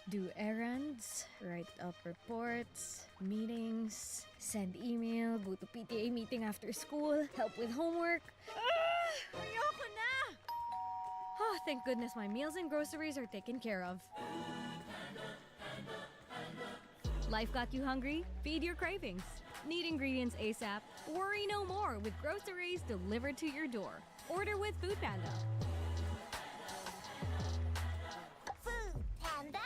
Do errands, write up reports, meetings, send email, go to PTA meeting after school, help with homework. Ayoko na! Oh, thank goodness my meals and groceries are taken care of. Life got you hungry? Feed your cravings. Need ingredients ASAP? Worry no more with groceries delivered to your door. Order with Food Panda. Food Panda?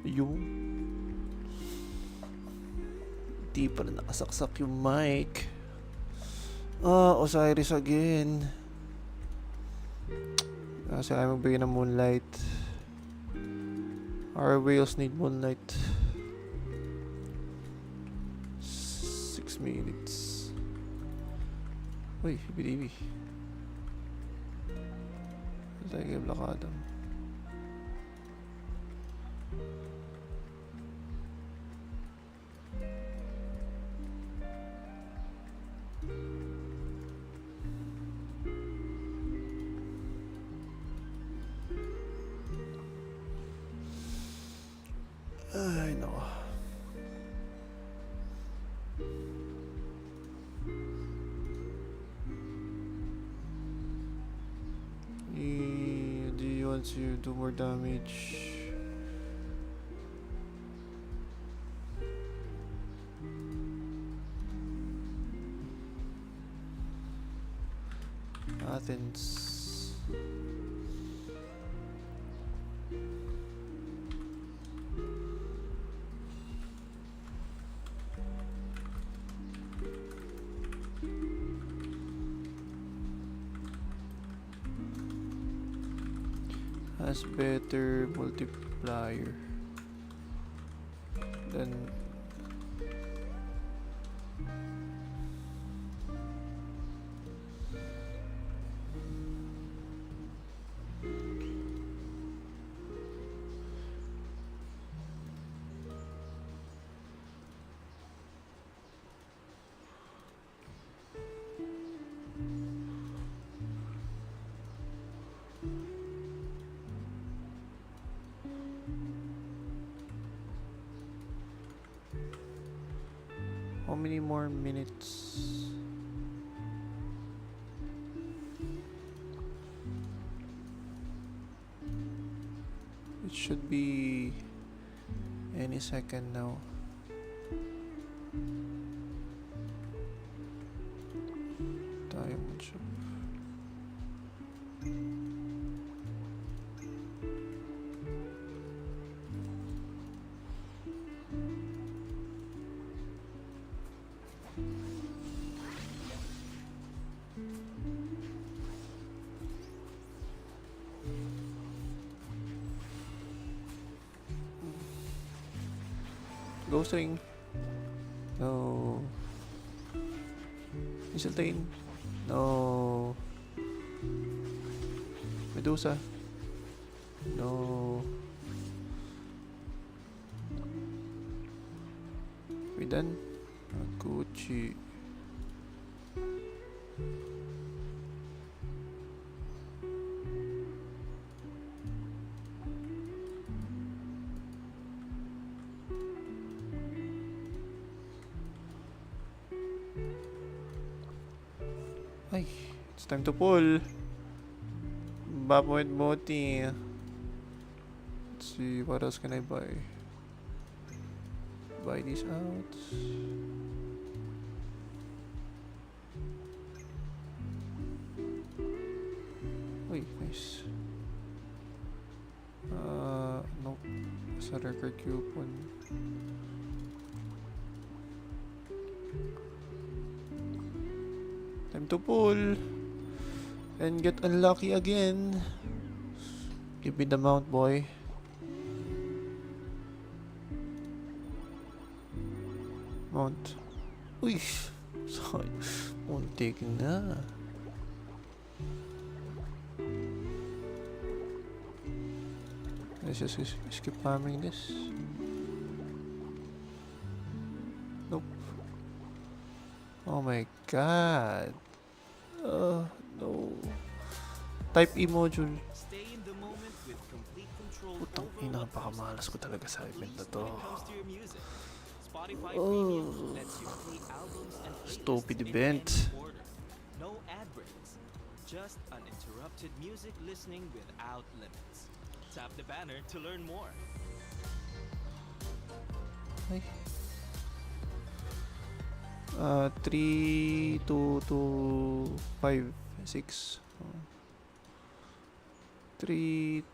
Yung di pa na nakasaksak yung mic. Osiris again. Kasi ayaw magbigay ng moonlight. Our whales need moonlight. 6 minutes. Uy, hibi-dibi. Tayo kayo blakada. Ay, nako. Do you want to do more damage? Athens. Has better multiplier than many more minutes? It should be any second now. Diamond shop. Ghost ring. No. Mistletoe. No. Medusa. No. We done? Gucci. Ay, it's time to pull. Babo and Moti. Let's see, what else can I buy? Buy these out. Uy, nice. Nope. Sa record coupon. Time to pull and get unlucky again. Give me the mount, boy. Mount. Uy, sorry. Muntik na. Let's just skip farming this. Nope. Oh my god. No. Type E module. Stay in the moment with complete control Putang over ina, what napakamalas ko talaga sa event na to. when it comes to your music. Spotify Oh. Premium lets you play albums and playlists Stupid in event. any order. No ad breaks. Just uninterrupted music listening without limits. Tap the banner to learn more. Ay. 3, 2, 2, 5, 6. 3, 2.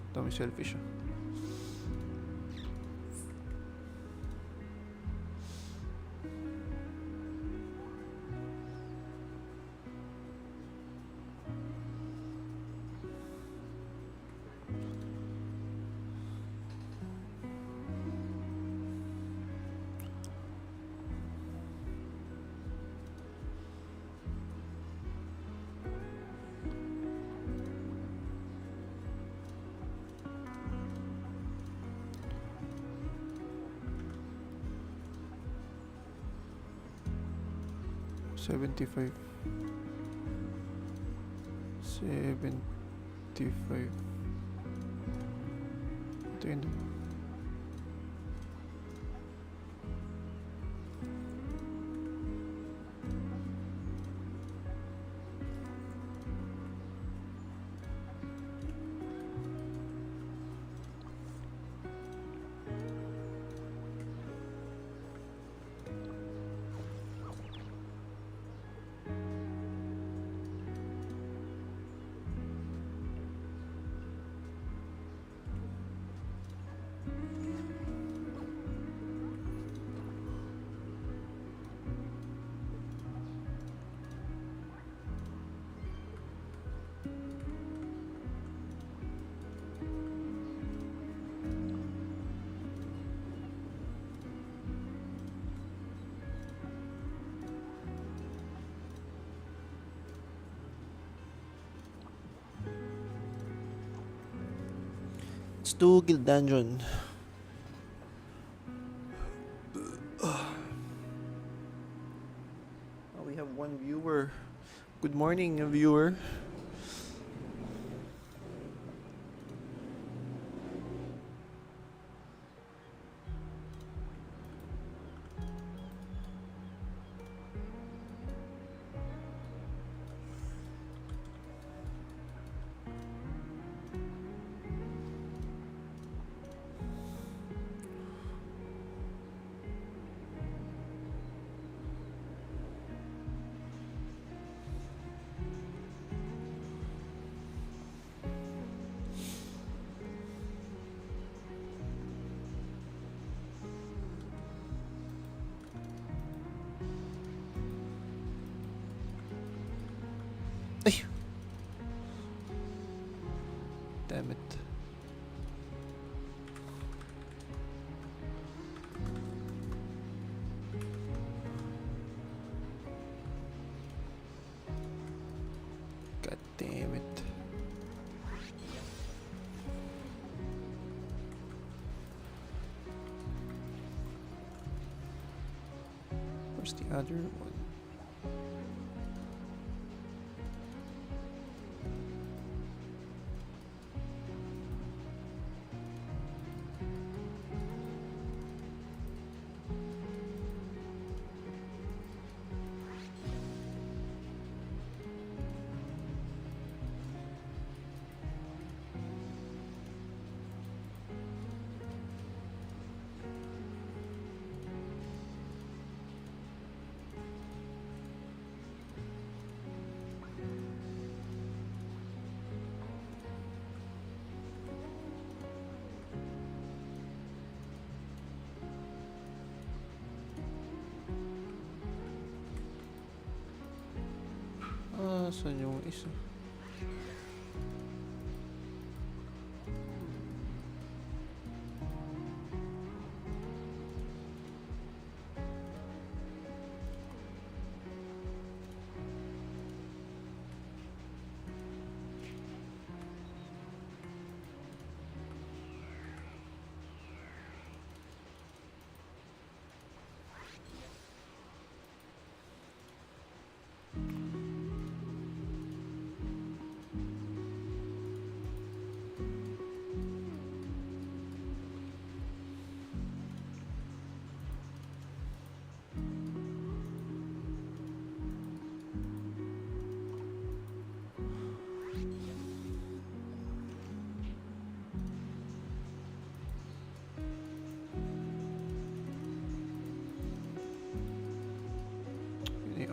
Dami selfish ah. $75. Ito yun. Let's do Guild Dungeon. Oh, we have one viewer. Good morning, viewer. Ay! Damn it. God damn it. Where's the other one? Saan yung isa?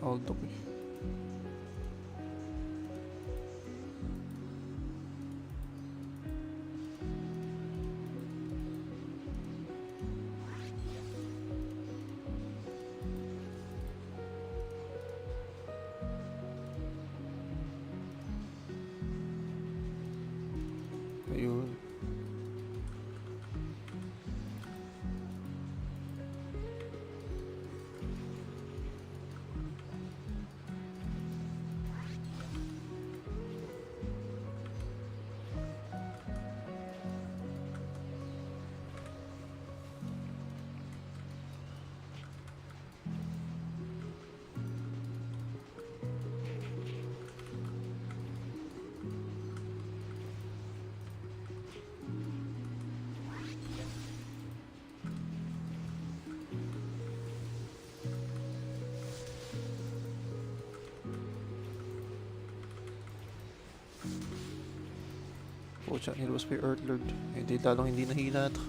Aldo eh. Ayun. Pucha, nilabas pa yung Earthlord. Hindi lalong hindi nahila ito.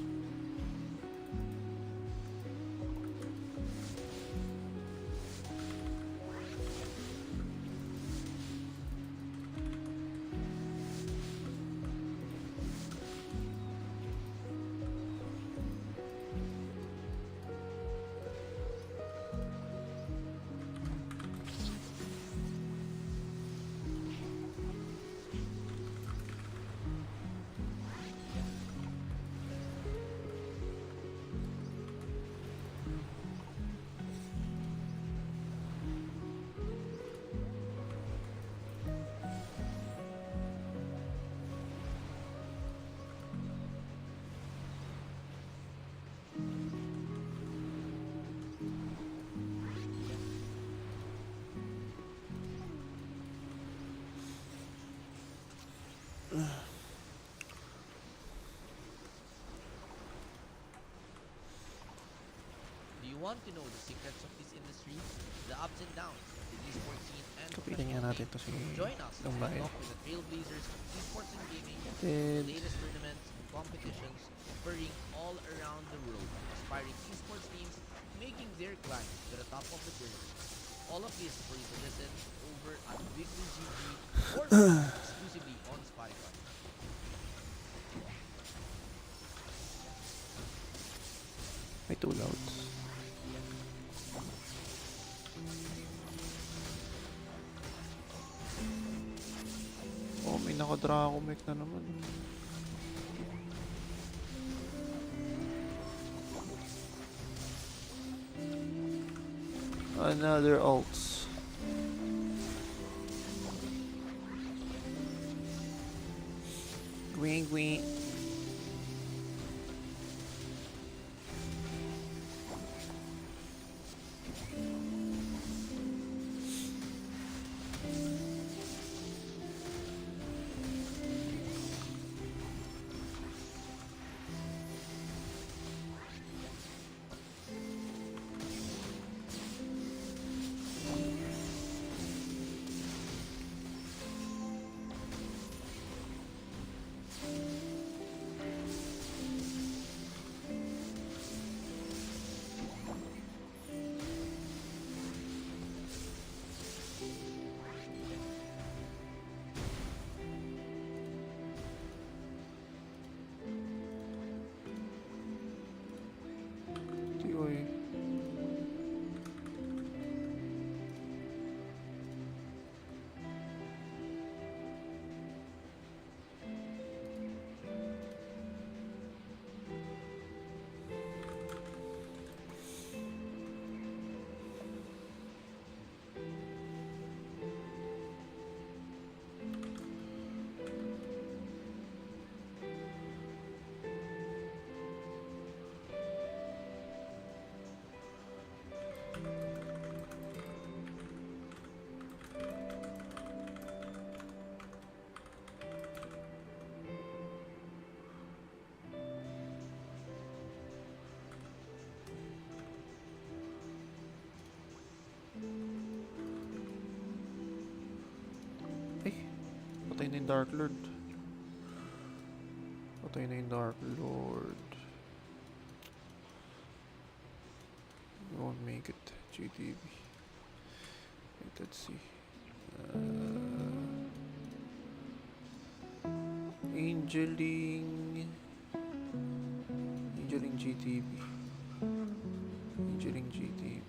Do you want to know the secrets of this industry, the ups and downs of the esports scene, and Kapitan nga professional natin gaming? to si Join us as we Lumbayan. talk with the trailblazers of esports and gaming, the And latest tournaments and competitions occurring all around the world, aspiring esports teams making their climb to the top of the pyramid. All of this for you to listen over at Weekly GG or exclusively on Spotify. may 2 louds. Oh, may naka-Draco mech na naman. Another ults. Gwing gwing. Tiyoy. Ay, patay na yung Dark Lord. Patay na yung Dark Lord. We won't make it. GTV. Wait, let's see. Angeling. Angeling GTV. Angeling GTV.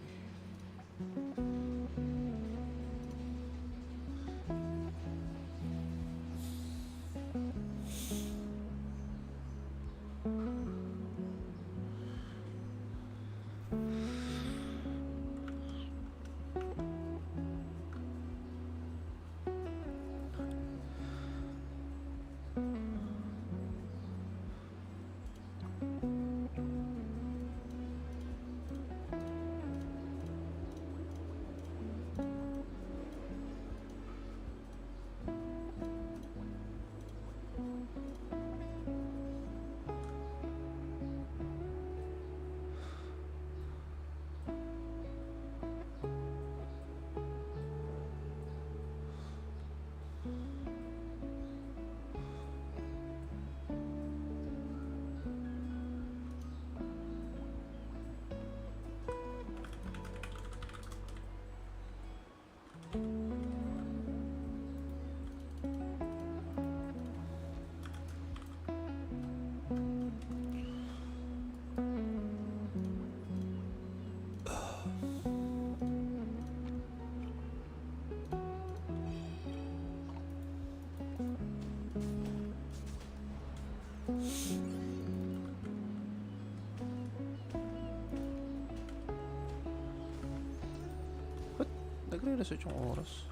Ba't nagre-reset yung oras?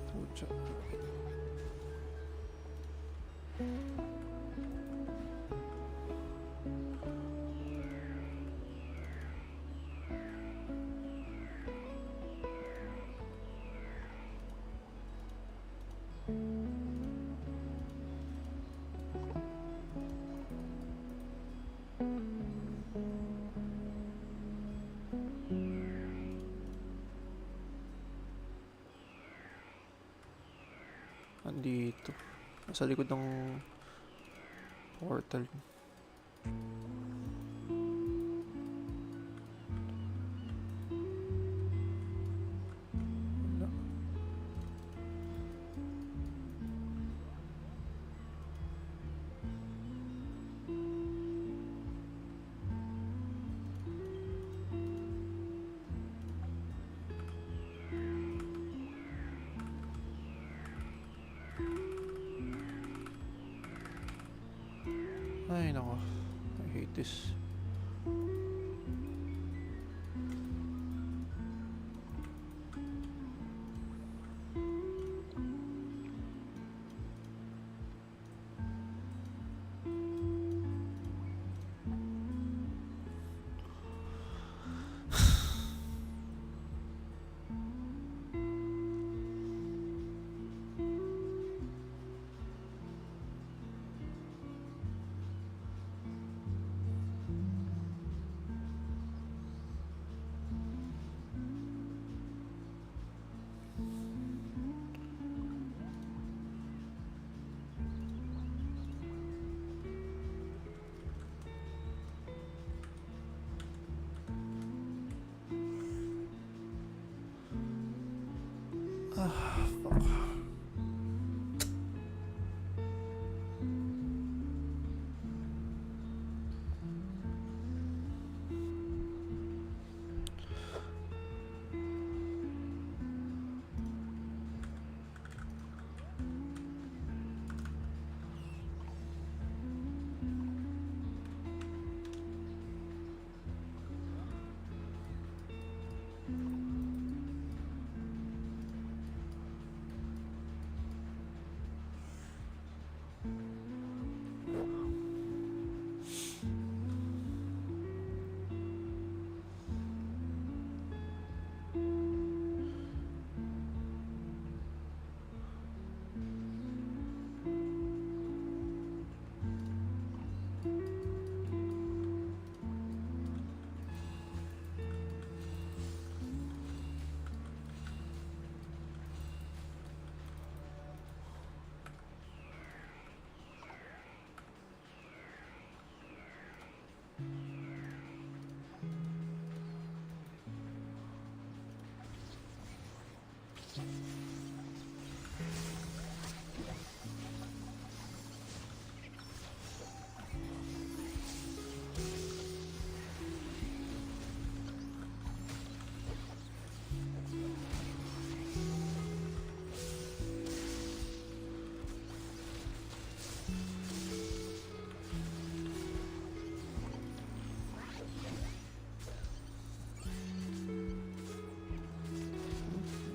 Pucha. Andito. Nasa likod ng portal. Wala. Ay, nako. I hate this. Ah, fuck.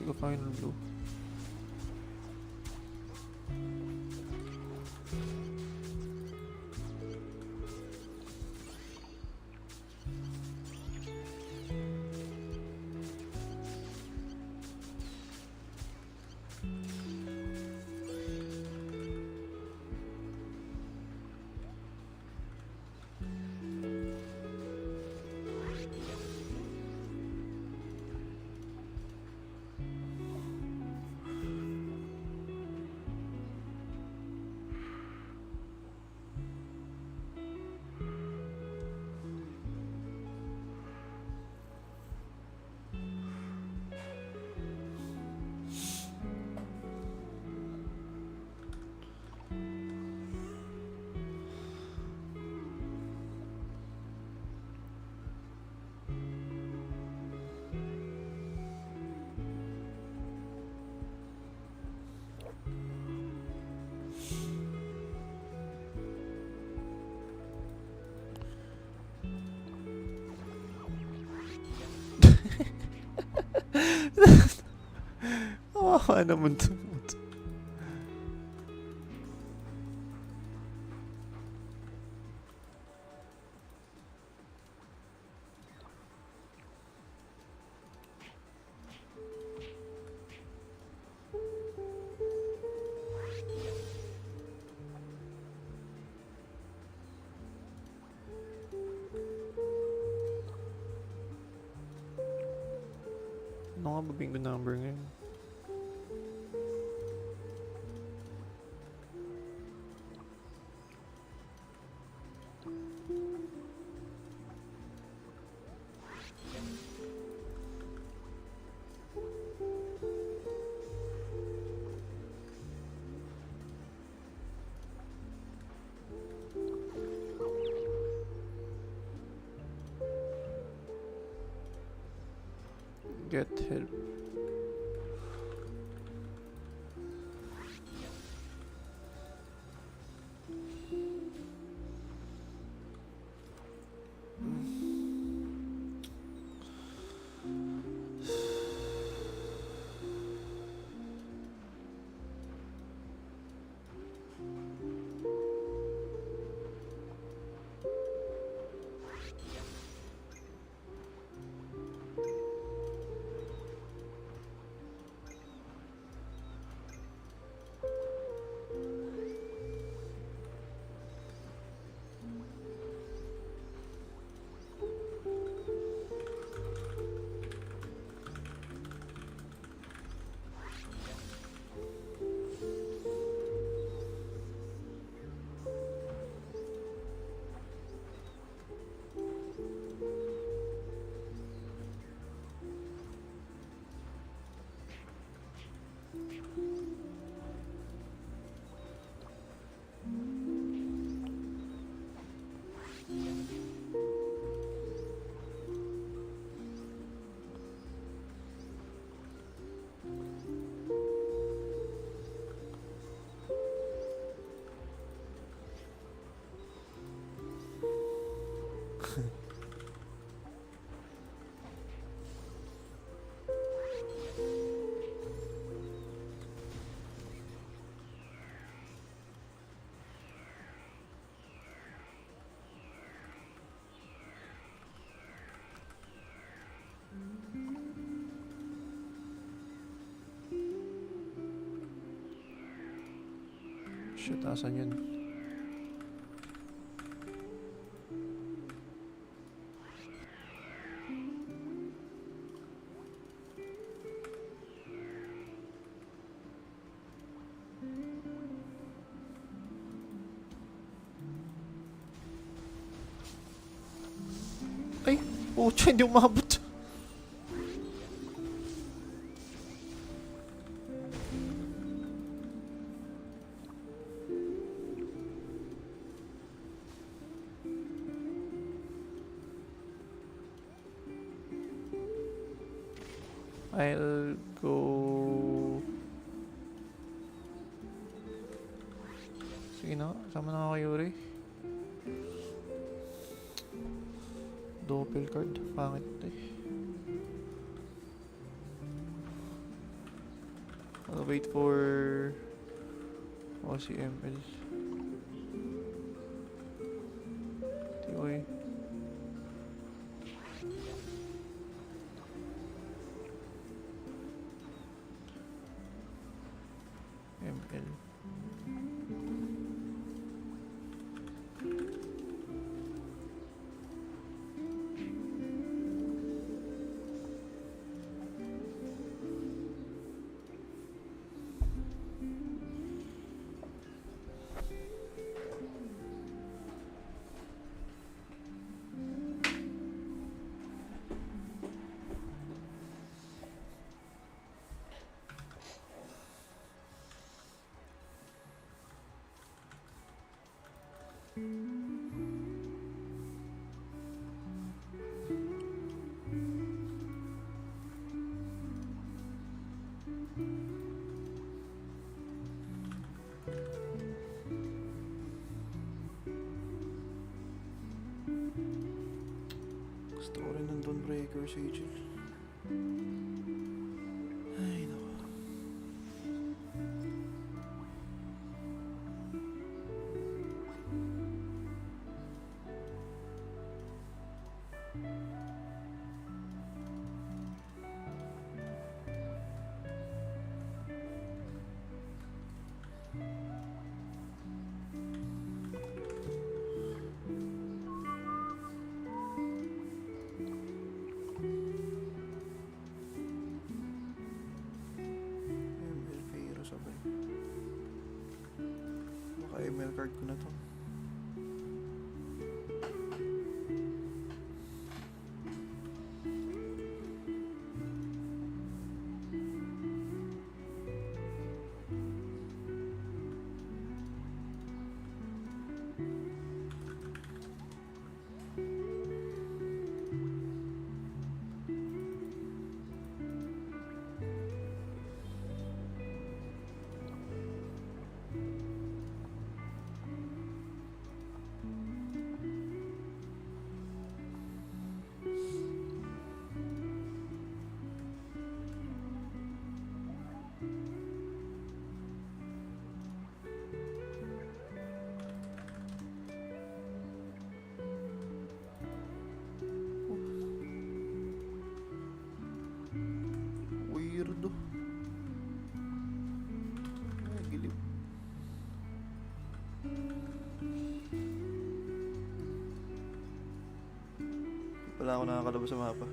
Hindi ko final blue. Kawawa naman to. Ano nga ba bingo number ngayon? Get help. Shit, asan yun? Ay! Pucha, hindi umabot. I'll go... Sige na, sama na ako kay Yuri. Doppel card, pangit eh. I'll wait for... si ML. Tiyoy. ML. Gusto ko rin ng Dawnbreaker sa Angel. Ay, naku. Wala ako nakakalabas sa mapa.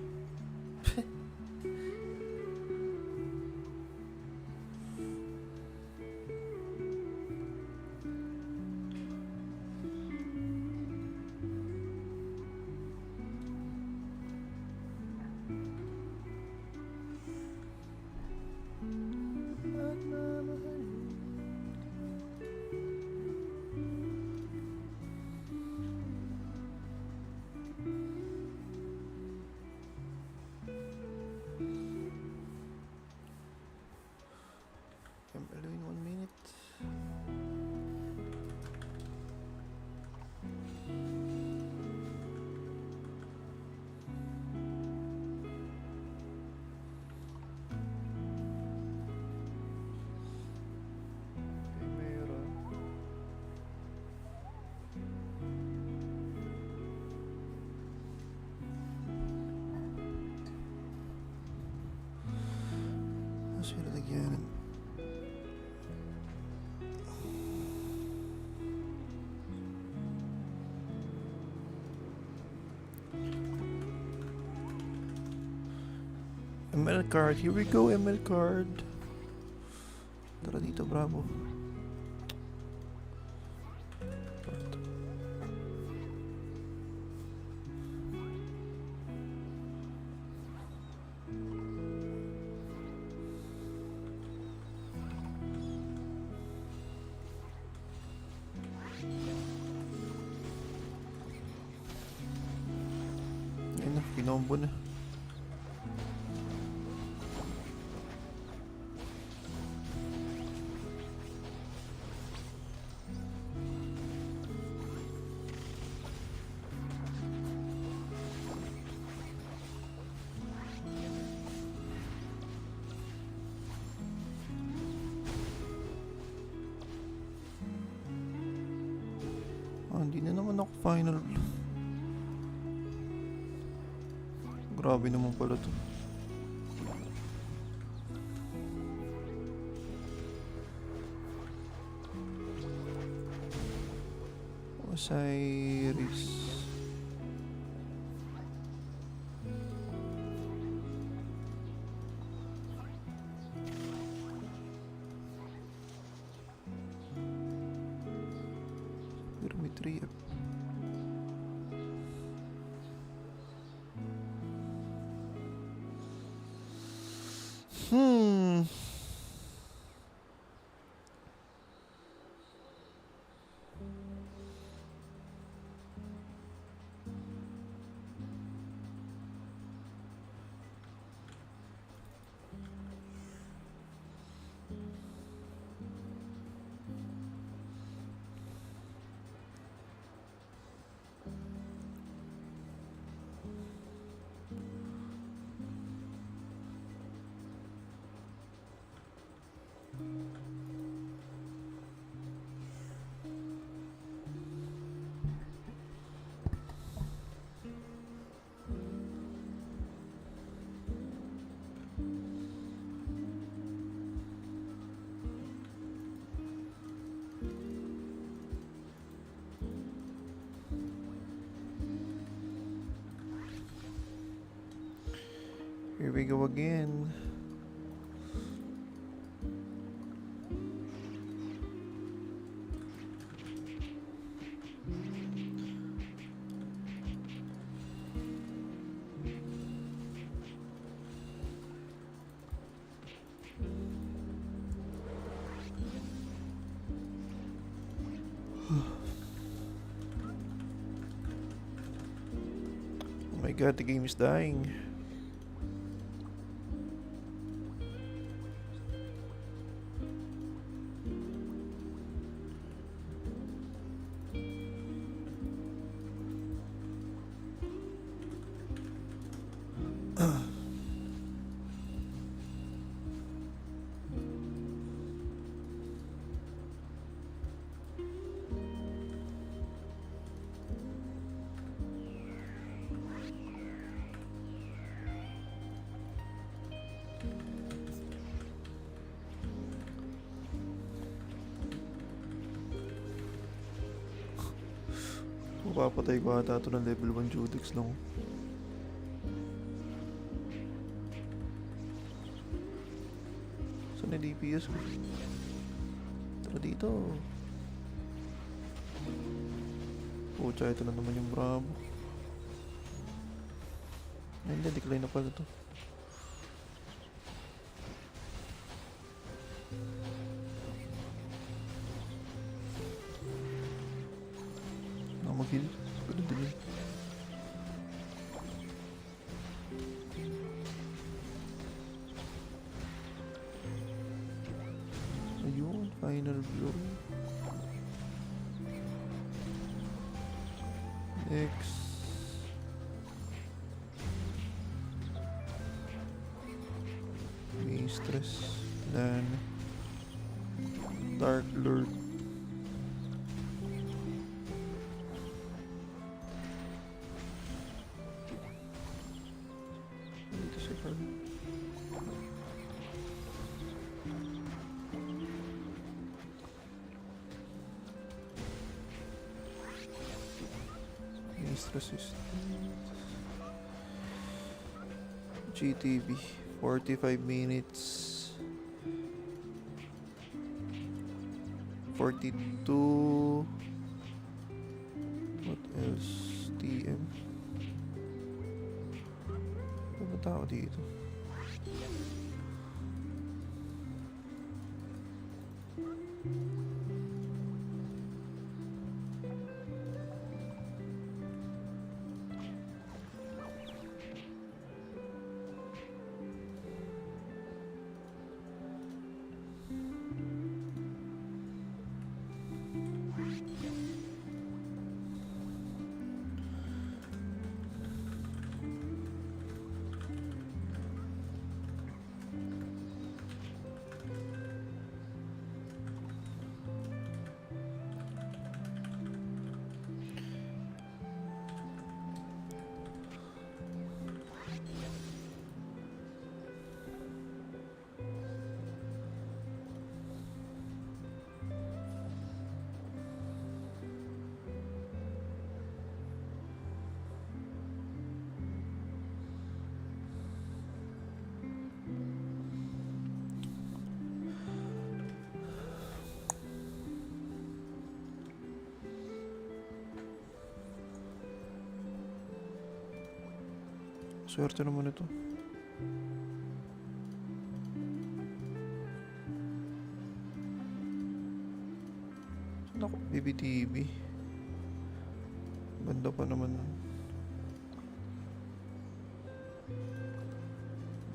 ML in 1 minute. Meron. Masih ada lagi ya. ML card, here we go, ML card. Tara dito, bravo. Ayun na, kinombo na. Hindi na naman ako final. Grabe naman pala to. Osiris. Pero may 3 up. Here we go again. Oh my god, the game is dying. Mapapatay ko ata ito ng level 1 Judex lang. na DPS ko. Tara dito. Pucha, ito na naman yung Bravo. Ay, hindi, decline na pala to. Mag-heal. Ganun din yun. Ayun, final blow. Next. Mistress. Then Dark Lord. Dito si Carl. Mistress is GTV 45 minutes 42. What else? TM. Ano ba tao dito? Swerte naman ito. Saan ako? BBTV. Ganda pa naman.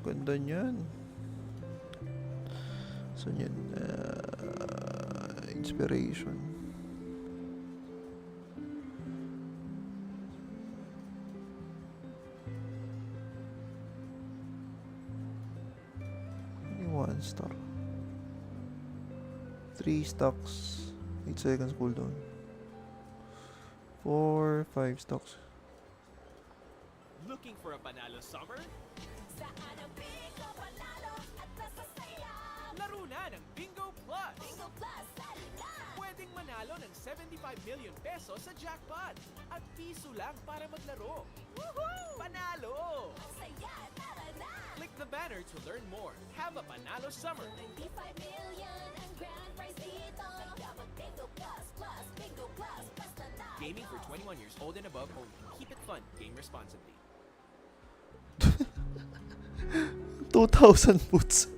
Ganda niyan. Saan yan? Inspiration. One star. 3 stocks. 8 seconds cooldown. 4, 5 stocks. Looking for a panalo summer? Saan ang bingo panalo at masasaya? Laro na ng Bingo Plus! Bingo Plus, sali na! Pwedeng manalo ng 75 million pesos sa jackpot at piso lang para maglaro. Woohoo! Panalo! Ang saya, tara na! Click the banner to learn more. Have a panalo summer. 25 million ang grand prize dito. Kaya mag-Bingo Plus Plus, Bingo Plus, basta tayo. Gaming for 21 years old and above only. Keep it fun. Game responsibly. 2,000 boots.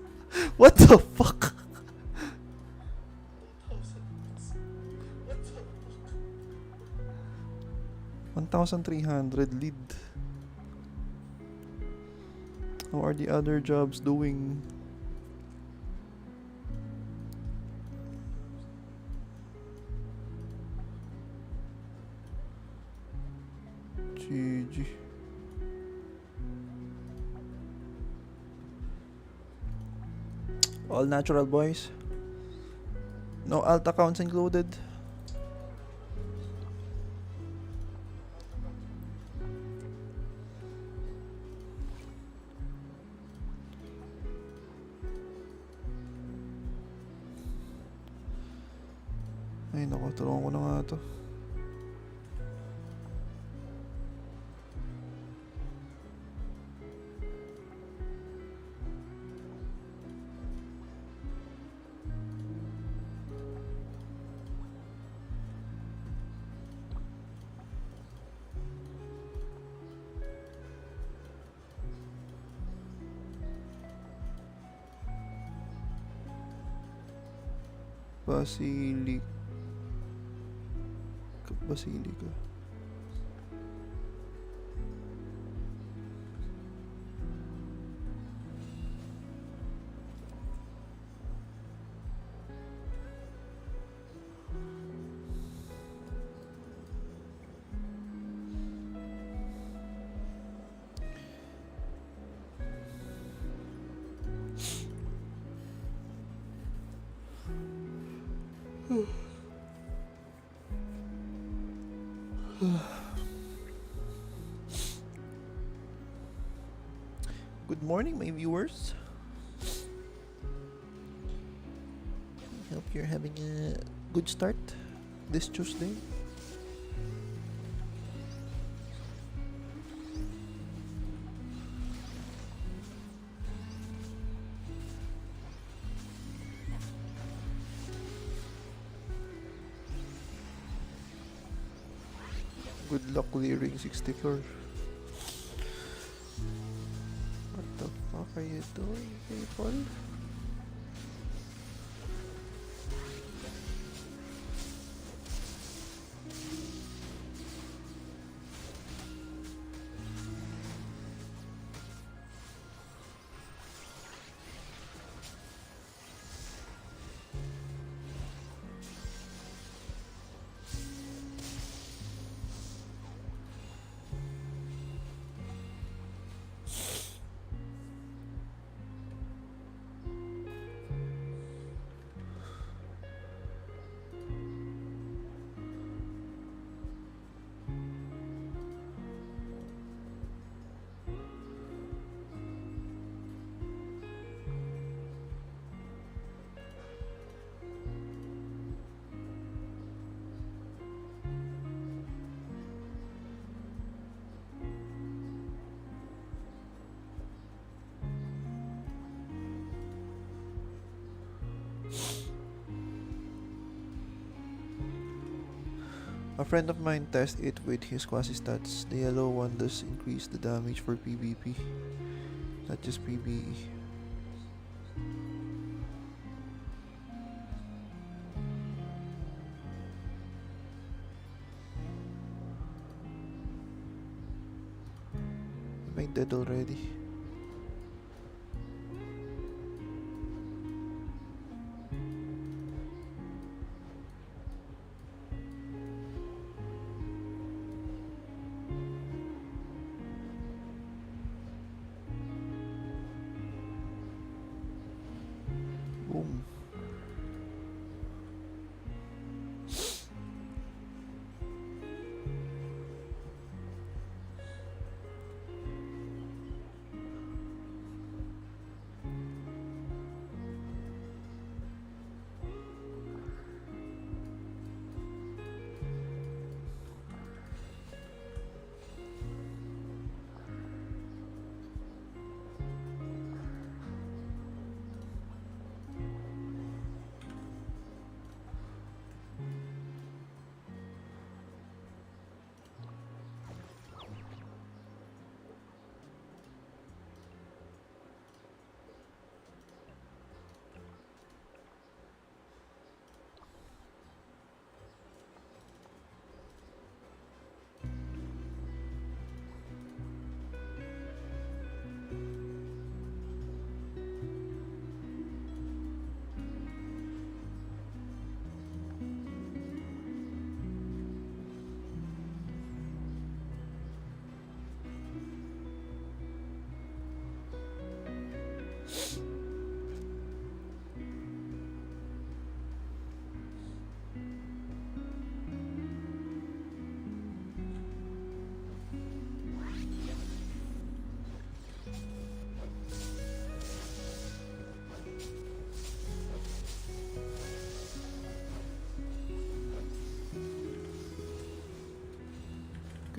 What the fuck? 1,300 lead. How are the other jobs doing? GG. All natural boys. No alt accounts included. Ay naku, tulungan ko na nga to. Basilica. Basilica. Good morning, my viewers. Hope you're having a good start this Tuesday. Good luck clearing 64. What the fuck are you doing, people? A friend of mine tested it with his quasi stats. The yellow one does increase the damage for PvP, not just PvE. Am I dead already? Boom.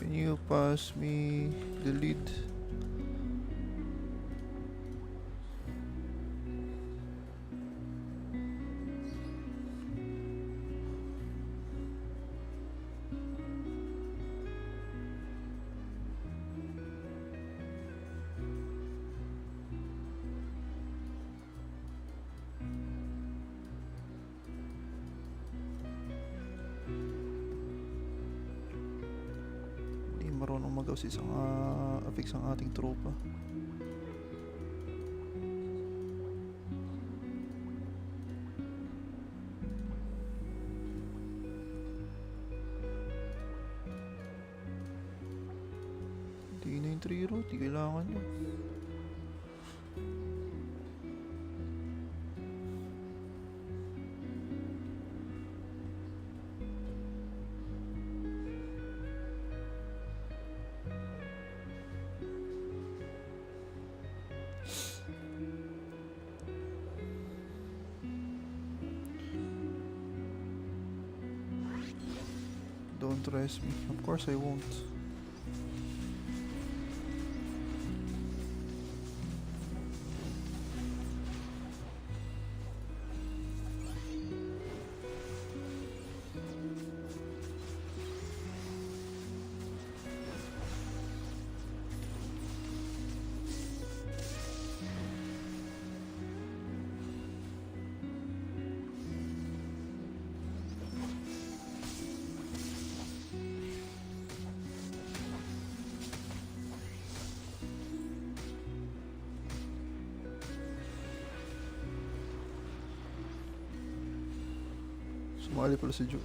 Can you pass me the lead? marunong mag-assist ang affix ang ating tropa. Hindi na yung 3 route, di kailangan yun. Don't trust me. Of course I won't. Sumali pala si Joe.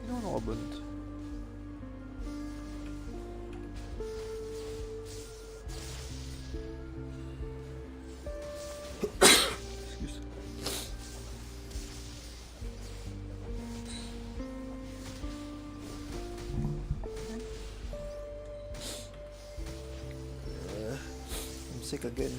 Ano ka ba? Excuse. I'm sick again.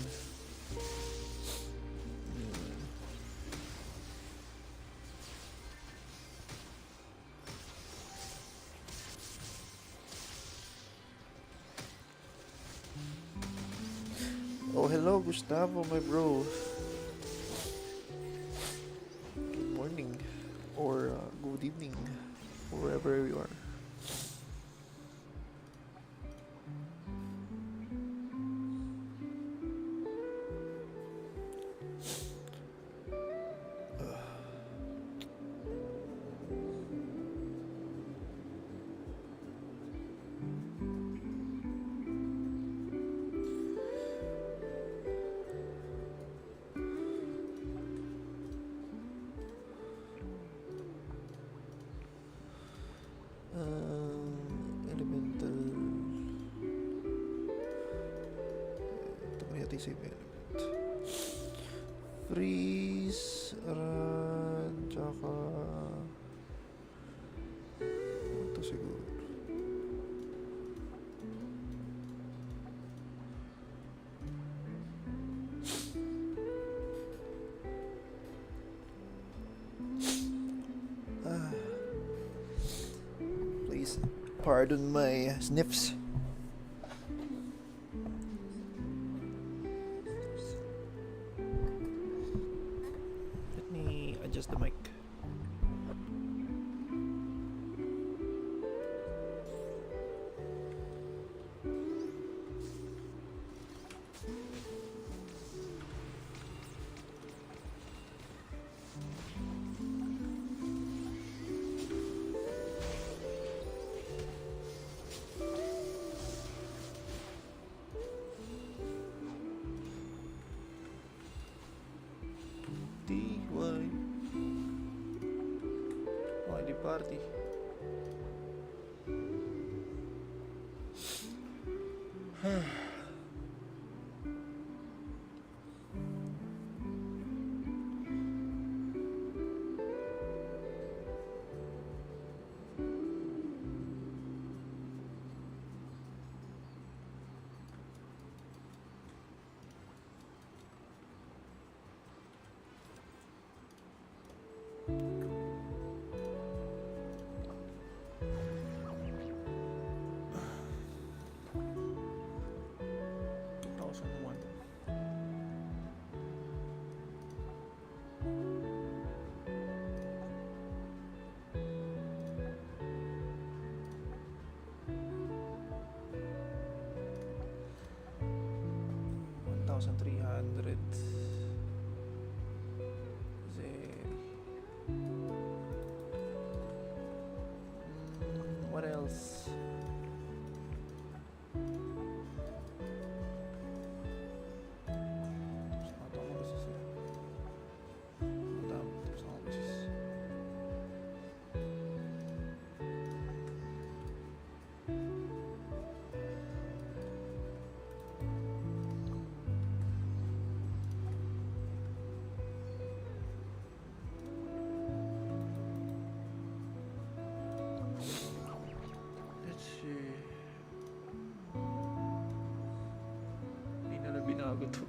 Oh, hello, Gustavo, my bro. Good morning, or good evening, wherever you are. Elemental. Ito mo yata yung save element. Freeze, run, tsaka ito siguro. Pardon my sniffs. Let me adjust the mic. DY. Oh, di party. $1,300. What else? Let's see. Hindi na binago to.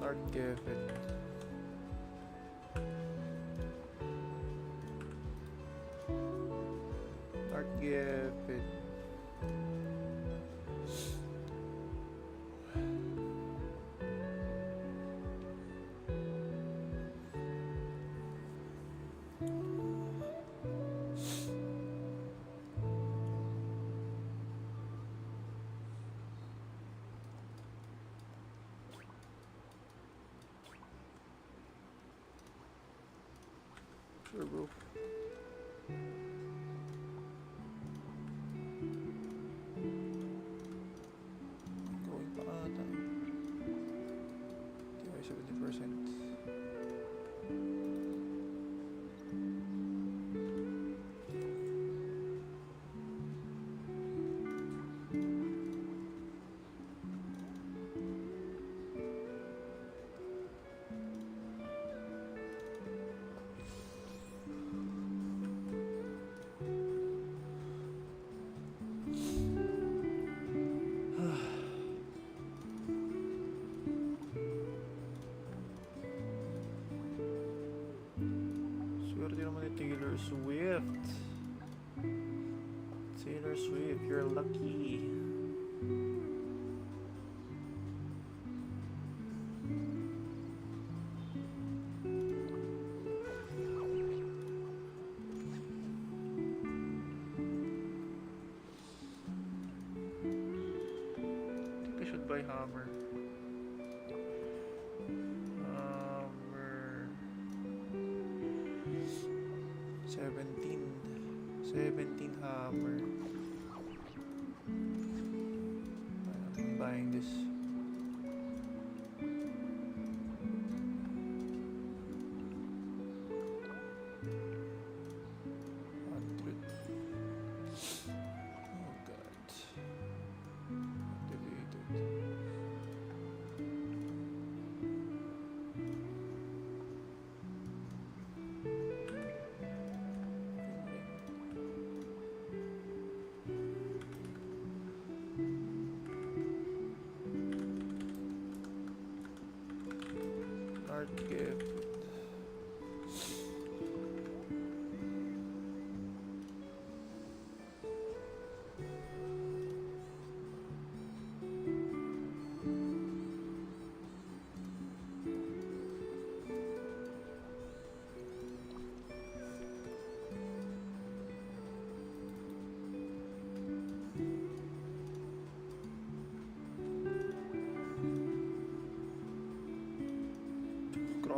Art Kevin. Art Kevin. Sure, bro. Going pa ata. TY 70%. Swerte naman ni Taylor Swift. Taylor Swift, you're lucky. I think I should buy Hammer. Hammer 17 Hammer. I'm buying this. Oh God. Activated.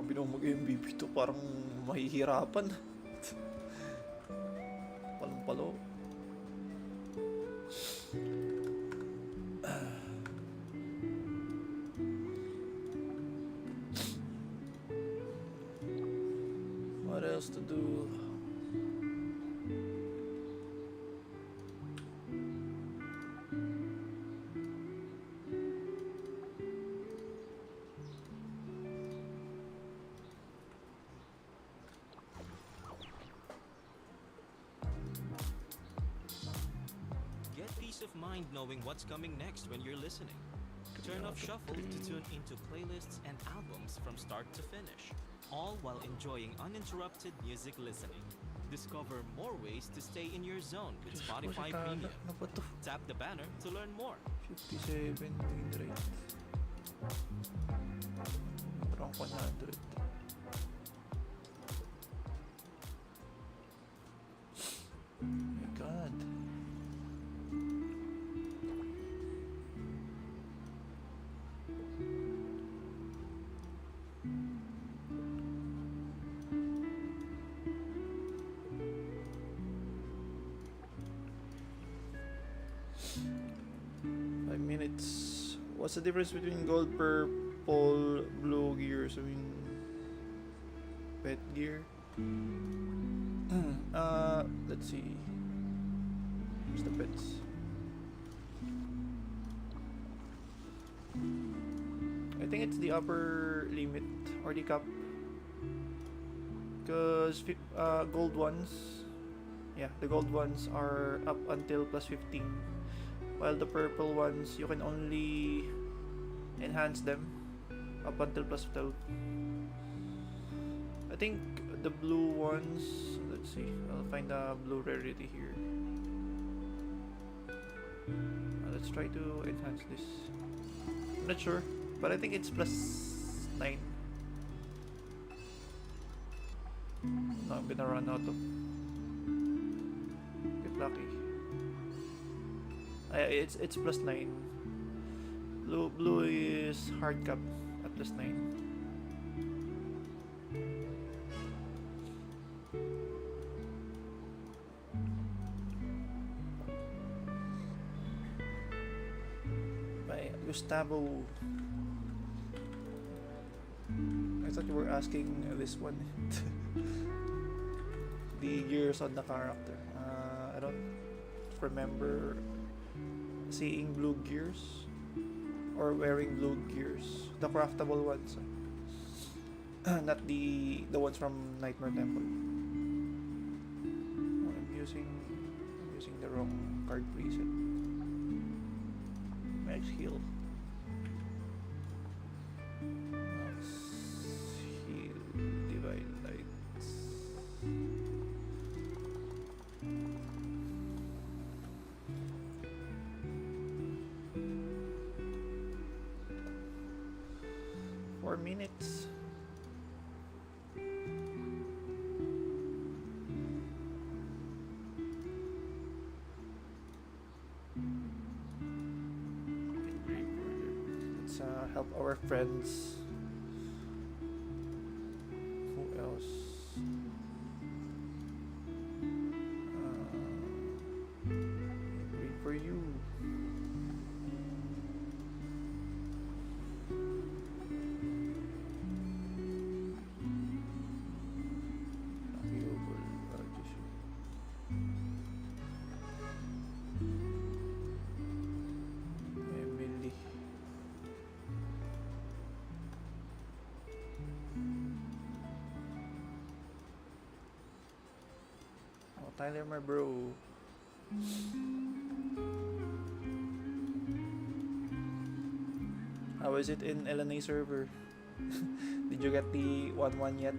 Grabe nung mag-MVP to, parang mahihirapan. Palong-palo. What else to do? Get peace of mind knowing what's coming next when you're listening. Turn off shuffle to tune into playlists and albums from start to finish, all while enjoying uninterrupted music listening. Discover more ways to stay in your zone with Spotify Premium. Ano ba to? Tap the banner to learn more. 57 win rate. Parang 100. Oh my God. Minutes. What's the difference between gold, purple, blue gears? I mean, pet gear. Let's see. Where's the pets? I think it's the upper limit or the cap. Because gold ones, yeah, the gold ones are up until plus 15. While the purple ones, you can only enhance them up until plus 12. I think the blue ones, let's see, I'll find the blue rarity here. Let's try to enhance this. I'm not sure, but I think it's plus 9. No, I'm gonna run out of. Get lucky. It's plus 9. Blue is hard cap at plus 9. By Gustavo. I thought you were asking this one. The gears on the character. I don't remember seeing blue gears or wearing blue gears, the craftable ones, not the ones from Nightmare Temple. Oh, I'm using the wrong card preset. Max heal. Max heal. Divine lights. Minutes. Let's help our friends. Who else? Wait for you. Tyler, my bro. How is it in LNA server? Did you get the 1-1 yet?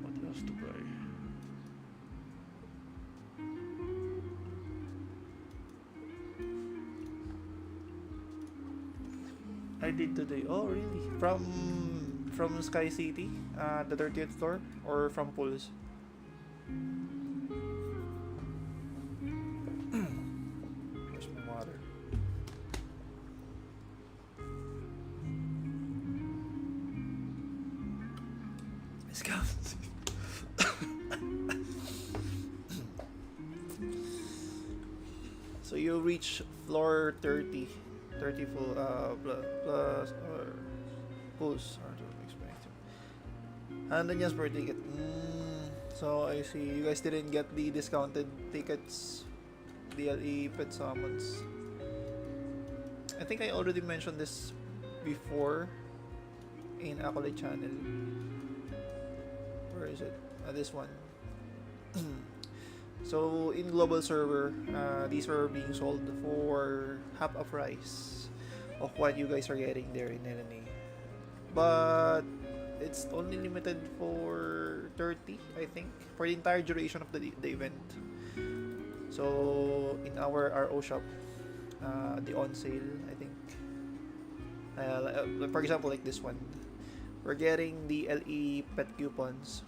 What else to buy? I did today. Oh, really? From Sky City, the 30th floor, or from Pulse? Scam City. So you reach floor 30. 30 full plus or pulls or to expect. $100 per ticket. So I see you guys didn't get the discounted tickets, DLE pet summons. I think I already mentioned this before in Accolade channel. Where is it? This one. So in global server, these were being sold for half a price of what you guys are getting there in LNA. But it's only limited for 30, I think, for the entire duration of the event. So in our RO shop, the on sale, I think, for example, like this one, we're getting the LE pet coupons,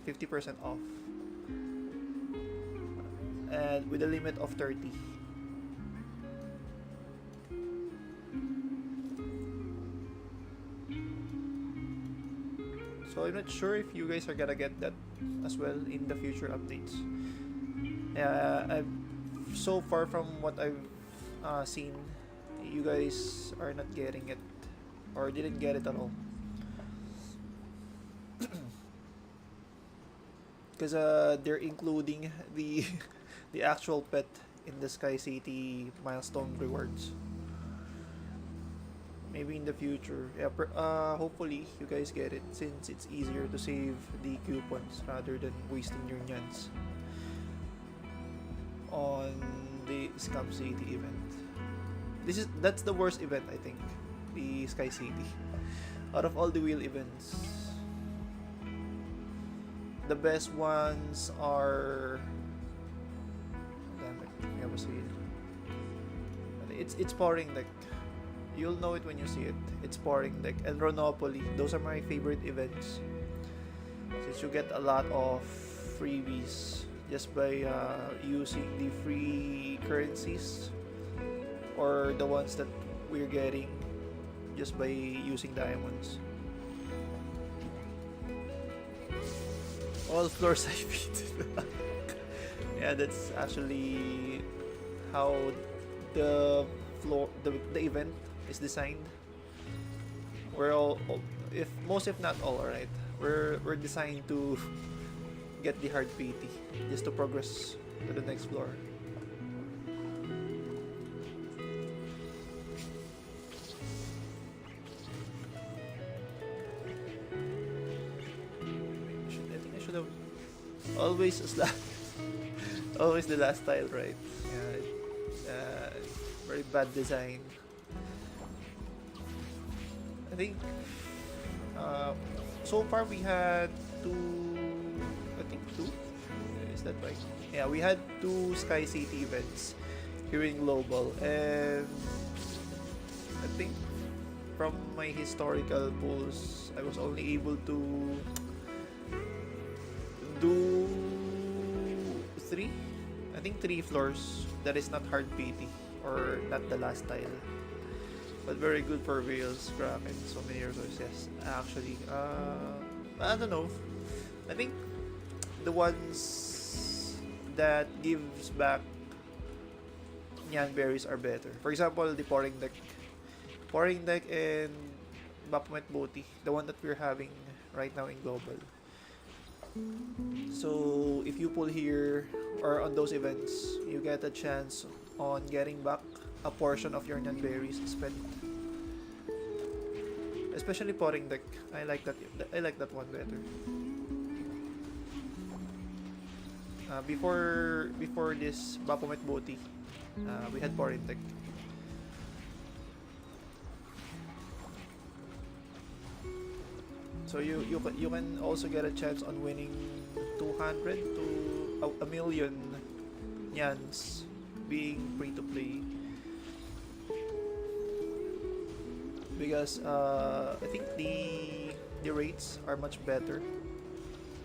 50% off, and with a limit of 30. So I'm not sure if you guys are gonna get that as well in the future updates. So far from what I've seen, you guys are not getting it or didn't get it at all. Because they're including the the actual pet in the Sky City milestone rewards. Maybe in the future, hopefully you guys get it, since it's easier to save the coupons rather than wasting your nyans on the Scam City event. That's the worst event, I think, the Sky City. Out of all the wheel events, the best ones are, damn it, I was saying, it's Pouring Deck. You'll know it when you see it. It's Pouring Deck and Ronopoly. Those are my favorite events, since you get a lot of freebies just by using the free currencies, or the ones that we're getting just by using diamonds. All floors I beat. Yeah, that's actually how the event is designed. We're all, if not all, right? We're designed to get the hard PT just to progress to the next floor. I think I should have always always the last tile, right? Yeah, very bad design. I think so far we had two. Is that right? Yeah, we had 2 Sky City events here in Global, and I think from my historical pulls, I was only able to do 3. I think 3 floors. That is not hard PT or not the last tile. But very good for Wales, Kraken, so many resources. Yes, actually, I don't know. I think the ones that gives back Nyan berries are better. For example, the Pouring Deck and Baphomet Booty, the one that we're having right now in Global. So if you pull here or on those events, you get a chance on getting back a portion of your Nyan berries spent. Especially Pouring Deck. I like that one better. Before this Baphomet Booty, we had Pouring Deck. So you can also get a chance on winning 200 to a million Nyans being free to play. Because I think the rates are much better,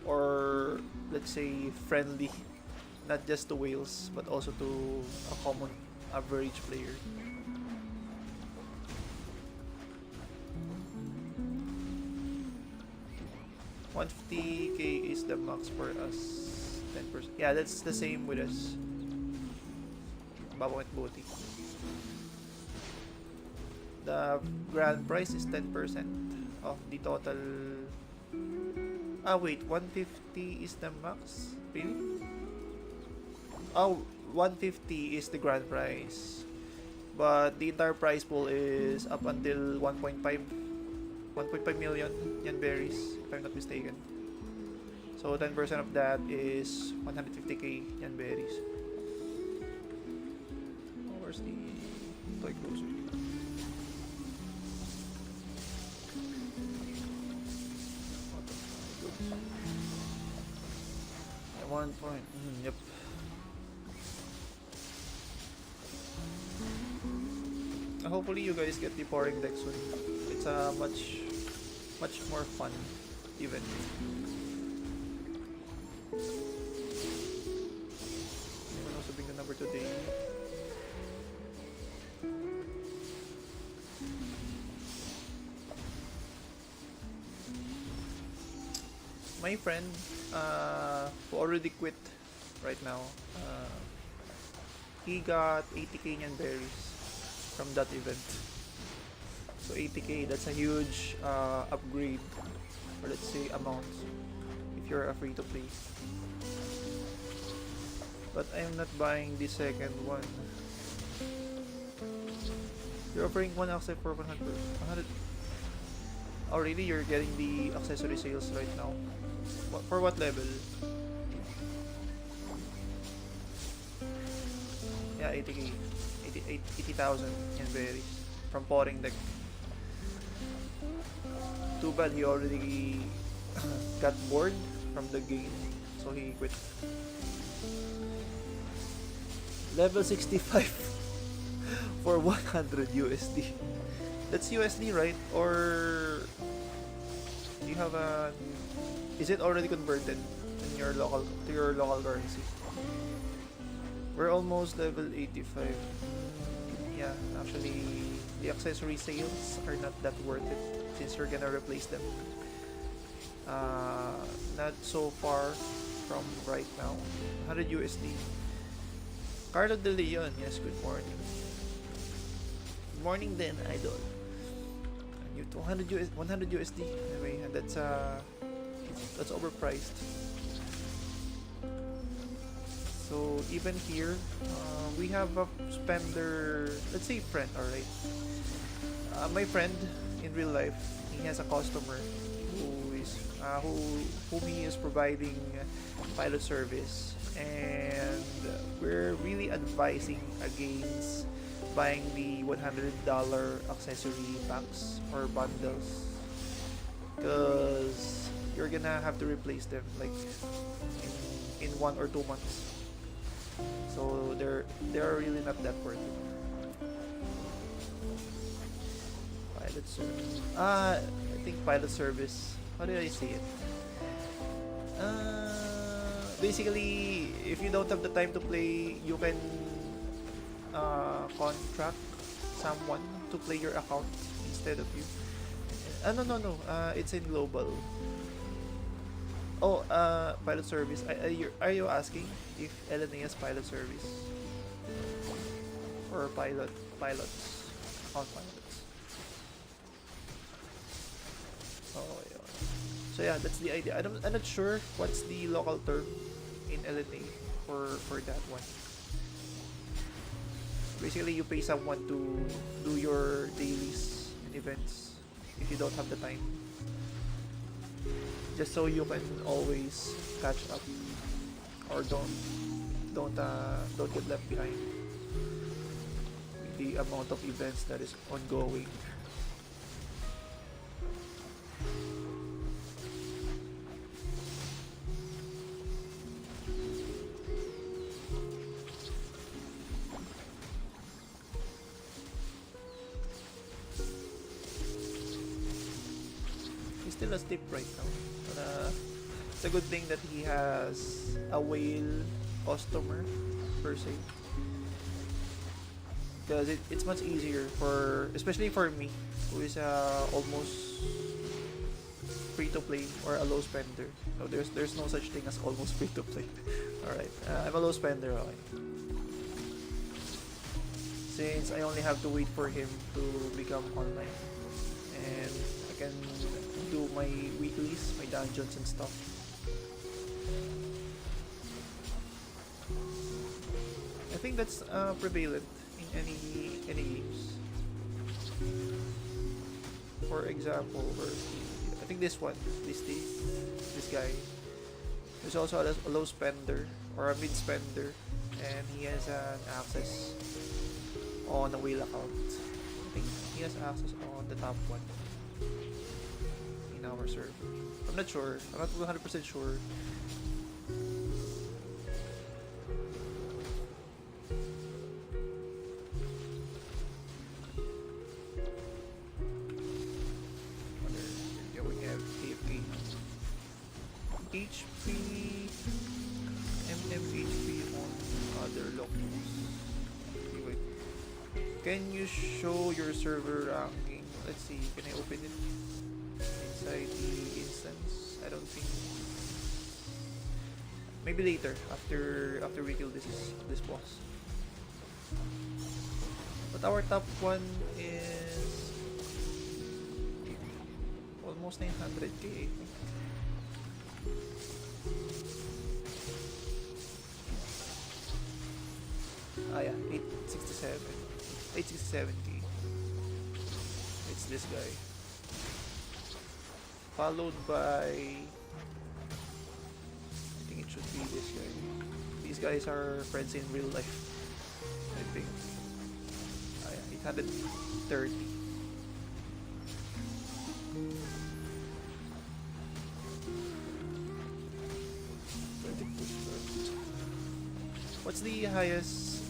or let's say friendly, not just to whales but also to a common average player. 150k is the max for us. 10%. Yeah, that's the same with us. Bawang at buti. The grand prize is 10% of the total. Ah, wait, 150 is the max? Really? Oh, 150 is the grand prize. But the entire prize pool is up until 1.5 million yan berries, if I'm not mistaken. So 10% of that is 150k yan berries. Oh, where's the toy grocery? At 1 point. Yep. Hopefully you guys get the pouring deck soon. It's a much more fun event. Anyone else being the number today? My friend who already quit right now, he got 80k nyan berries from that event. So 80k, that's a huge upgrade, or let's say amount, if you're a free to play. But I'm not buying the second one. You're offering one accessory for 100. Already you're getting the accessory sales right now. For what level? Yeah, 80k. 80,000 in berries from pouring deck. Too bad he already got bored from the game, so he quit. Level 65 for 100 USD. That's USD, right? Or do you have a? Is it already converted in your local currency? We're almost level 85. Yeah, actually, the accessory sales are not that worth it since you're gonna replace them. Not so far from right now. 100 USD. Carlo De Leon, yes, good morning. Good morning then, idol. You 100 USD. Anyway, that's overpriced. So even here, we have a spender, let's say friend, alright. My friend in real life, he has a customer whom he is providing pilot service, and we're really advising against buying the $100 accessory packs or bundles, because you're gonna have to replace them like in 1 or 2 months. So they're really not that worth it. Pilot service. I think pilot service. How did I say it? Basically, if you don't have the time to play, you can contract someone to play your account instead of you. No. It's in global. Oh, pilot service. Are you asking if LNA has pilot service? Or pilots? Account pilots. Oh, yeah. So yeah, that's the idea. I'm not sure what's the local term in LNA for that one. Basically, you pay someone to do your dailies and events if you don't have the time. Just so you can always catch up, or don't get left behind with the amount of events that is ongoing. He's still asleep right now. It's a good thing that he has a whale customer per se, because it's much easier especially for me, who is almost free to play or a low spender. No, there's no such thing as almost free to play. Alright, I'm a low spender. Okay. Since I only have to wait for him to become online, and I can do my weeklies, my dungeons and stuff. I think that's prevalent in any games. For example, I think this one, this guy, is also a low spender or a mid spender, and he has an access on the whale account. I think he has access on the top one in our server. I'm not sure. I'm not 100% sure. We have AFK. HP, MMHP on other locals. Wait. Can you show your server ranking? Let's see, can I open it inside the instance? I don't think. Maybe later, after we kill this boss. But our top one is almost 900k, I think. Ah yeah, 867k. It's this guy. Followed by, I think it should be this guy. These guys are friends in real life, I think. Ah yeah, 830. What's the highest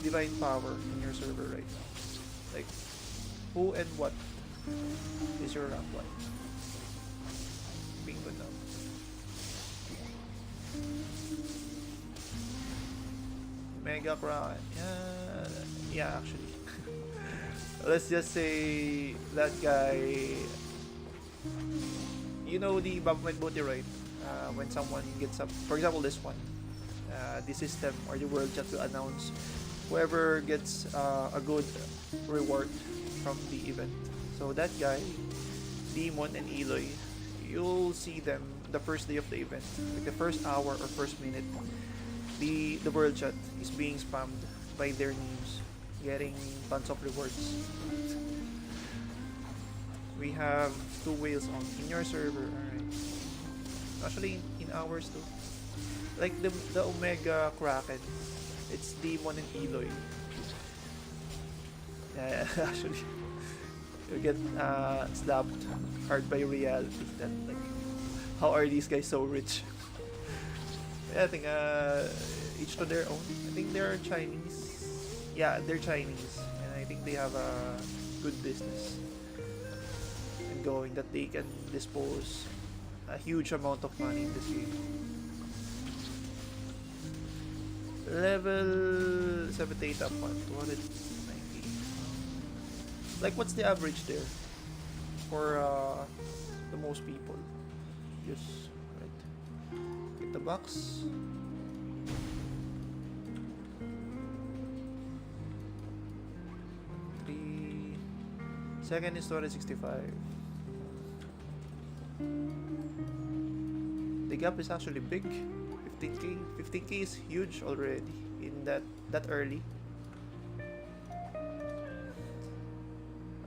divine power in your server right now? Like, who and what is your rank 1? Bingo now. Mega Crown. Yeah, actually. Let's just say that guy. You know the Baphomet Bounty, right? When someone gets up, for example, this one. The system or the world chat will announce whoever gets a good reward from the event. So that guy, Demon and Eloy, you'll see them the first day of the event, like the first hour or first minute. The world chat is being spammed by their names, getting tons of rewards. We have 2 whales on in your server, alright. Actually in ours too. Like the Omega Kraken, it's Demon and Eloy. Yeah, actually, you get slapped hard by reality. That like, how are these guys so rich? Yeah, I think each to their own. I think they're Chinese. Yeah, they're Chinese, and I think they have a good business and going that they can dispose a huge amount of money in this game. Level 78 up on 290. Like, what's the average there for the most people? Yes, right. Get the box. Second is 265. The gap is actually big. 15k. 15k is huge already in that early.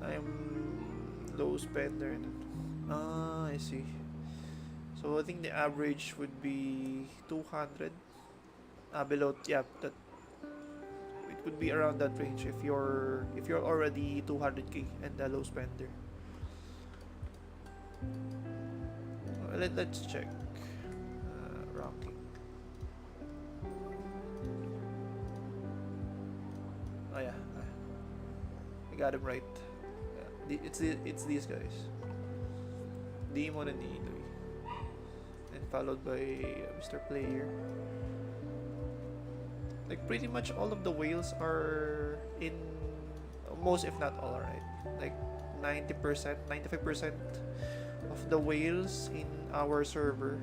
I'm low spender. I see. So I think the average would be 200. Below, yeah, that it would be around that range if you're already 200k and a low spender. Let's check ranking. Oh yeah, I got him right. Yeah. It's these guys, Demon and Eloy, and followed by Mr. Player. Like pretty much all of the whales are in, most if not all, right? Like 90%, 95% of the whales in our server.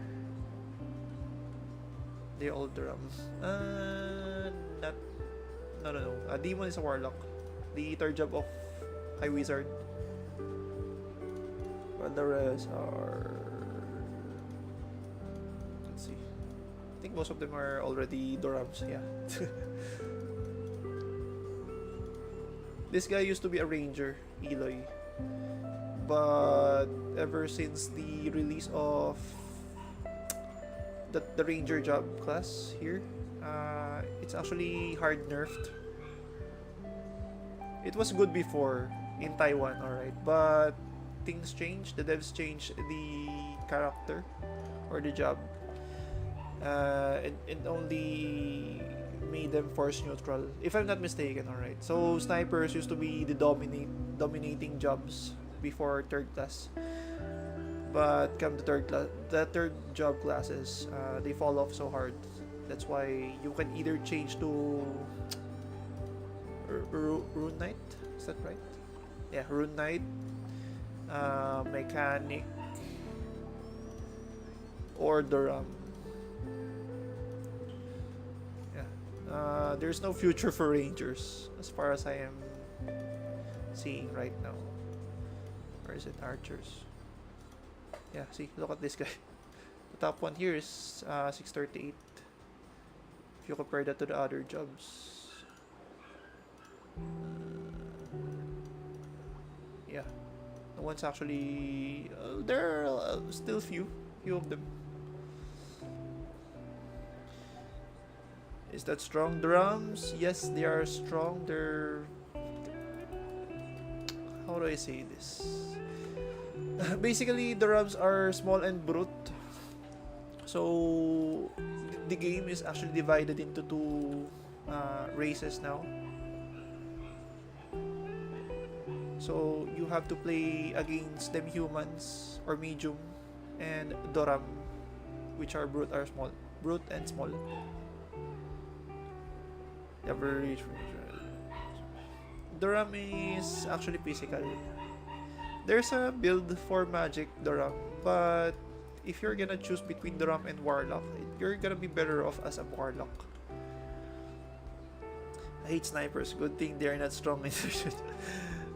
They all drum. Not. No. A demon is a warlock. The third job of High Wizard. But the rest are. Let's see. I think most of them are already Dorams. Yeah. This guy used to be a ranger, Eloy. But ever since the release of the ranger job class here, it's actually hard nerfed. It was good before in Taiwan, alright, but things changed. The devs changed the character or the job, and only made them force neutral, if I'm not mistaken. Alright, so snipers used to be the dominating jobs before third class, but come to the third job classes, they fall off so hard. That's why you can either change to Rune Knight, is that right? Yeah, Rune Knight, Mechanic, or Durham. Yeah, there's no future for Rangers as far as I am seeing right now. Where is it? Archers. Yeah, see, look at this guy. The top one here is 638. If you compare that to the other jobs. Yeah, the ones actually there are still few of them. Is that strong drums? Yes, they are strong. They're, how do I say this? Basically, the drums are small and brute. So the game is actually divided into two races now. So you have to play against them humans or medium and Doram, which are brute and small. Average. Doram is actually physical. There's a build for magic Doram, but if you're gonna choose between Doram and Warlock, you're gonna be better off as a Warlock. I hate snipers. Good thing they're not strong in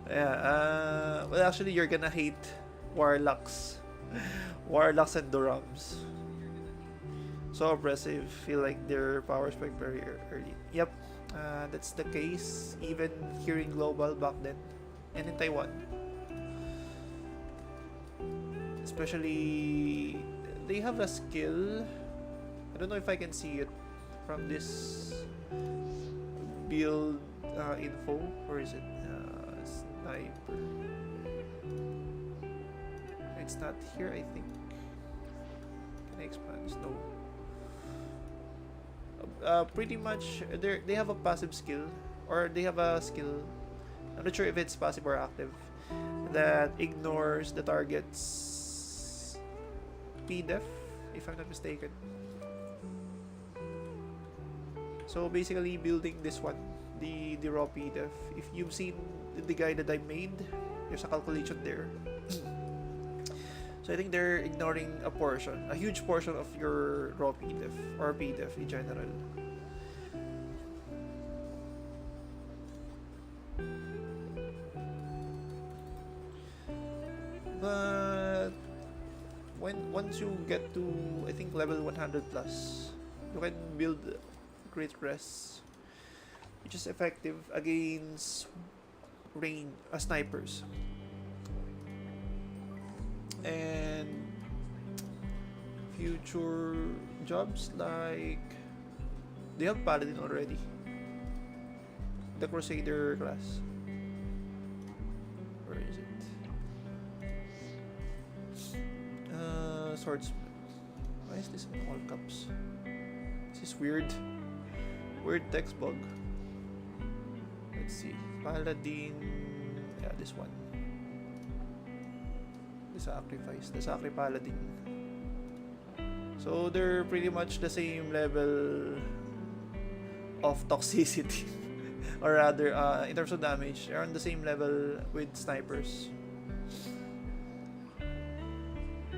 yeah, well, actually, you're gonna hate Warlocks. Warlocks and Dorams. So oppressive. Feel like their power spike very early. Yep, that's the case even here in Global back then. And in Taiwan. Especially, they have a skill. I don't know if I can see it from this build info. Where is it? Sniper. It's not here, I think. Can I expand this? No. Pretty much, they have a passive skill, or they have a skill. I'm not sure if it's passive or active, that ignores the target's PDEF, if I'm not mistaken. So basically, building this one, the raw PDEF. If you've seen the guide that I made, there's a calculation there. So I think they're ignoring a huge portion of your raw PDF or PDF in general. But once you get to, I think, level 100 plus, you can build Great Press, which is effective against snipers. And future jobs, like they have Paladin already, the Crusader class. Where is it? Swordsman. Why is this in all caps? This is weird text bug. Let's see. Paladin. Yeah, this one. The Sacri Paladin. So they're pretty much the same level of toxicity. Or rather, in terms of damage, they're on the same level with snipers.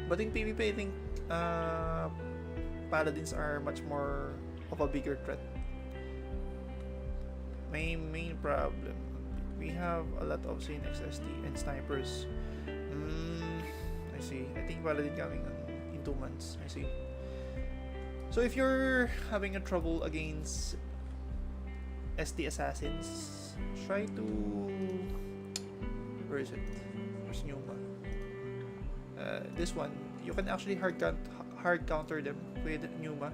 But in PvP, I think paladins are much more of a bigger threat. My main problem, we have a lot of Synex ST and snipers. I see. I think paladin coming in 2 months. I see. So if you're having a trouble against ST assassins, try to, where is it? Where's Numa? This one, you can actually hard counter them with Numa.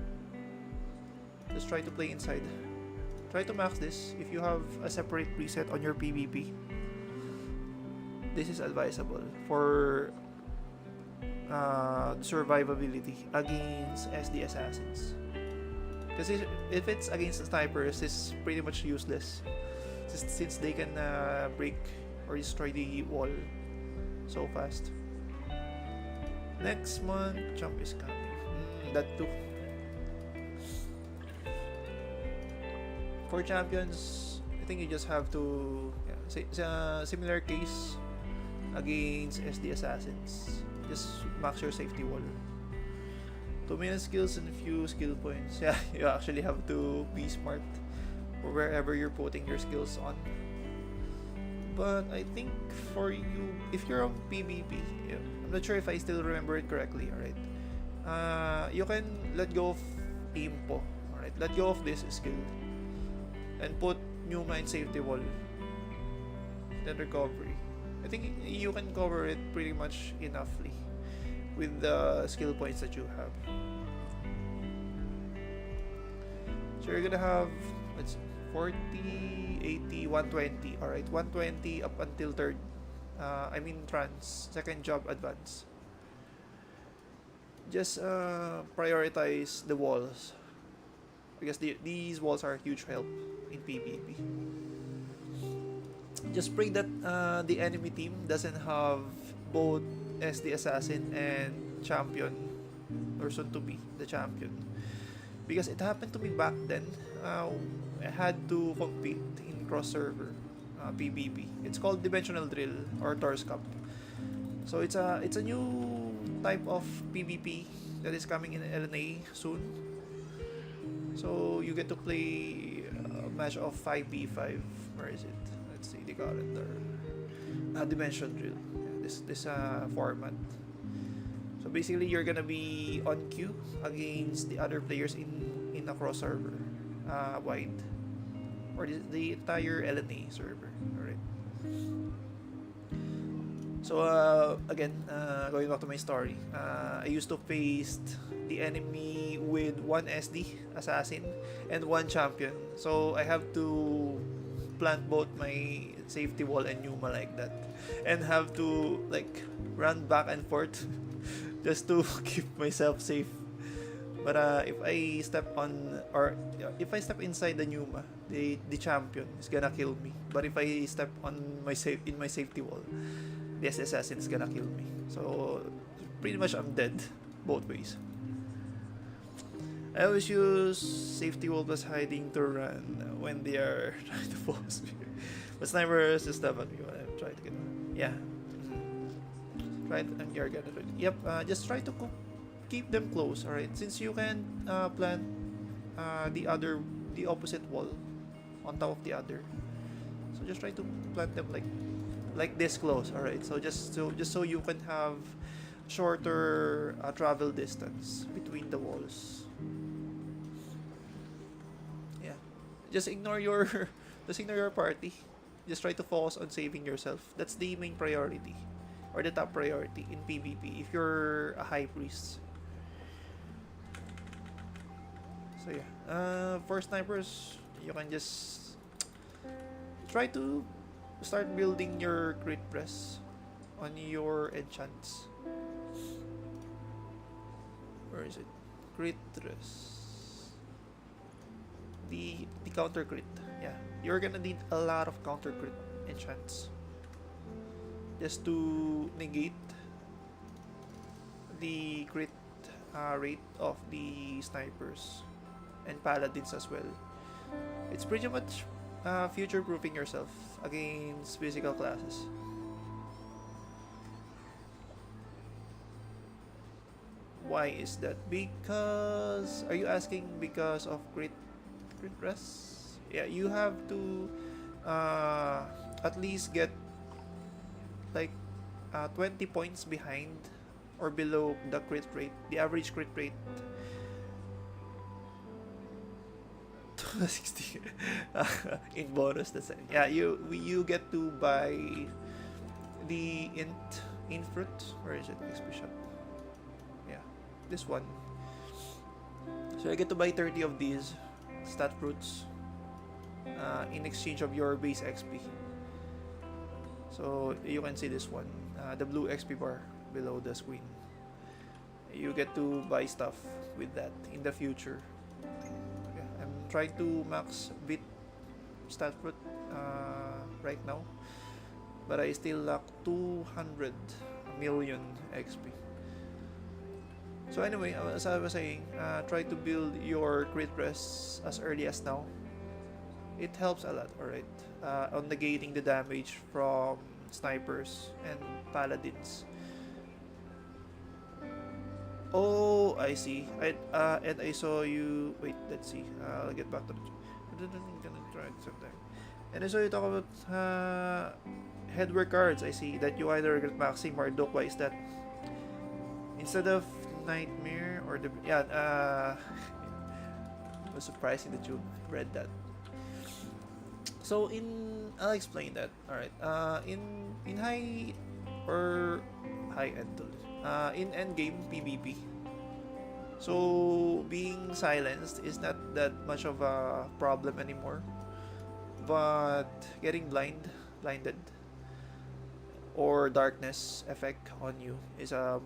Just try to play inside. Try to max this if you have a separate preset on your PvP. This is advisable for survivability against SD assassins. Because if it's against the snipers, it's pretty much useless since they can break or destroy the wall so fast. Next month, jump is coming. That too. For champions, I think you just have to similar case against SD assassins. Just max your safety wall. 2 million skills and few skill points. Yeah, you actually have to be smart for wherever you're putting your skills on. But I think for you, if you're on PvP, I'm not sure if I still remember it correctly. Alright, you can let go of Impo. Alright, let go of this skill and put Numa in safety wall. Then recovery. I think you can cover it pretty much enoughly with the skill points that you have. So you're gonna have, let's see, 40, 80, 120. Alright, 120 up until third. Second job advance. Just prioritize the walls because these walls are a huge help in PvP. Just pray that the enemy team doesn't have both SD assassin and champion, or soon to be the champion, because it happened to me back then. I had to compete in cross server PvP. It's called Dimensional Drill or Tors Cup. So it's a new type of PvP that is coming in LNA soon. So you get to play a match of 5v5. Where is it? Let's see the calendar. Dimension Drill. Yeah, this format. So basically, you're gonna be on queue against the other players in a cross server, wide, or the entire LNA server. Alright. So again, going back to my story, I used to face the enemy with one SD assassin and one champion. So I have to plant both my safety wall and Numa like that, and have to like run back and forth just to keep myself safe. But if I step on, or if I step inside the Numa, the champion is gonna kill me. But if I step on my safety wall, this assassin is gonna kill me. So pretty much I'm dead both ways. I always use safety wall plus hiding to run when they are trying to force me. But snipers just step on me when I'm trying to get one. Yeah. Right, and you're gonna do it. Yep, just try to keep them close, alright? Since you can plant the opposite wall on top of the other. So just try to plant them like this close, alright? So just so you can have shorter travel distance between the walls. Yeah. Just ignore your party. Just try to focus on saving yourself. That's the main priority, or the top priority in PvP if you're a high priest. So yeah, for snipers, you can just try to start building your crit press on your enchants. Where is it? Crit press. The counter crit. Yeah, you're gonna need a lot of counter crit enchants just to negate the crit rate of the snipers and paladins as well. It's pretty much future-proofing yourself against physical classes. Why is that? Because are you asking because of crit rest? Yeah, you have to at least get like 20 points behind or below the crit rate, the average crit rate. 60 in bonus. That's it. Yeah, you get to buy the int fruit. Where is it? Archbishop. Yeah, this one. So I get to buy 30 of these stat fruits in exchange of your base XP. So you can see this one, the blue XP bar below the screen. You get to buy stuff with that in the future. Okay, I'm trying to max bit stat fruit right now, but I still lack 200 million XP. So anyway, as I was saying, try to build your crit press as early as now. It helps a lot, alright, on negating the damage from snipers and paladins. Oh, I see. And I saw you. Wait, let's see. I'll get back to the. Gonna try it sometime. And I saw you talk about headwear cards. I see that you either get Maxi Marduk. Why is that? Instead of Nightmare or the I was surprising that you read that. So I'll explain that. All right. In high or high end, in end game PvP. So being silenced is not that much of a problem anymore. But getting blinded, or darkness effect on you is a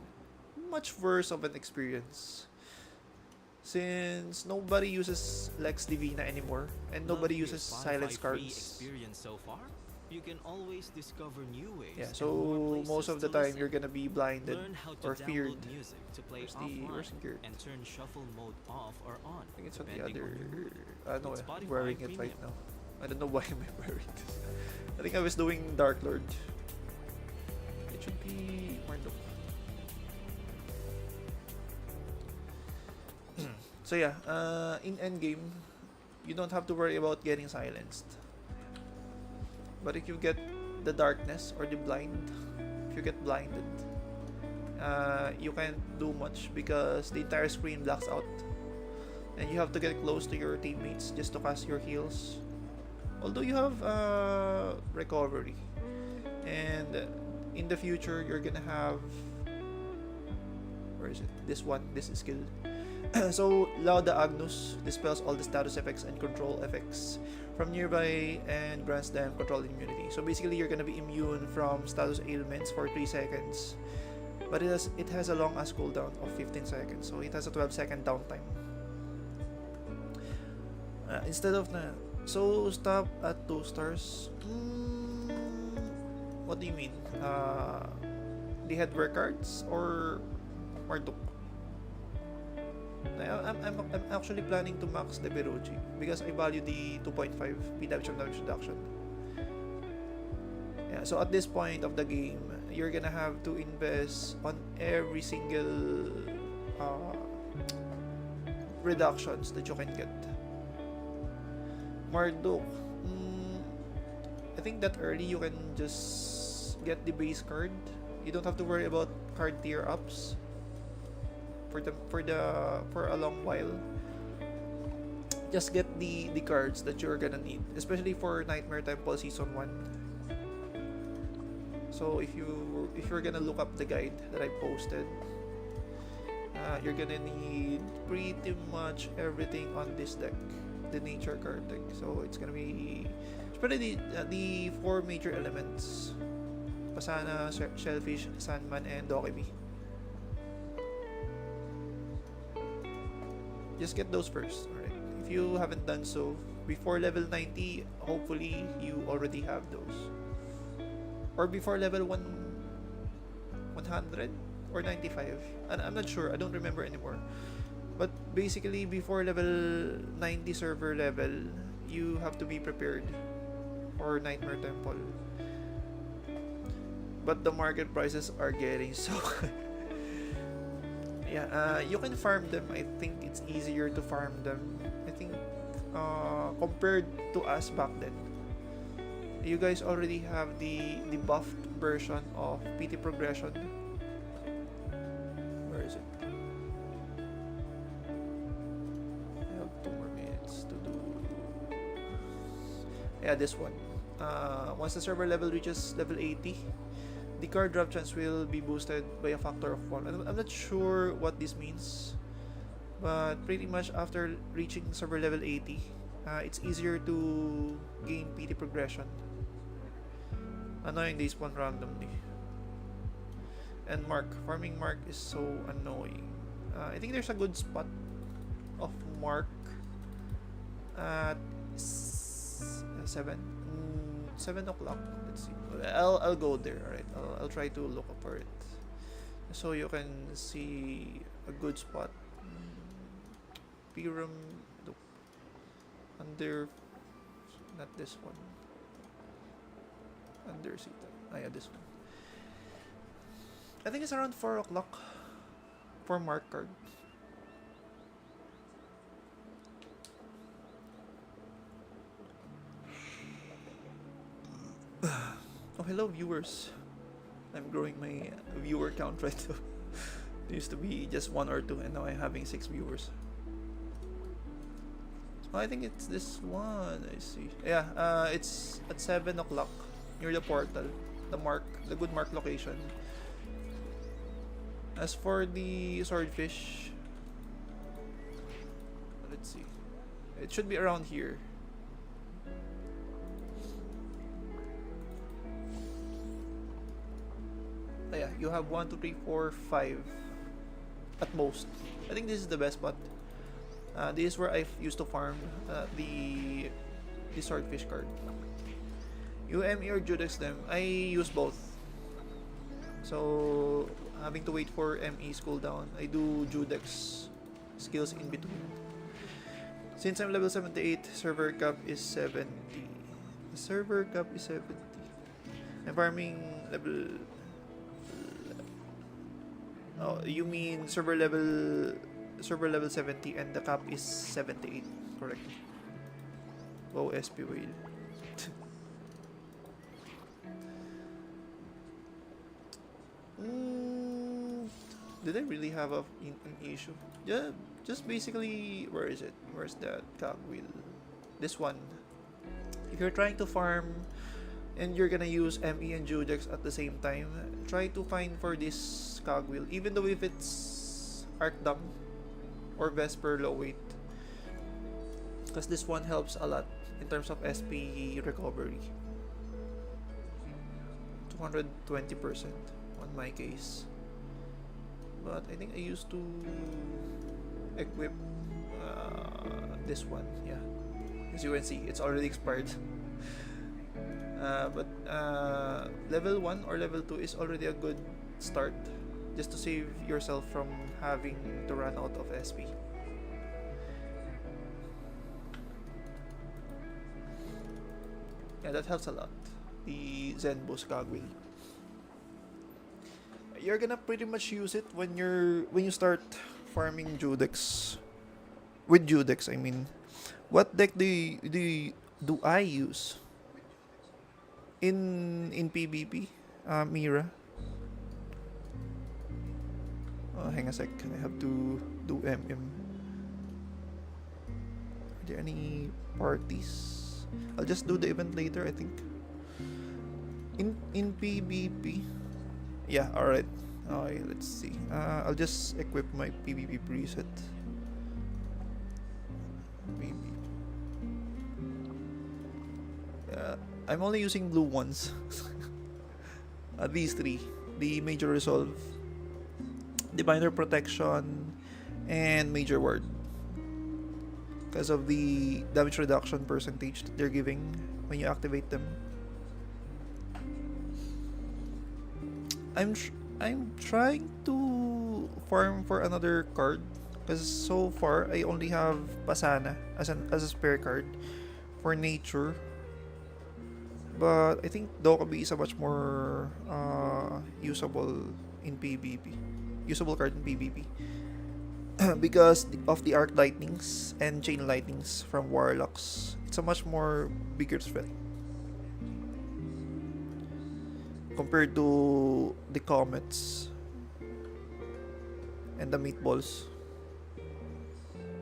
much worse of an experience. Since nobody uses Lex Divina anymore, and nobody Love your uses Spotify silence free cards. experience so far? You can always discover new ways. Yeah, and so more places most of the to time listen. you're gonna be blinded Learn how to or download feared. music to play Where's the offline gear? and turn shuffle mode off or on. I think it's on the depending other. on your mood. No, With I'm Spotify wearing it right Premium. now. I don't know why I'm wearing this. I think I was doing Dark Lord. It should be Marduk. So yeah, in endgame, you don't have to worry about getting silenced. But if you get the darkness or the blind, if you get blinded, you can't do much because the entire screen blacks out. And you have to get close to your teammates just to cast your heals. Although you have recovery. And in the future, you're gonna have... Where is it? This one, this is skill. So, Lauda Agnus dispels all the status effects and control effects from nearby and grants them control immunity. So basically, you're gonna be immune from status ailments for 3 seconds. But it has a long ass cooldown of 15 seconds. So it has a 12-second downtime. Instead of na... So, stop at 2 stars. What do you mean? The headwear cards or Marduk? I'm actually planning to max the Beruchi because I value the 2.5 P damage reduction. Yeah, so at this point of the game, you're gonna have to invest on every single reductions that you can get. Marduk, I think that early you can just get the base card. You don't have to worry about card tier ups for a long while. Just get the cards that you're gonna need, especially for Nightmare Temple Season 1. So if you're gonna look up the guide that I posted, you're gonna need pretty much everything on this deck, the nature card deck. So it's gonna be probably the 4 major elements: Pasana, Shellfish, Sandman, and Dokimi. Just get those first, alright? If you haven't done so, before level 90, hopefully you already have those. Or before level 100 or 95. And I'm not sure, I don't remember anymore. But basically, before level 90 server level, you have to be prepared for Nightmare Temple. But the market prices are getting so... Yeah, you can farm them. I think it's easier to farm them. I think compared to us back then. You guys already have the buffed version of PT progression. Where is it? I have 2 more minutes to do. Yeah, this one. Once the server level reaches level 80, the card drop chance will be boosted by a factor of 1. I'm not sure what this means, but pretty much after reaching server level 80, it's easier to gain PT progression. Annoying, they spawn randomly. And farming Mark is so annoying. I think there's a good spot of Mark at 7 o'clock. Let's see. I'll go there. Alright, I'll try to look for it so you can see a good spot. Pyram, look, under, not this one. Under Sita. Yeah, this one. I think it's around 4 o'clock for Mark card. Oh, hello viewers. I'm growing my viewer count right now. There used to be just 1 or 2 and now I'm having 6 viewers. Oh, I think it's this one. I see. Yeah, it's at 7 o'clock near the portal. The good mark location. As for the swordfish, let's see. It should be around here. Yeah, you have 1, 2, 3, 4, 5 at most. I think this is the best spot. This is where I used to farm the swordfish card. You ME or Judex them? I use both. So having to wait for ME's cooldown, I do Judex skills in between. Since I'm level 78, server cap is 70. Server cap is 70. I'm farming level. Oh, you mean server level 70 and the cap is 78, correct? Wow, SP whale. Did I really have an issue? Yeah, just basically, where is it? Where's that cogwheel? This one. If you're trying to farm and you're gonna use ME and Judex at the same time, try to find for this cogwheel, even though if it's Arcdam or Vesper low weight, because this one helps a lot in terms of SP recovery. 220% on my case. But I think I used to equip this one. Yeah, as you can see, it's already expired. But level 1 or level 2 is already a good start, just to save yourself from having to run out of SP. Yeah, that helps a lot. The Zen Boost cogwheel. You're gonna pretty much use it when you start farming Judex. With Judex, I mean. What deck do I use in PvP? Mira. Oh, hang a sec. I have to do MM. Are there any parties? I'll just do the event later, I think. In PvP. Yeah, alright. Okay, let's see. I'll just equip my PvP preset. Maybe. I'm only using blue ones. These 3. The Major Resolve, Diviner Protection, and Major Ward. Because of the damage reduction percentage that they're giving when you activate them. I'm trying to farm for another card because so far I only have Pasana as a spare card for nature. But I think Dokkaebi is a much more usable in PvP. usable card in PvP. Because of the arc lightnings and chain lightnings from warlocks, it's a much more bigger threat compared to the comets and the meatballs.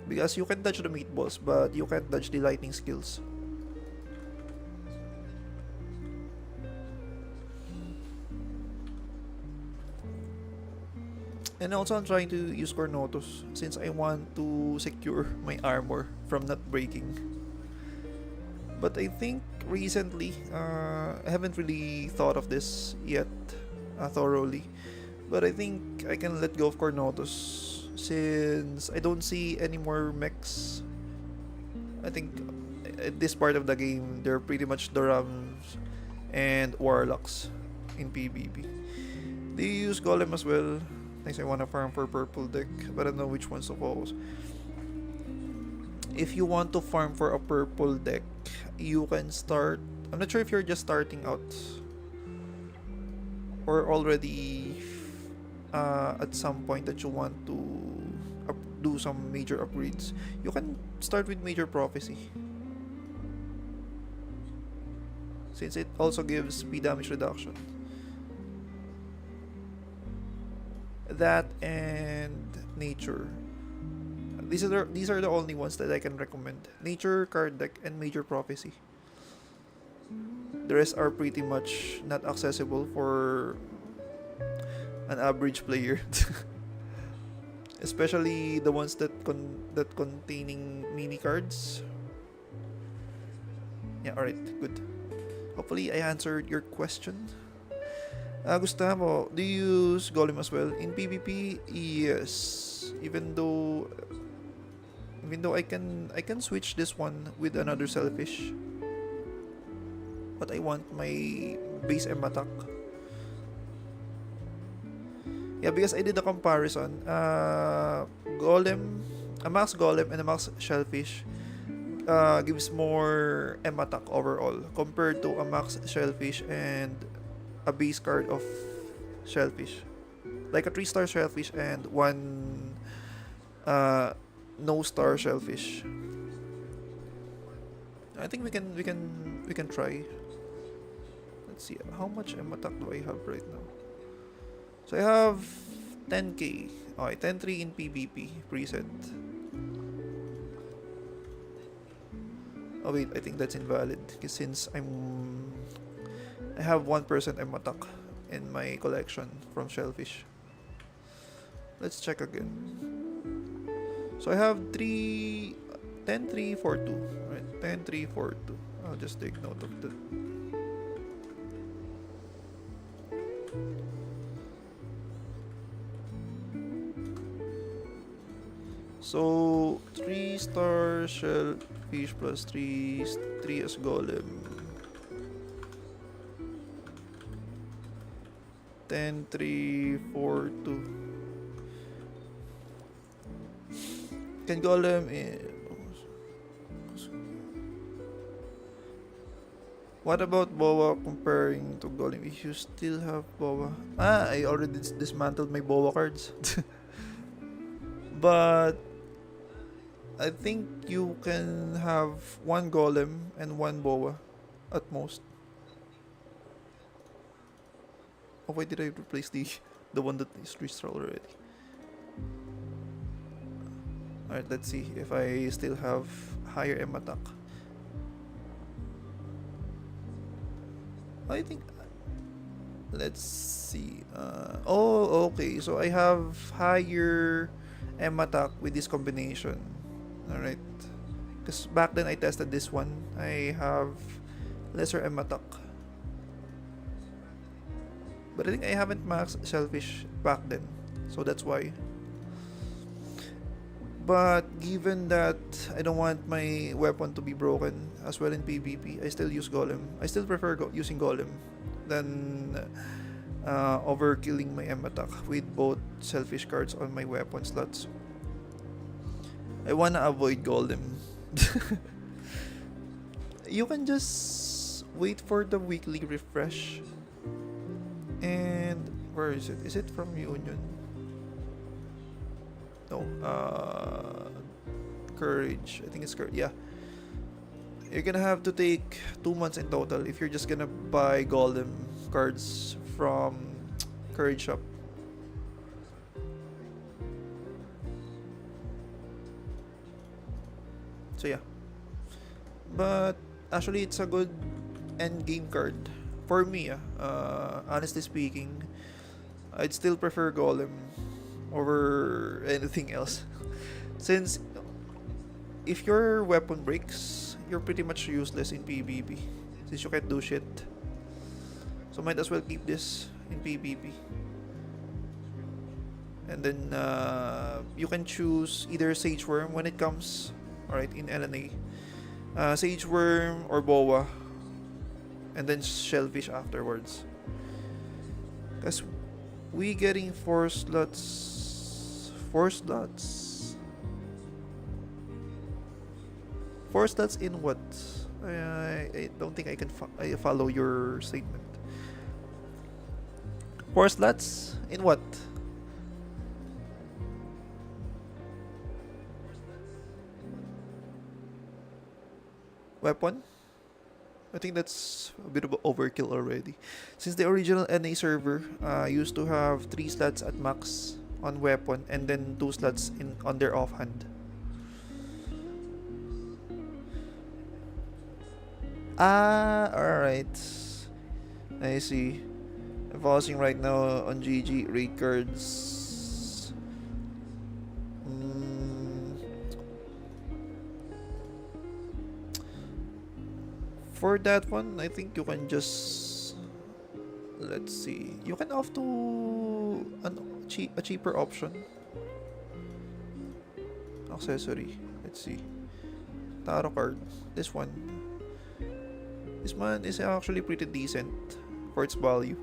Because you can dodge the meatballs, but you can't dodge the lightning skills. And also I'm trying to use Cornotus since I want to secure my armor from not breaking. But I think recently, I haven't really thought of this yet thoroughly. But I think I can let go of Cornotus since I don't see any more mechs. I think at this part of the game, they're pretty much Dorams and Warlocks in PvP. Do you use Golem as well? Thanks, I wanna farm for purple deck, but I don't know which ones to focus. If you want to farm for a purple deck, you can start. I'm not sure if you're just starting out or already at some point that you want to do some major upgrades. You can start with Major Prophecy, since it also gives speed damage reduction. That and Nature. These are the only ones that I can recommend. Nature, card deck, and Major Prophecy. The rest are pretty much not accessible for an average player. Especially the ones that containing mini cards. Yeah, alright, good. Hopefully I answered your question. Gustavo, do you use Golem as well in PvP? Yes. Even though I can switch this one with another Selfish. But I want my base M attack. Yeah, because I did a comparison. Golem, a max Golem and a max Shellfish gives more M attack overall compared to a max Shellfish and a base card of Shellfish. Like a 3-star Shellfish and one no star Shellfish. I think we can try. Let's see, how much M attack do I have right now? So I have 10k. Okay, 10-3 in PvP preset. Oh wait, I think that's invalid because since I have 1% M attack in my collection from Shellfish. Let's check again. So I have 10-3, 4-2. Right, 10-3, 4-2. I'll just take note of that. So 3-star Shellfish plus 3 as Golem. 10-3, 4-2. Can Golem what about Boa comparing to Golem? If you still have Boa. I already dismantled my Boa cards. But I think you can have one Golem and one Boa at most. Oh, why did I replace the one that is 3-star already? Alright, let's see if I still have higher M attack. I think... Let's see. Oh, okay. So I have higher M attack with this combination. Alright. Because back then I tested this one. I have lesser M attack. But I think I haven't maxed Shellfish back then. So that's why. But given that I don't want my weapon to be broken as well in PvP, I still use Golem. I still prefer using Golem than overkilling my M attack with both Selfish cards on my weapon slots. I wanna avoid Golem. You can just wait for the weekly refresh. And where is it? Is it from Union? no, courage. I think it's courage. Yeah, you're gonna have to take 2 months in total if you're just gonna buy golem cards from courage shop. So yeah, but actually it's a good end game card for me. Honestly speaking, I'd still prefer golem over anything else. Since if your weapon breaks, you're pretty much useless in PvP. Since you can't do shit. So might as well keep this in PvP. And then you can choose either Sage Worm when it comes. Alright, in LNA. Sage Worm or Boa. And then Shellfish afterwards. Because we getting 4 slots. 4 slots. 4 slots in what? I don't think I can follow your statement. 4 slots in what? Weapon? I think that's a bit of overkill already. Since the original NA server used to have 3 slots at max on weapon and then 2 slots on their offhand. Alright. I see. I'm pausing right now on GG rate cards. For that one, I think you can just, let's see, you can opt to a cheaper option. Accessory. Let's see. Tarot card. This one. This one is actually pretty decent for its value.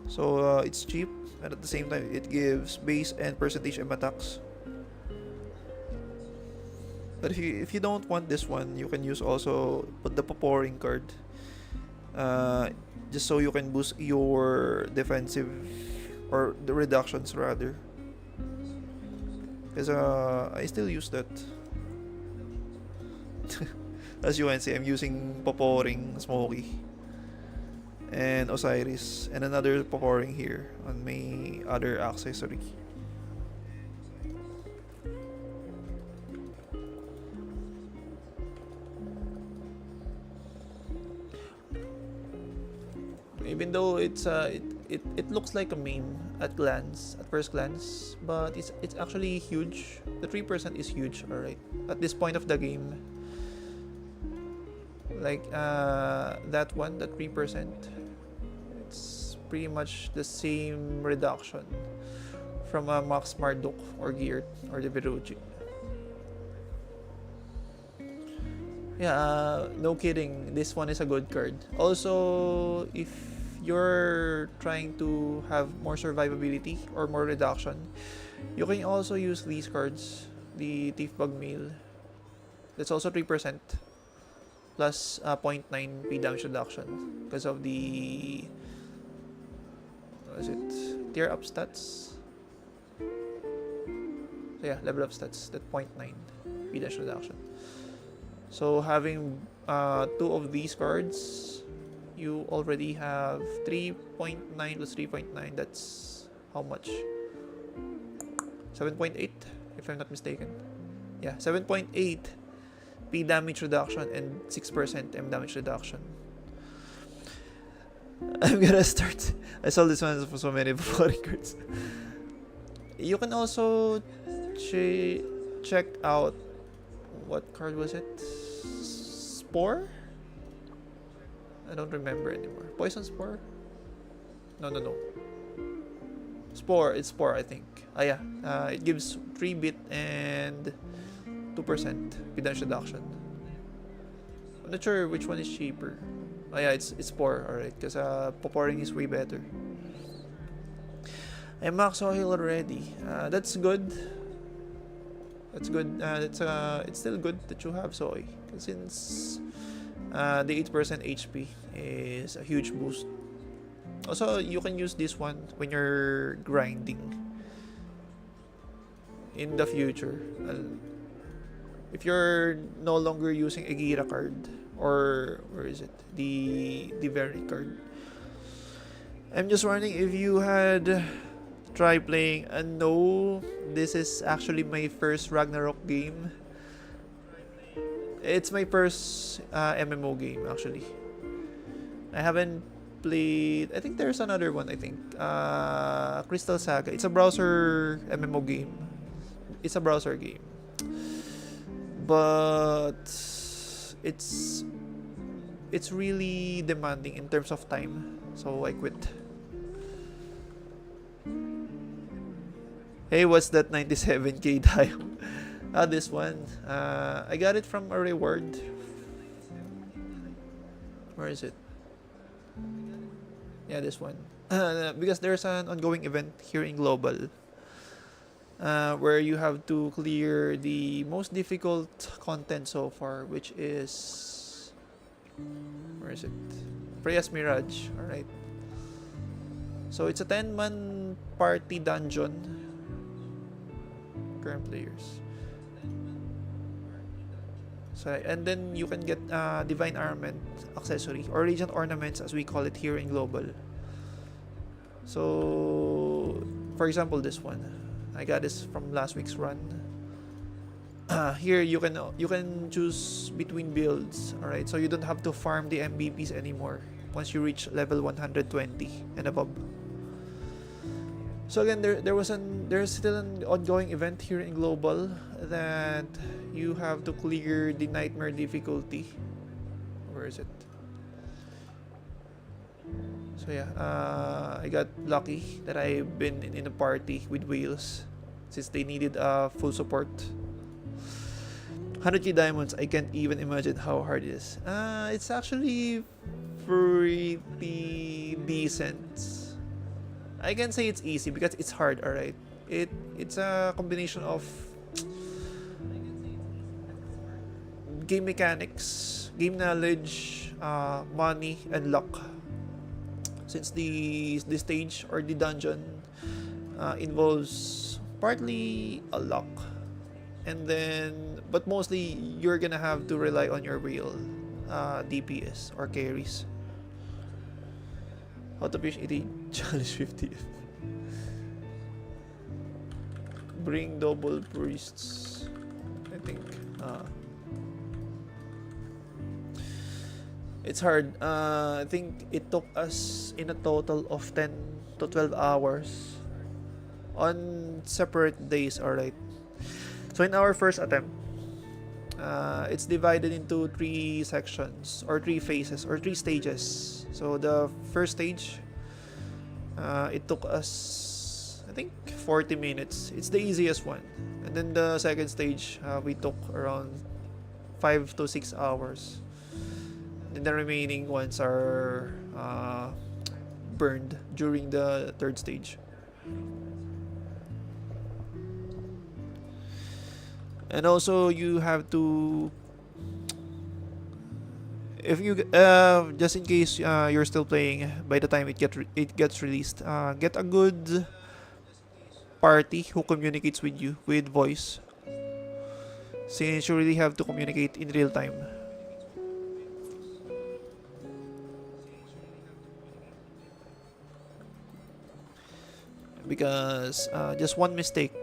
So it's cheap and at the same time it gives base and percentage M attacks. But if you don't want this one, you can use also put the Pouring card. Just so you can boost your defensive or the reductions rather. Because I still use that. As you can see, I'm using Pouring Smokey and Osiris and another Pouring here on my other accessory. Even though it looks like a meme at first glance, but it's actually huge. The 3% is huge, alright. At this point of the game, like that one, the 3%, it's pretty much the same reduction from a Max Marduk or Geared or the Virucci. Yeah, no kidding. This one is a good card. Also, if you're trying to have more survivability or more reduction, you can also use these cards. The Thief Bug Meal. That's also 3% plus 0.9 P damage reduction because of the, what is it? Tier up stats. So yeah, level up stats. That 0.9 P damage reduction. So having 2 of these cards, you already have 3.9 plus 3.9. That's how much? 7.8, if I'm not mistaken. Yeah, 7.8 P damage reduction and 6% M damage reduction. I'm gonna start. I saw this one for so many Pouring cards. You can also check out, what card was it? Spore? I don't remember anymore. Poison Spore? No. Spore, it's Spore, I think. Yeah. It gives 3 bit and 2% P damage reduction. I'm not sure which one is cheaper. Yeah, it's Spore, alright, because Pouring is way better. I'm max heal already. That's good. That's good. It's still good that you have Soy, since the 8% HP is a huge boost. Also, you can use this one when you're grinding. in the future. If you're no longer using a Gira card, or where is it? The Very card. I'm just wondering if you had tried playing. No, this is actually my first Ragnarok game. It's my first MMO game actually. I haven't played. I think there's another one. I think Crystal Saga. It's a browser MMO game. It's a browser game, but it's really demanding in terms of time. So I quit. Hey, what's that 97k dial? This one. I got it from a reward. Where is it? Yeah, this one. Because there's an ongoing event here in Global where you have to clear the most difficult content so far, which is... Where is it? Freya's Mirage. Alright. So it's a 10-man party dungeon. Current players. So, and then you can get Divine Armament accessory or Regent Ornaments as we call it here in Global. So, for example, this one. I got this from last week's run. Here you can choose between builds. Alright, so you don't have to farm the MVPs anymore once you reach level 120 and above. So again, there's still an ongoing event here in Global that you have to clear the Nightmare difficulty. Where is it? So yeah, I got lucky that I've been in a party with Wales since they needed full support. 100k diamonds, I can't even imagine how hard it is. It's actually pretty decent. I can say it's easy because it's hard, alright? It's a combination of game mechanics, game knowledge, money, and luck. Since the stage or the dungeon involves partly a luck, and then but mostly you're gonna have to rely on your real DPS or carries. How to finish 80 challenge 50. Bring double priests, I think. It's hard. I think it took us in a total of 10 to 12 hours on separate days, alright. So in our first attempt, it's divided into 3 sections or 3 phases or 3 stages. So the first stage, it took us, I think, 40 minutes. It's the easiest one. And then the second stage, we took around 5 to 6 hours. And the remaining ones are burned during the third stage. And also you have to, if you just in case you're still playing by the time it gets released, get a good party who communicates with you with voice, since you really have to communicate in real time. Because just one mistake,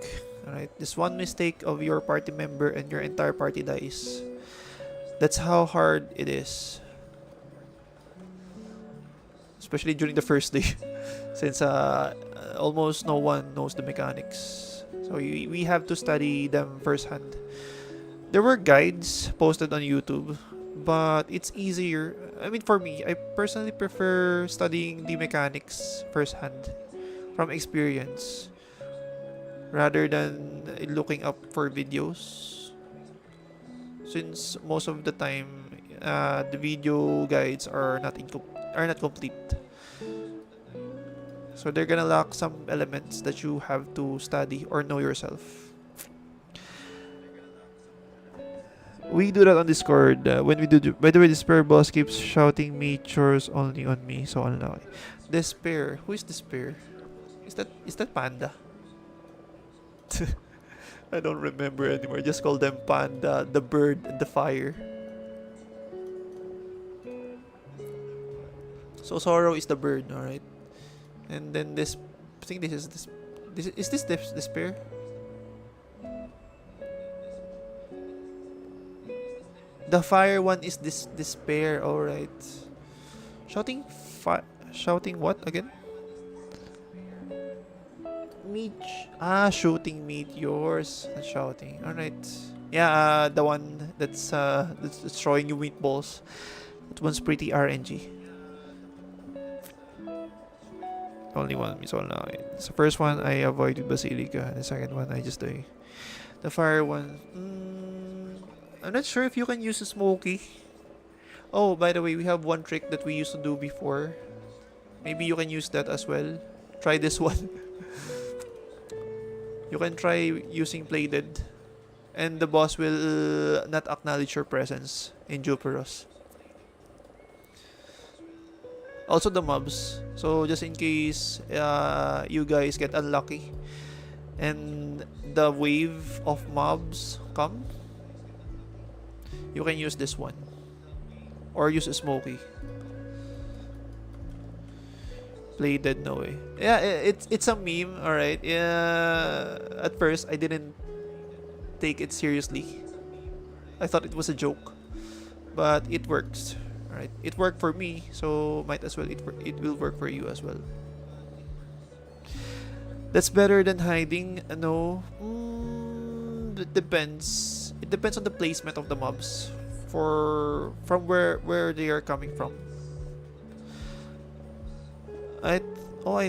alright, just one mistake of your party member and your entire party dies. That's how hard it is, especially during the first day, since almost no one knows the mechanics. So we have to study them firsthand. There were guides posted on YouTube, but it's easier. I mean, for me, I personally prefer studying the mechanics firsthand from experience rather than looking up for videos, since most of the time the video guides are not complete, so they're gonna lack some elements that you have to study or know yourself. We do that on Discord when we do. By the way, Despair boss keeps shouting me chores only on me, so unlucky. Despair, who is Despair? Is that Panda? I don't remember anymore. Just call them Panda, the bird, and the fire. So Sorrow is the bird, alright? And then this, I think this is Despair? The fire one is this Despair, alright. Shouting what again? Shooting meteors. Not shouting. Alright. Yeah, the one that's destroying you meatballs. That one's pretty RNG. Only one is all now. So first one I avoided Basilica. The second one I just die. The fire one. I'm not sure if you can use a smoky. Oh, by the way, we have one trick that we used to do before. Maybe you can use that as well. Try this one. You can try using Plated, and the boss will not acknowledge your presence in Juperos. Also the mobs. So just in case you guys get unlucky and the wave of mobs come, you can use this one. Or use a smoky. Plated, no way. Yeah, it's a meme, alright. Yeah, at first I didn't take it seriously. I thought it was a joke. But it works. Alright. It worked for me, so might as well it will work for you as well. That's better than hiding. No. It depends. It depends on the placement of the mobs. From where they are coming from. I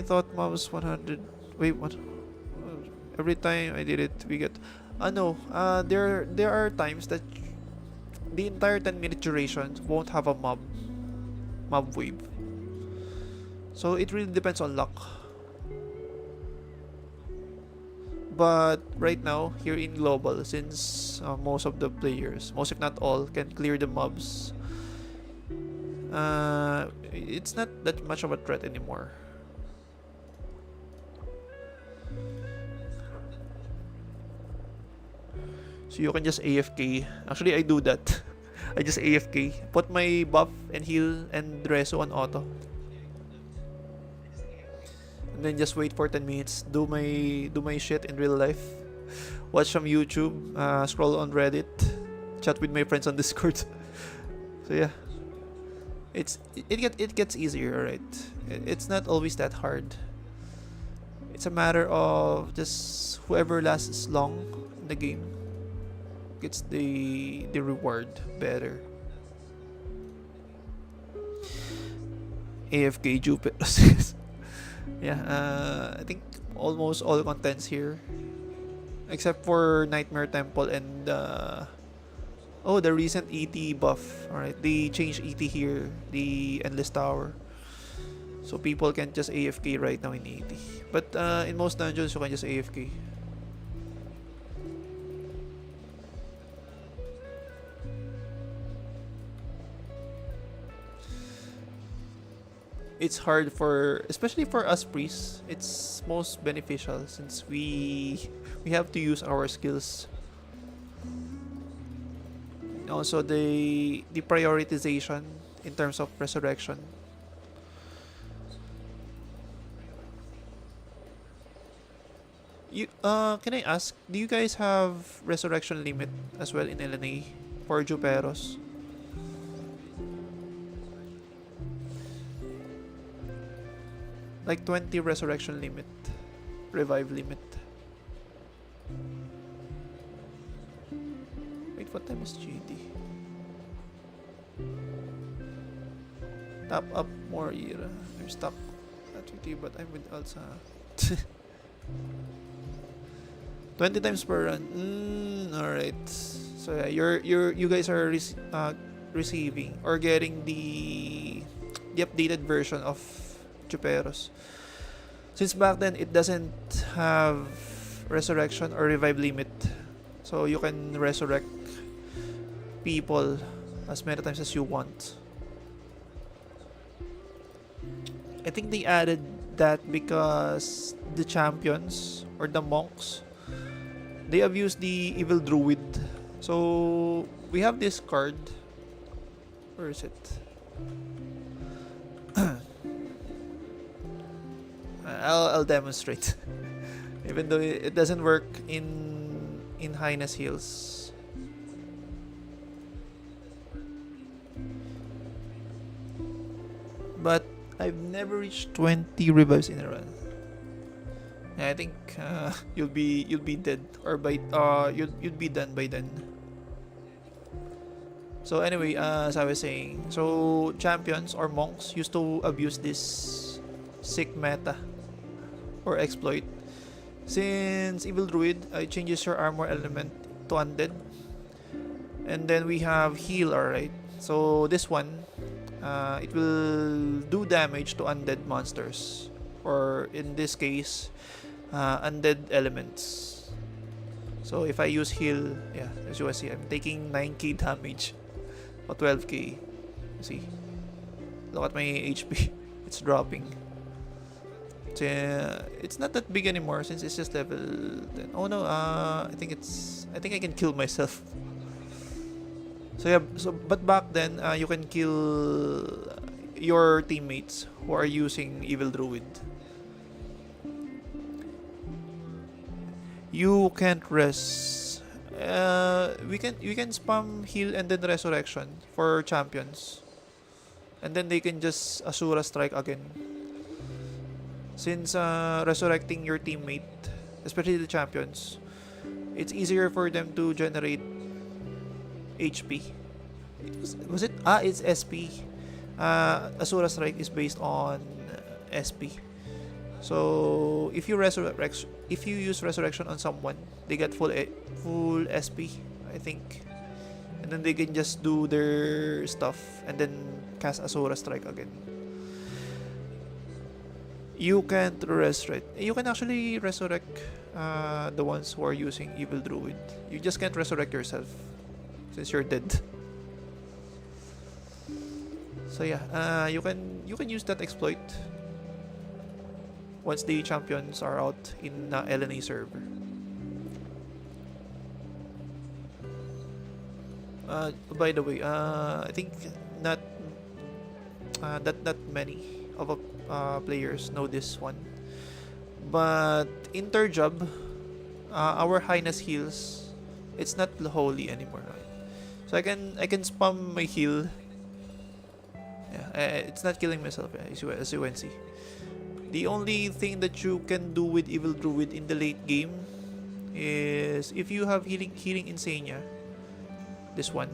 thought mobs 100. Wait, what? Every time I did it, we get. No. There are times that the entire 10-minute duration won't have a mob wave. So it really depends on luck. But right now, here in global, since most of the players, most if not all, can clear the mobs, it's not that much of a threat anymore. So you can just AFK. Actually, I do that. I just AFK. Put my buff and heal and reso on auto. And then just wait for 10 minutes. Do my shit in real life. Watch some YouTube. Scroll on Reddit. Chat with my friends on Discord. So yeah. It gets easier, right? It's not always that hard. It's a matter of just whoever lasts long in the game gets the reward better. AFK Jupiter. Yeah, I think almost all contents here, except for Nightmare Temple and the recent ET buff. Alright, they changed ET here, the Endless Tower, so people can just AFK right now in ET. But in most dungeons, you can just AFK. It's hard especially for us priests, it's most beneficial since we have to use our skills. Also the prioritization in terms of resurrection. Can I ask, do you guys have resurrection limit as well in LNA for Juperos? Like 20 resurrection limit, revive limit. Wait, what time is GD? Top up more era. I'm stuck at 50, but I'm with Alsa. 20 times per run. Alright. So yeah, you guys are receiving or getting the updated version of Juperos. Since back then it doesn't have resurrection or revive limit, so you can resurrect people as many times as you want. I think they added that because the champions or the monks they abuse the evil druid. So we have this card. Where is it? I'll demonstrate. Even though it doesn't work in Highness Hills. But I've never reached 20 revives in a run. I think you'll be dead, or by you'll be done by then. So anyway, as I was saying, so champions or monks used to abuse this sick meta or exploit. Since Evil Druid changes your armor element to undead, and then we have heal, alright. So this one, it will do damage to undead monsters, or in this case, undead elements. So if I use heal, yeah, as you can see, I'm taking 9k damage or 12k. See, look at my HP, it's dropping. So, it's not that big anymore since it's just level 10. Oh no, I think I can kill myself. So yeah, but back then you can kill your teammates who are using Evil Druid. You can't rest. We can spam heal and then resurrection for champions, and then they can just Asura strike again. Since resurrecting your teammate, especially the champions, it's easier for them to generate HP. Was it? It's SP. Asura Strike is based on SP. So if you use resurrection on someone, they get full SP, I think, and then they can just do their stuff and then cast Asura Strike again. You can't resurrect. You can actually resurrect the ones who are using Evil Druid. You just can't resurrect yourself since you're dead. So yeah, you can use that exploit once the champions are out in LNA server. By the way, I think not many of players know this one, but in third job, our Highness heals. It's not holy anymore, right? So I can spam my heal. Yeah, it's not killing myself, as you can see. The only thing that you can do with Evil Druid in the late game is if you have healing Insania. This one,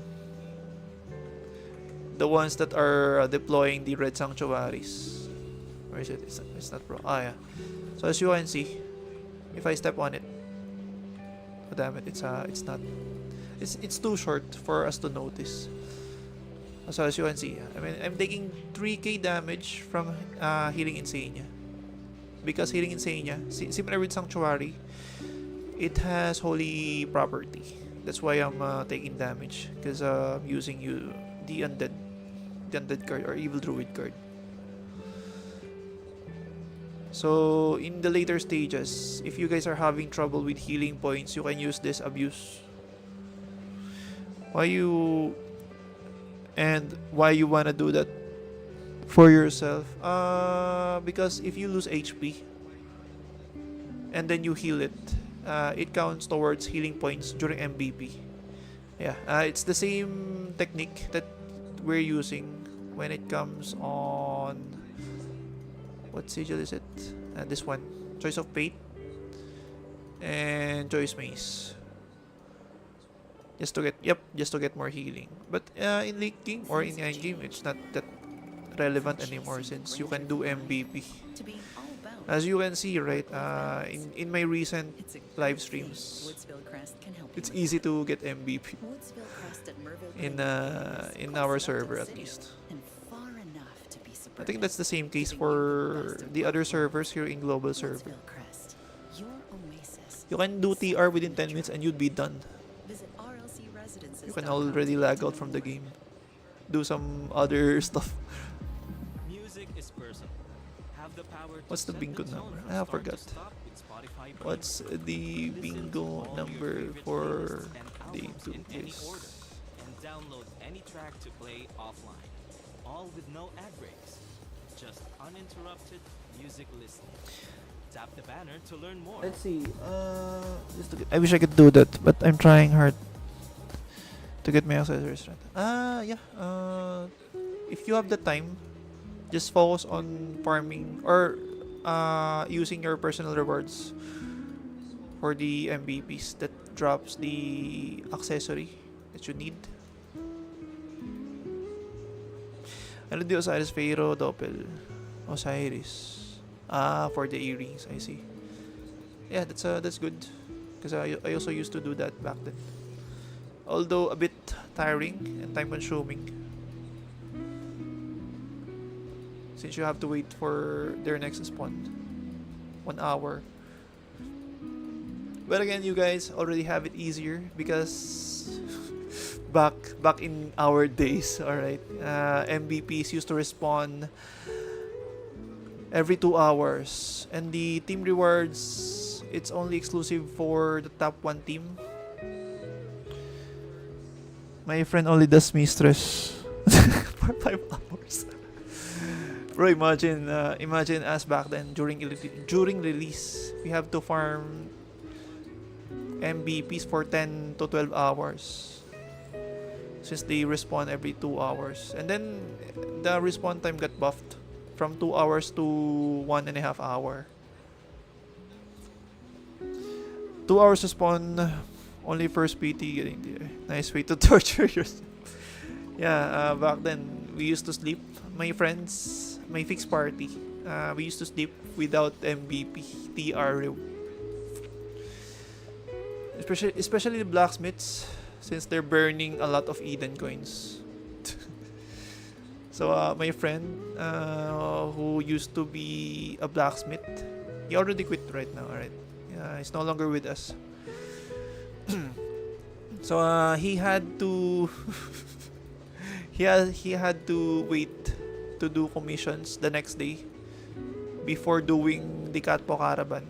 the ones that are deploying the red sanctuaries. Where is it? It's not bro. Yeah. So as you can see, if I step on it, oh damn it, it's not. It's too short for us to notice. So as you can see, I mean, I'm taking 3k damage from healing Insania. Because healing Insania, similar with Sanctuary, it has holy property. That's why I'm taking damage, because I'm using the undead card or Evil Druid card. So in the later stages, if you guys are having trouble with healing points, you can use this abuse. Why you wanna do that for yourself? Because if you lose HP and then you heal it, it counts towards healing points during MVP. Yeah, it's the same technique that we're using when it comes on, what sigil is it? This one, Choice of Fate and Choice Maze. Just to get more healing. But in late game or in end game, it's not that relevant anymore since you can do MVP. As you can see, right, in my recent live streams, it's easy to get MVP in our server at least. I think that's the same case for the other servers here in global server. You can do TR within 10 minutes and you'd be done. You can already lag out from the game. Do some other stuff. Music is personal. have the power to What's the set bingo tone number? from I start to forgot. stop with Spotify What's Premium. the Listen to bingo all your number favorite for playlists and day albums 2, in any guys? order, and download any track to play offline, all with no ad breaks. Just uninterrupted music listening. Tap the banner to learn more. Let's see. I wish I could do that, but I'm trying hard to get my accessories right. Yeah. If you have the time, just focus on farming or using your personal rewards for the MVPs that drops the accessory that you need. Ano di Osiris Pharaoh Doppel? Osiris. For the earrings, I see. Yeah, that's good. Because I also used to do that back then. Although a bit tiring and time consuming. Since you have to wait for their next spawn. 1 hour. But again, you guys already have it easier because back in our days, alright, MVPs used to respawn every 2 hours, and the team rewards, it's only exclusive for the top 1 team. My friend only does mistress for 5 hours. Bro, imagine us back then during release, we have to farm MVPs for 10 to 12 hours since they respawn every 2 hours, and then the respawn time got buffed from 2 hours to 1.5 hour. 2 hours to spawn, only first PT getting there. Nice way to torture yourself. Yeah, back then we used to sleep. My friends, my fixed party, we used to sleep without MVP TR. Especially the blacksmiths, since they're burning a lot of Eden coins. So my friend who used to be a blacksmith, he already quit right now, alright? He's no longer with us. So he had to he had to wait to do commissions the next day before doing the Katpo Caravan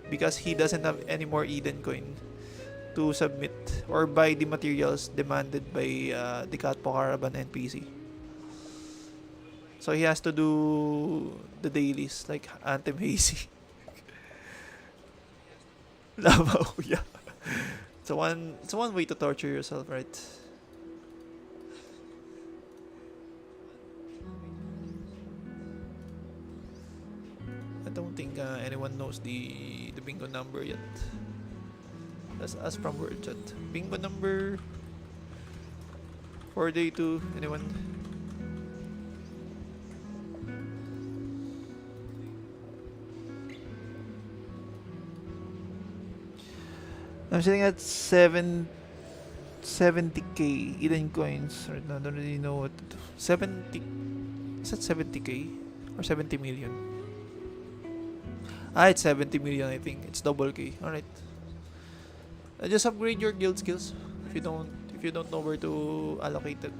because he doesn't have any more Eden coin to submit or buy the materials demanded by the Katpo Caravan NPC. So he has to do the dailies like Anthem Hazy. Lava, yeah. It's one way to torture yourself, right? I don't think anyone knows the bingo number yet. Let's ask from World Chat. Bingo number for day 2. Anyone? I'm sitting at 70k Eden coins right now. Don't really know what to do. 70. Is that 70k or 70 million? It's 70 million. I think it's double K. All right. Just upgrade your guild skills if you don't know where to allocate it.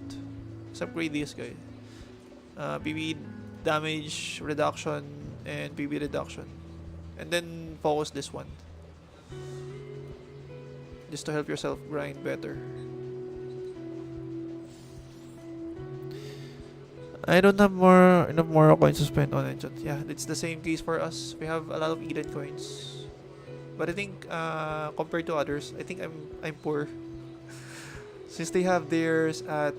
Just upgrade this guy. PV damage reduction and PV reduction, and then focus this one. Just to help yourself grind better. I don't have enough more coins to spend on enchant. Yeah, it's the same case for us. We have a lot of Eden coins, but I think compared to others, I think I'm poor. Since they have theirs at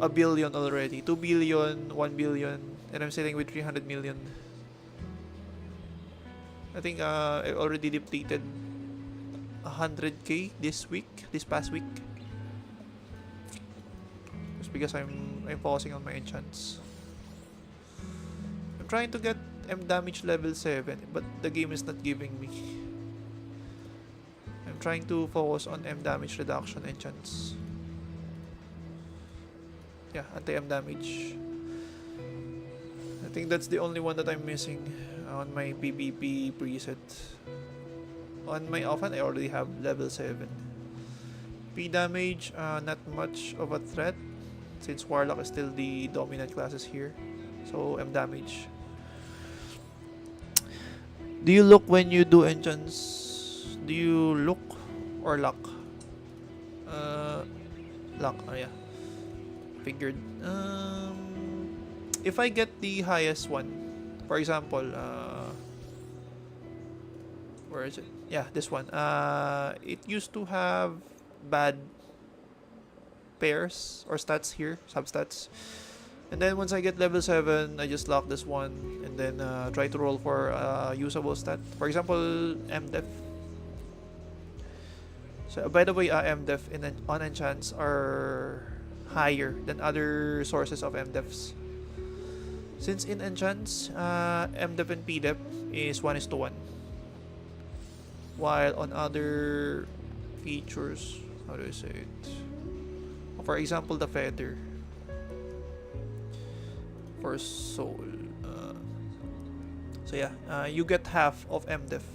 1 billion already, 2 billion, 1 billion, and I'm sitting with 300 million. I think I already depleted 100k this past week, just because I'm focusing on my enchants. I'm trying to get M damage level 7, but the game is not giving me. I'm trying to focus on M damage reduction enchants. Yeah, anti-M damage. I think that's the only one that I'm missing on my PvP preset. On my offhand, I already have level 7. P damage, not much of a threat since Warlock is still the dominant classes here. So M damage. Do you look when you do enchants? Do you look or lock? Lock. Oh yeah. Figured. If I get the highest one, for example, where is it? Yeah, this one. It used to have bad pairs or stats here, substats. And then once I get level 7, I just lock this one and then try to roll for usable stat. For example, MDef. So by the way, MDef on enchants are higher than other sources of MDefs. Since in enchants, MDef and PDef is 1:1. While on other features, how do I say it? For example, the feather for soul. So yeah, you get half of MDef,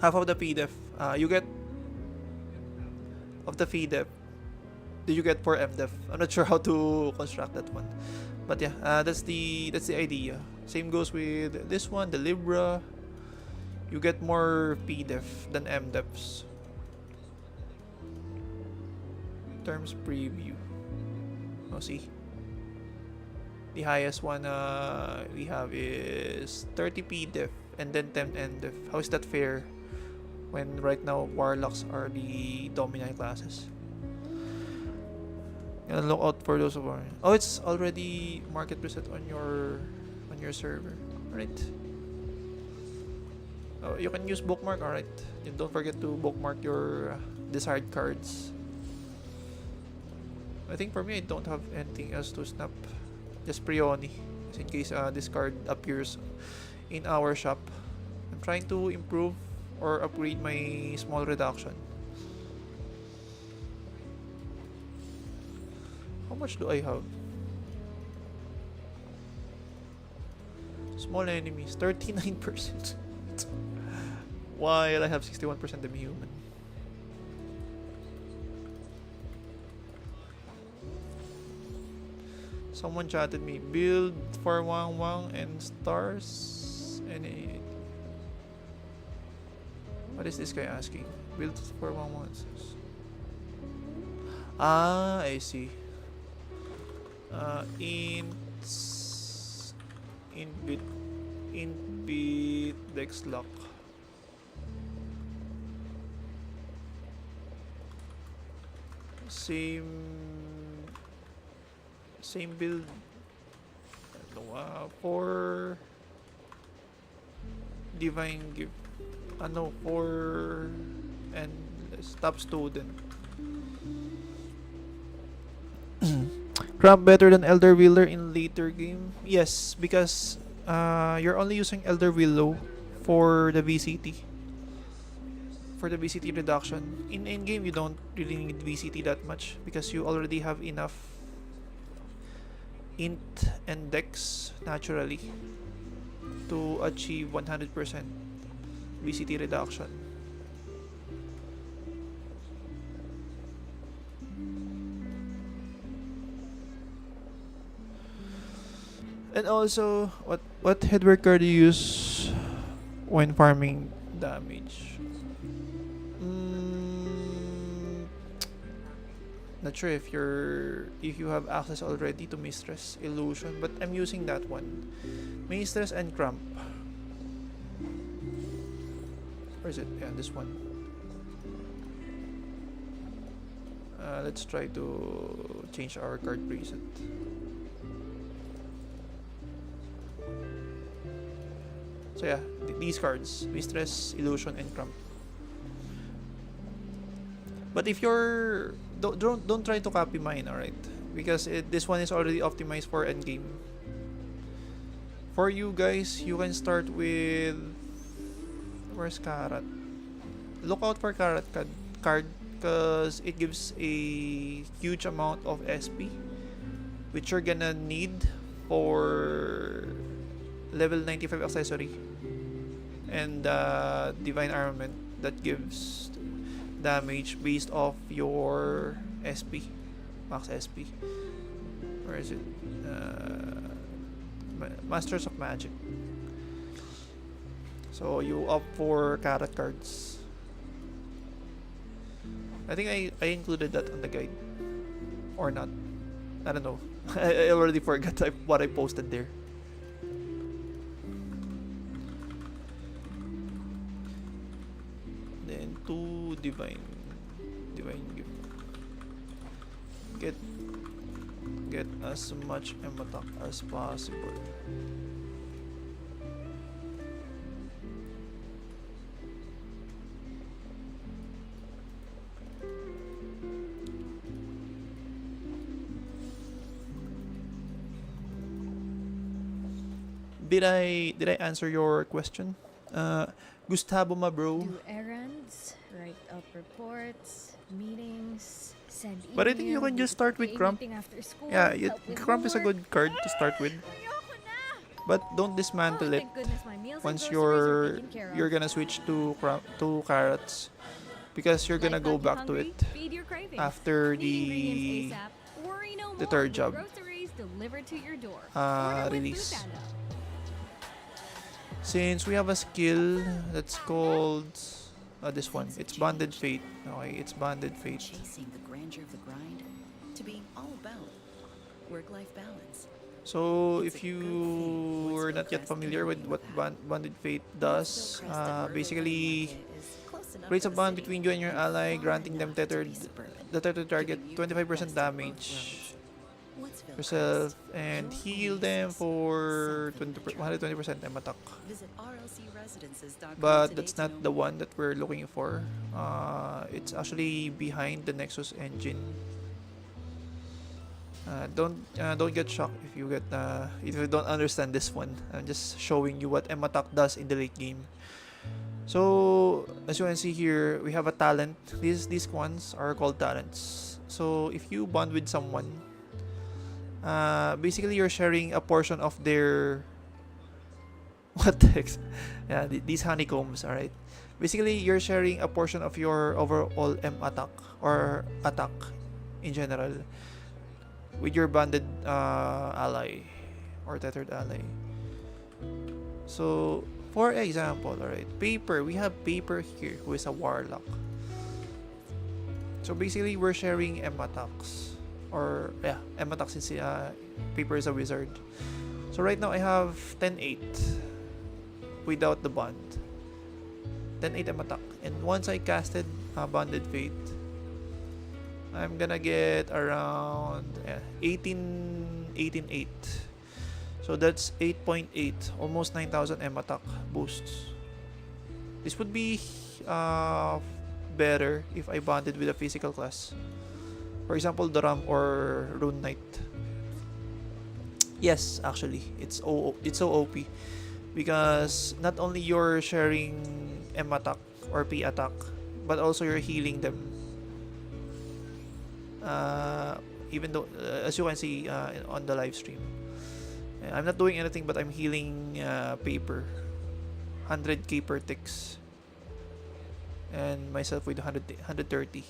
half of the PDef. You get of the PDef. Do you get for MDef? I'm not sure how to construct that one, but yeah, that's the idea. Same goes with this one, the Libra. You get more PDef than MDefs. Terms preview. Oh, see. The highest one we have is 30 PDef and then 10 NDef. How is that fair when right now Warlocks are the dominant classes? Gonna look out for those of our... Oh, it's already market preset on your server. Alright. Oh, you can use bookmark, alright. And don't forget to bookmark your desired cards. I think for me, I don't have anything else to snap. Just Prioni, just in case this card appears in our shop. I'm trying to improve or upgrade my small reduction. How much do I have? Small enemies, 39%. While I have 61% of human. Someone chatted me, build for Wang Wang and stars. And what is this guy asking? Build for Wang Wang. Ah, I see. Int bit dex lock. Same build. For divine gift. For endless top student. Cramp better than Elder Wheeler in later game? Yes, because you're only using Elder Willow for the VCT. For the VCT reduction. In endgame, you don't really need VCT that much because you already have enough int and dex naturally to achieve 100% VCT reduction. And also, what headwork card do you use when farming damage? Not sure if you have access already to Mistress Illusion, but I'm using that one. Mistress and Cramp. Where is it? Yeah, this one. Let's try to change our card preset. So yeah, these cards, Mistress, Illusion, and Cramp. But if you're don't try to copy mine, alright? Because this one is already optimized for endgame. For you guys, you can start with where's Carrot? Look out for Carrot card because it gives a huge amount of SP, which you're gonna need for level 95 accessory and divine armament that gives damage based off your SP, max SP. Where is it? Masters of Magic. So you opt for carrot cards. I think I included that on the guide. Or not. I don't know. I already forgot what I posted there. Then 2 divine gift. Get as much attack as possible. Did I answer your question? Gustavo ma bro. Do errands, write up reports, meetings, send email. But I think you can just start with PTA Crump. meeting after school, Yeah, help with Crump is a homework. good card to start with. But don't dismantle it Thank goodness my meals and once groceries are you're taken care of. you're gonna switch to carrots, because you're gonna Life go got you back to hungry? it Feed your cravings. after Need the ingredients ASAP. Worry no the more third with job. Groceries delivered to your door. Order with release. Foodpanda. Since we have a skill that's called this one, it's Bonded Fate. Okay, it's Bonded Fate. Chasing the grandeur of the grind to being all about work-life balance. So It's if a good you thing are Woodsville not yet Crest familiar can with be what that. Bonded Fate Woodsville does, Crest at Murder basically Market is close enough creates to a the bond city between you and your and ally, far granting them enough to be suburban, the tethered target giving you the 25% best of both damage worlds. Woodsville yourself Crest, and your heal them oasis for south of 120% M attack. Visit rlcresidences.com But today that's to not know the more. one that we're looking for. It's actually behind the Nexus engine. Don't get shocked if you don't understand this one. I'm just showing you what M attack does in the late game. So as you can see here, we have a talent. These ones are called talents. So if you bond with someone, basically you're sharing a portion of their what the heck? Yeah, these honeycombs. All right. Basically, you're sharing a portion of your overall M attack or attack in general with your banded ally or tethered ally. So, for example, alright, Paper, we have Paper here who is a warlock. So basically, we're sharing M attacks. Or, yeah, M attacks since Paper is a wizard. So right now, I have 10-8 without the bond. 10-8 M attack. And once I casted Bonded Fate, I'm gonna get around 18-8. So that's 8.8, almost 9,000 M attack boosts. This would be better if I bonded with a physical class. For example, Doram or Rune Knight. Yes, actually, it's so OP because not only you're sharing M attack or P attack, but also you're healing them. Even though, as you can see on the live stream, I'm not doing anything, but I'm healing Paper, 100k per ticks, and myself with 130.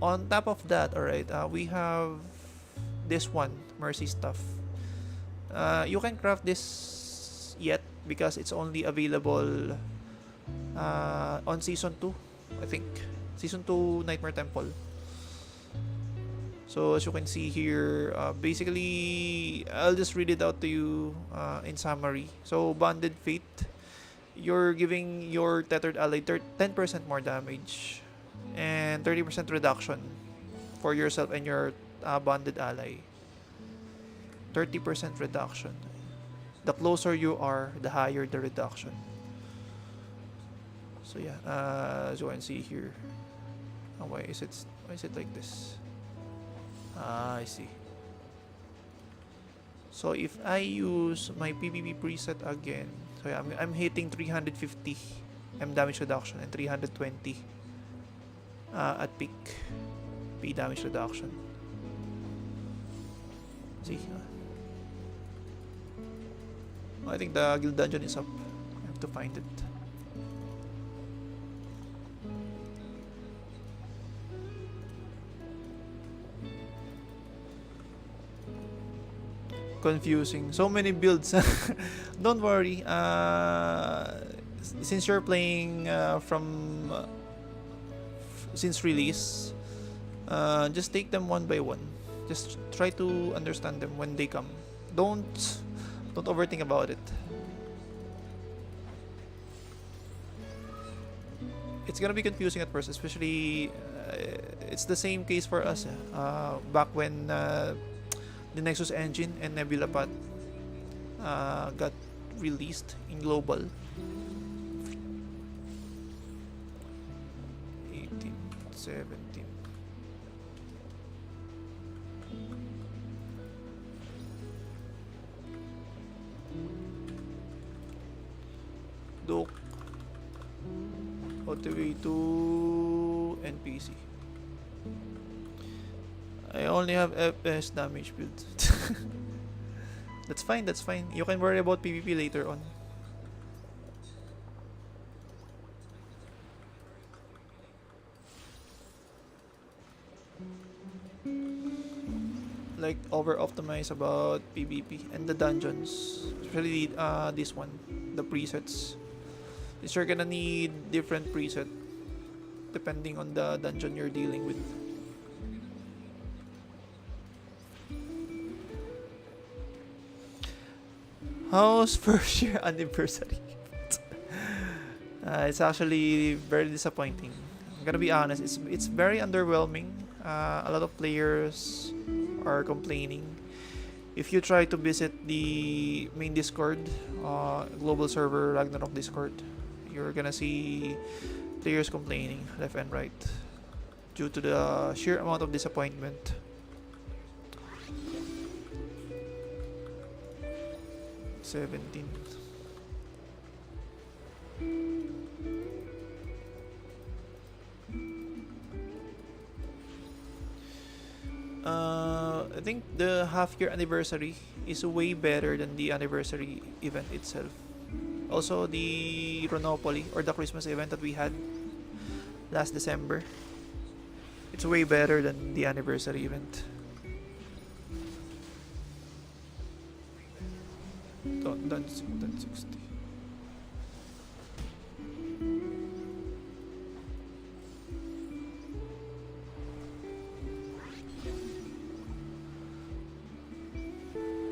On top of that, alright, we have this one, Mercy Stuff. You can craft this yet because it's only available on Season 2, I think. Season 2 Nightmare Temple. So as you can see here, basically, I'll just read it out to you in summary. So Bonded Fate, you're giving your tethered ally 10% more damage and 30% reduction for yourself and your bonded ally. 30% reduction. The closer you are, the higher the reduction. So yeah, as you can see here. Why is it like this? I see. So if I use my PvP preset again, so yeah, I'm hitting 350 M damage reduction and 320 at peak P damage reduction. See, I think the guild dungeon is up. I have to find it. confusing. So many builds. Don't worry. Since you're playing from since release, just take them one by one. Just try to understand them when they come. Don't overthink about it. It's gonna be confusing at first, especially it's the same case for us. Back when the Nexus engine and Nebula Path got released in global. 18, 17. Dock all the way to NPC. I only have FPS damage build. That's fine, that's fine. You can worry about PvP later on. Like over optimize about PvP and the dungeons, especially this one, the presets. You're gonna need different preset depending on the dungeon you're dealing with. How's first year anniversary? It's actually very disappointing. I'm gonna be honest. It's very underwhelming. A lot of players are complaining. If you try to visit the main Discord, global server Ragnarok Discord, you're gonna see players complaining left and right due to the sheer amount of disappointment. $17. I think the half-year anniversary is way better than the anniversary event itself. Also, the Ronopoly or the Christmas event that we had last December, it's way better than the anniversary event. Done 60.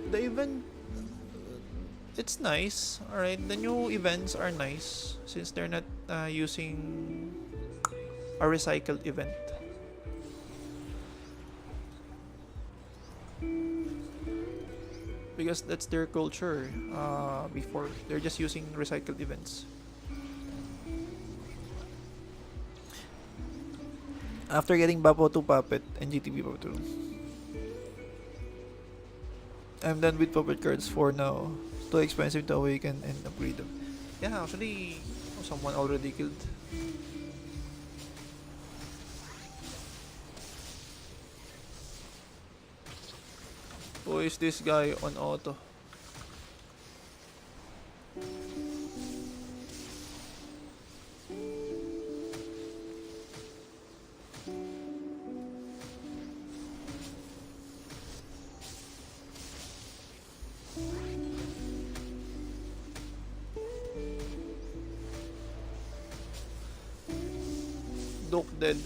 The event, it's nice. Alright, the new events are nice since they're not using a recycled event. Because that's their culture before. They're just using recycled events. After getting Bapo 2 Puppet and GTB Bapo 2, I'm done with puppet cards for now. It's too expensive to awaken and upgrade them. Yeah, actually, someone already killed. Who is this guy on auto? Doc dead.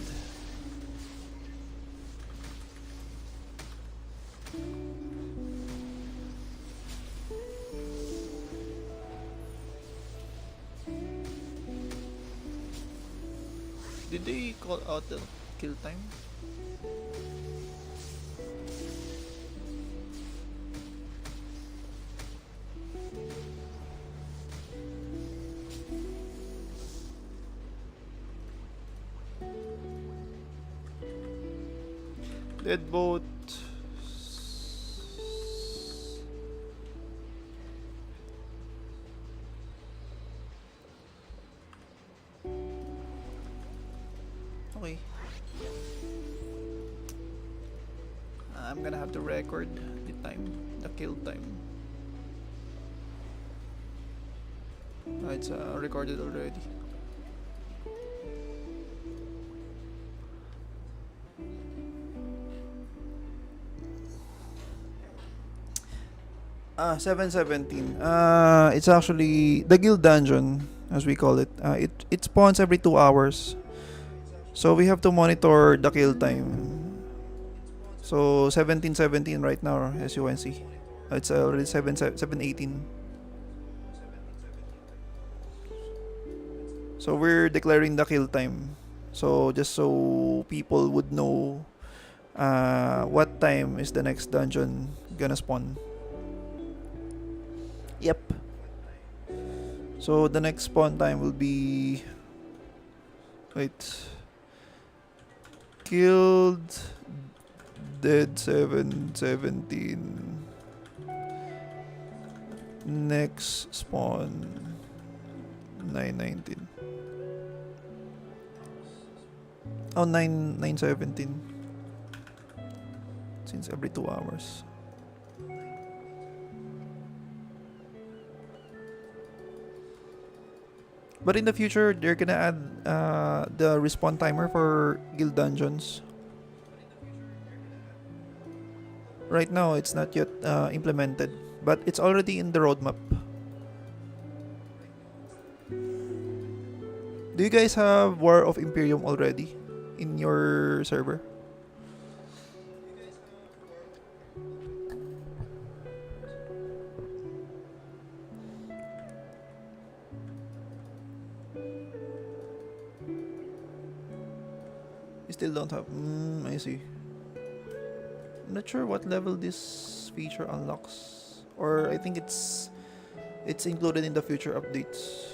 Did they call out the kill time? Deadbolt. Okay. I'm gonna have to record the time, the kill time. It's recorded already. 717. It's actually the guild dungeon, as we call it. It spawns every 2 hours. So we have to monitor the kill time. So 1717 right now, as you can see. It's already 718. So we're declaring the kill time. So just so people would know what time is the next dungeon gonna spawn. Yep. So the next spawn time will be, wait, killed dead 717. Next spawn 919. Oh, 917. Since every 2 hours. But in the future, they're gonna add the respawn timer for guild dungeons. Right now, it's not yet implemented, but it's already in the roadmap. Do you guys have War of Imperium already in your server? You still don't have. I see. I'm not sure what level this feature unlocks, or I think it's included in the future updates.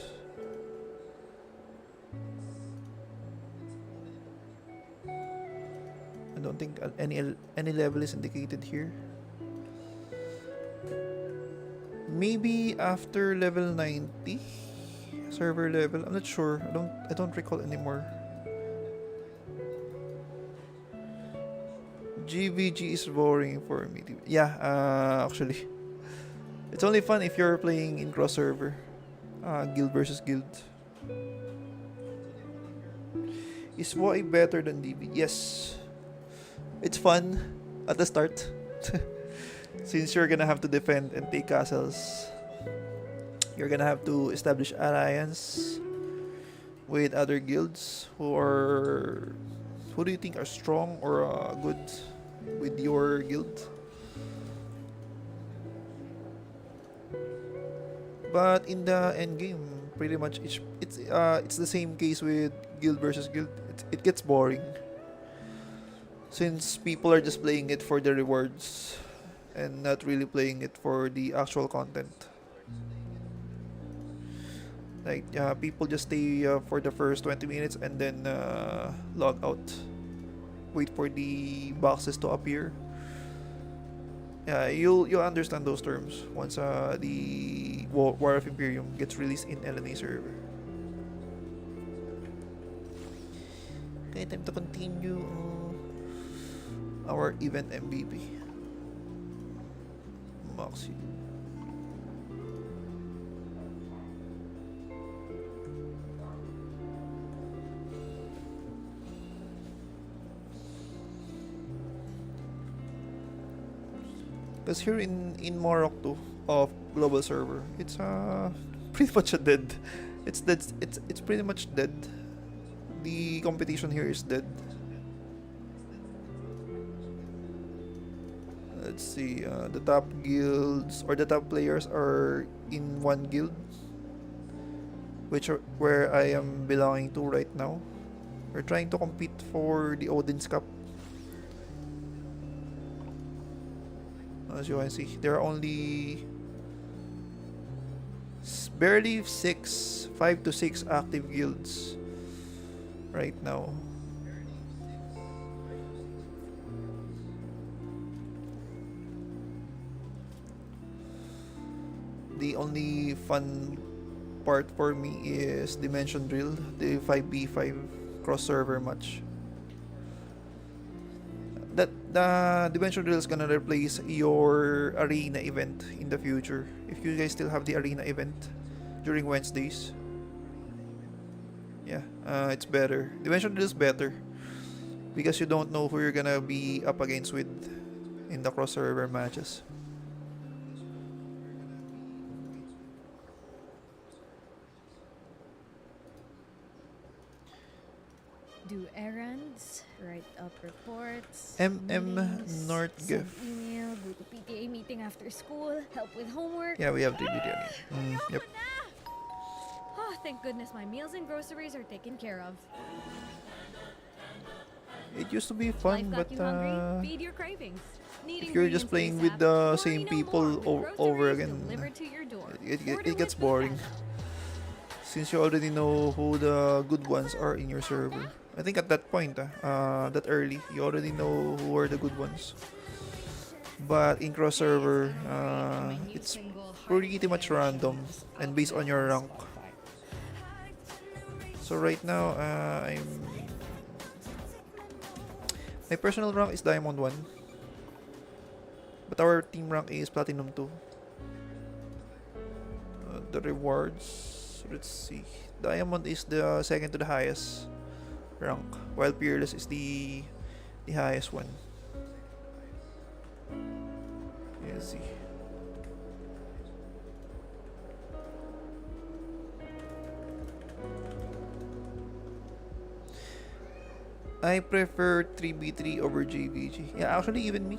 I don't think any level is indicated here. Maybe after level 90 server level. I'm not sure. I don't recall anymore. GVG is boring for me. Yeah, actually. It's only fun if you're playing in cross server. Guild versus guild. Is WoE better than DB? Yes. It's fun at the start. Since you're gonna have to defend and take castles. You're gonna have to establish alliance with other guilds who do you think are strong or good with your guild. But in the end game, pretty much it's the same case with guild versus guild. It gets boring since people are just playing it for the rewards and not really playing it for the actual content. Like people just stay for the first 20 minutes and then log out. Wait for the boxes to appear. Yeah, you'll understand those terms once the War of Imperium gets released in LNA server. Okay, time to continue our event MVP. Maxi. Because here in Morocco of global server, it's pretty much a dead. It's dead. It's pretty much dead. The competition here is dead. Let's see. The top guilds or the top players are in one guild, where I am belonging to right now. We're trying to compete for the Odin's Cup. As you can see, there are only barely 5 to 6 active guilds right now. The only fun part for me is Dimension Drill, the 5v5 cross server match. That the Dimension Drill is gonna replace your arena event in the future. If you guys still have the arena event during Wednesdays, yeah, it's better. Dimension Drill is better because you don't know who you're gonna be up against with in the cross server matches. do errands, write up reports, MM North send Gift. email, go to PTA meeting after school, help with homework. Yeah, we have the video. Yep. Oh, thank goodness my meals and groceries are taken care of. It used to be Life fun, got but you hungry? Feed your cravings. Need if you're just ingredients playing with ASAP? the Worry same no people more with over groceries again, delivered to your door. it Order gets with boring. Foodpanda. Since you already know who the good ones are in your server. I think at that point, that early, you already know who are the good ones. But in cross server, it's pretty much random and based on your rank. So right now, my personal rank is Diamond 1. But our team rank is Platinum 2. The rewards, let's see. Diamond is the second to the highest rank, while Peerless is the highest one. Let's see. I prefer 3v3 over JVG. Yeah, actually even me.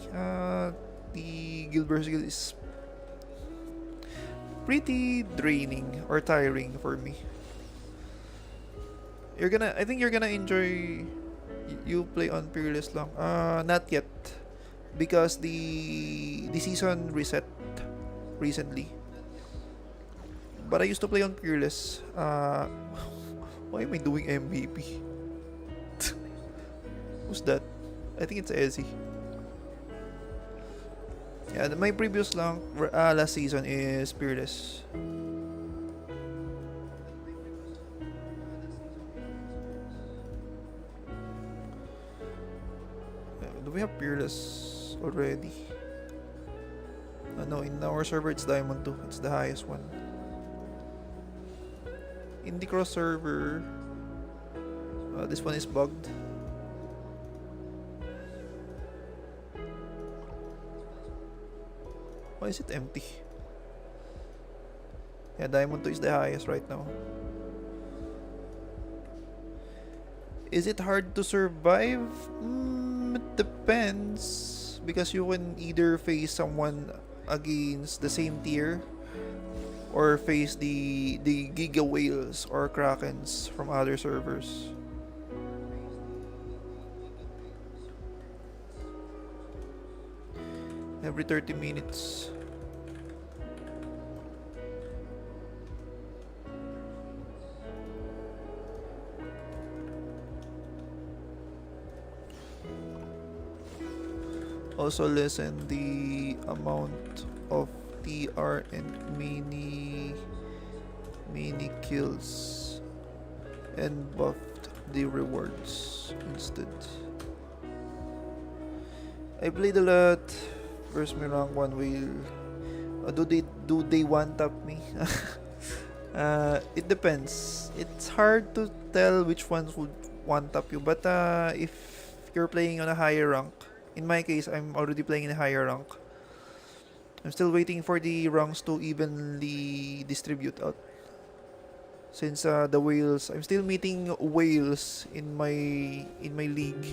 The Guild vs Guild is pretty draining or tiring for me. I think you're gonna enjoy you play on Peerless lang. Not yet, because the season reset recently. But I used to play on Peerless. Why am I doing MVP? Who's that? I think it's Ezzy. Yeah, my previous last season is Peerless. Do we have Peerless already? No, in our server it's Diamond 2. It's the highest one. In the cross server, this one is bugged. Why is it empty? Yeah, Diamond 2 is the highest right now. Is it hard to survive? It depends. Because you can either face someone against the same tier or face the Giga Whales or Krakens from other servers. Every 30 minutes. Also lessen the amount of TR and mini kills and buffed the rewards instead. I played a lot. First my rank 1 whale. Do they one tap me? It depends. It's hard to tell which ones would one tap you. But if you're playing on a higher rank, in my case, I'm already playing in a higher rank. I'm still waiting for the ranks to evenly distribute out. Since the whales, I'm still meeting whales in my league.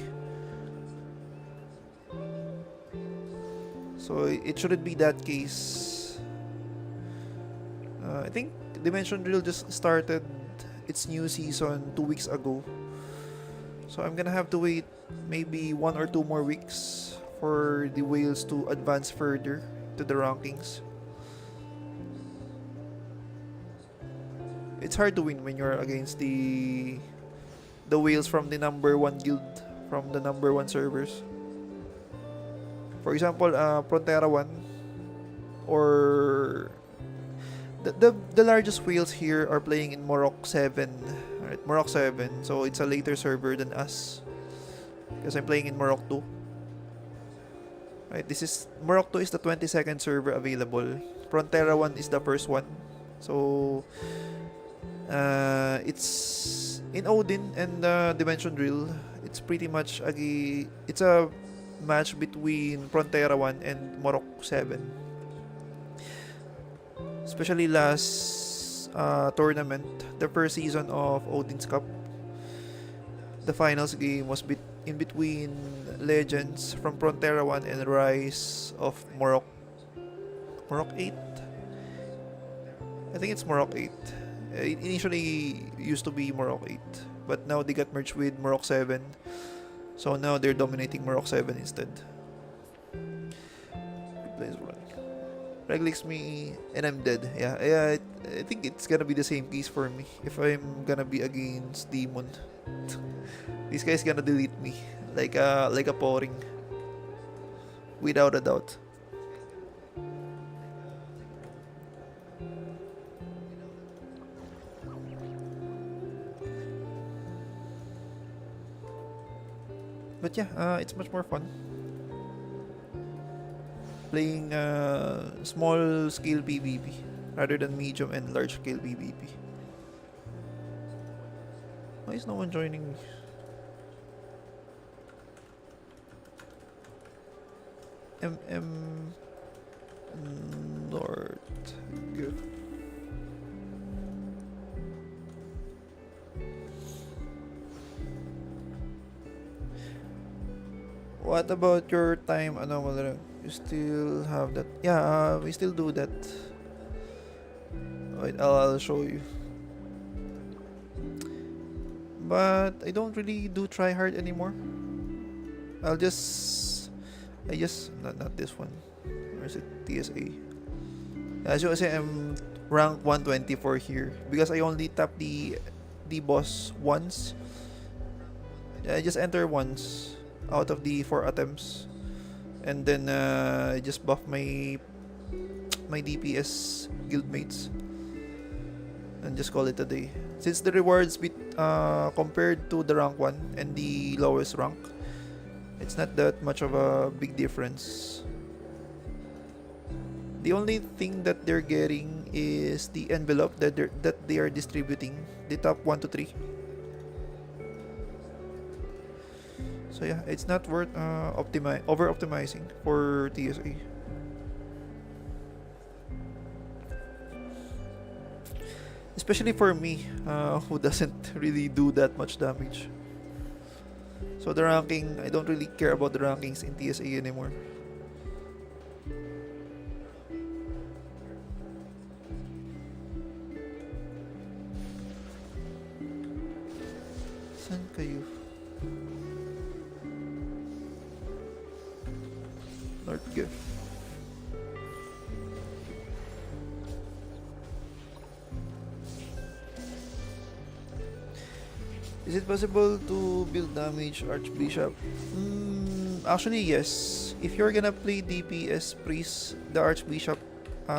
So it shouldn't be that case. I think Dimension Drill just started its new season 2 weeks ago. So I'm gonna have to wait maybe 1 or 2 more weeks for the whales to advance further to the rankings. It's hard to win when you're against the whales from the number 1 guild, from the number 1 servers. For example, Frontera 1 or the largest whales here are playing in Morocco 7. Alright, Morocco 7. So it's a later server than us. Because I'm playing in Morocco 2. Right, Morocco 2 is the 22nd server available. Frontera 1 is the first one. So it's in Odin and Dimension Drill. It's pretty much it's a match between Frontera 1 and Morocco 7. Especially last tournament, the first season of Odin's Cup. the finals game was in between Legends from Frontera 1 and Rise of Morok 8. I think it's Morok 8. It initially used to be Morok 8, but now they got merged with Morok 7. So now they're dominating Morok 7 instead. Plays Reglicks me and I'm dead. Yeah, I think it's gonna be the same case for me if I'm gonna be against Demon. This guy's gonna delete me like a pouring, without a doubt. But yeah, it's much more fun playing small scale PvP rather than medium and large scale PvP. Why is no one joining me? MM North. Good. What about your time anomaly? You still have that? Yeah, we still do that. Wait, I'll show you. But I don't really do try hard anymore. I just not this one. Or is it TSA? As you can see, I'm rank 124 here because I only tap the boss once. I just enter once out of the 4 attempts, and then I just buff my DPS guildmates and just call it a day. Since the rewards compared to the rank 1 and the lowest rank, it's not that much of a big difference. The only thing that they're getting is the envelope that they are distributing, the top 1 to 3. So yeah, it's not worth over optimizing for TSA. Especially for me, who doesn't really do that much damage. So the ranking, I don't really care about the rankings in TSA anymore. Saan kayo? North Gift. Is it possible to build damage Archbishop? Actually, yes. If you're gonna play DPS priest, the Archbishop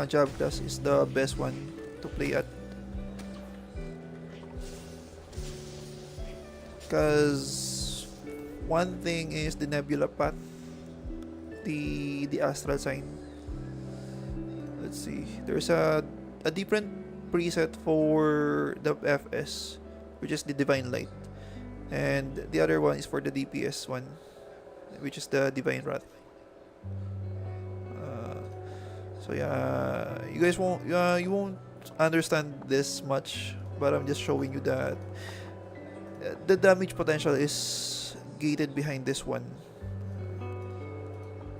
job class is the best one to play at. Because one thing is the Nebula path, the astral sign. Let's see. There's a different preset for the FS, which is the Divine Light, and the other one is for the DPS one, which is the Divine Wrath. So yeah, you guys you won't understand this much, but I'm just showing you that the damage potential is gated behind this one.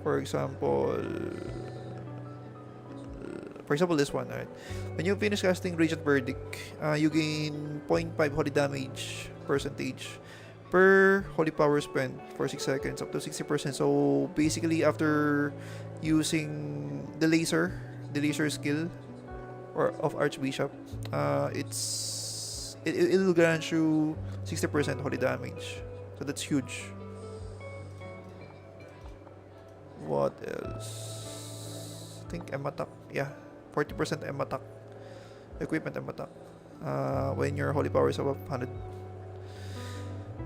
For example, this one, right? When you finish casting Radiant Verdict, you gain 0.5 holy damage percentage per holy power spent for 6 seconds, up to 60%. So basically, after using the laser skill of Archbishop, it'll grant you 60% holy damage. So that's huge. What else? I think M attack. Yeah, 40% M attack. Equipment M attack. When your holy power is above 100.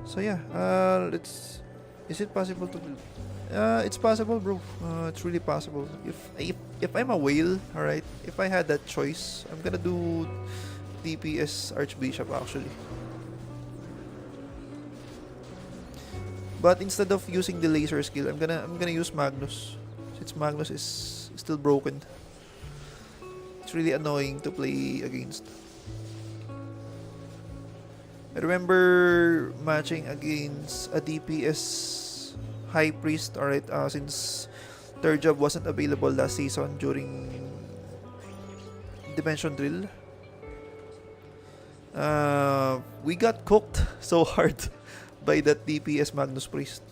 So yeah, is it possible to build? It's possible, bro. It's really possible. If I'm a whale, alright, if I had that choice, I'm gonna do DPS Archbishop actually. But instead of using the laser skill, I'm gonna use Magnus. Since Magnus is still broken. It's really annoying to play against. I remember matching against a DPS High Priest, alright, since third job wasn't available last season during Dimension Drill. We got cooked so hard by that DPS Magnus Priest.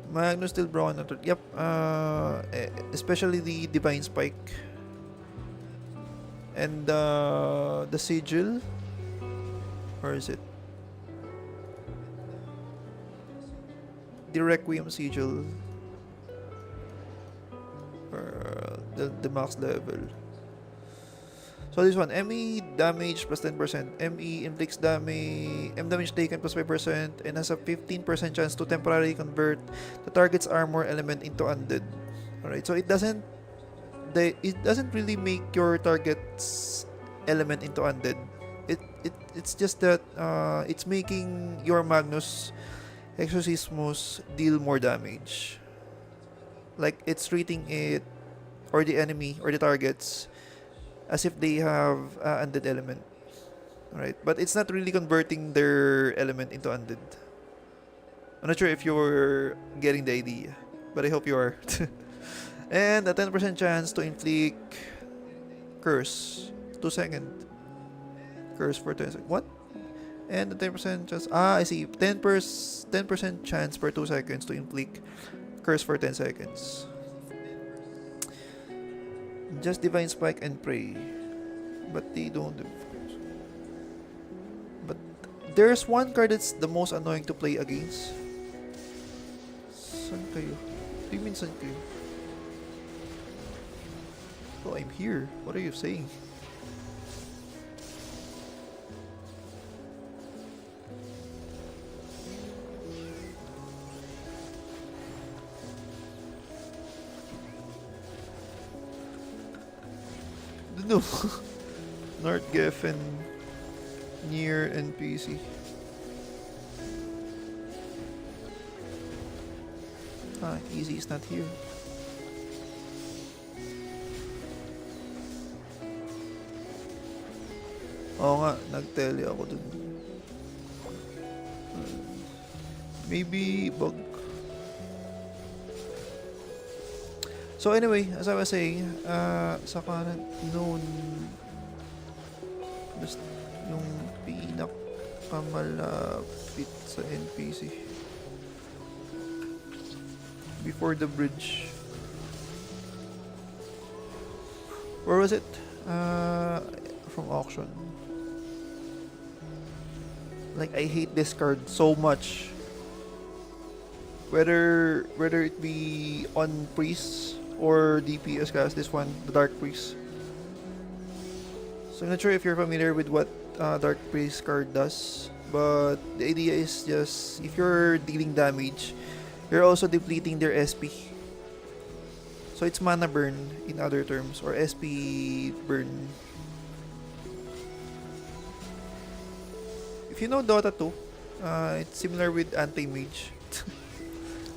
Magnus still broken on third. Yep. Especially the Divine Spike. And the Sigil. Where is it? The Requiem Sigil. The max level. So this one, ME damage plus 10%, ME inflicts damage, M damage taken plus 5%, and has a 15% chance to temporarily convert the target's armor element into undead. Alright, so it doesn't really make your target's element into undead. It's just that it's making your Magnus Exorcismus deal more damage. Like it's treating it or the enemy or the targets as if they have undead element, right? But it's not really converting their element into undead. I'm not sure if you're getting the idea, but I hope you are. And a 10% chance to inflict curse 2 seconds. Curse for 10 seconds. What? And a 10% chance. I see. 10% chance per 2 seconds to inflict curse for 10 seconds. Just Divine Spike and Pray. But they don't do. But there's one card that's the most annoying to play against. San kayo? What do you mean san kayo? Oh, I'm here. What are you saying? No. North Geffen near NPC. Easy is not here. Oo nga, nag-tele ako dun. Maybe bug. So anyway, as I was saying, sa current known, basta yung pinakamalapit sa NPC before the bridge. Where was it? From auction. Like I hate this card so much. Whether it be on priests or DPS cast, this one, the Dark Priest. So I'm not sure if you're familiar with what Dark Priest card does, but the idea is just if you're dealing damage, you're also depleting their SP. So it's mana burn in other terms, or SP burn. If you know Dota 2, it's similar with Anti-Mage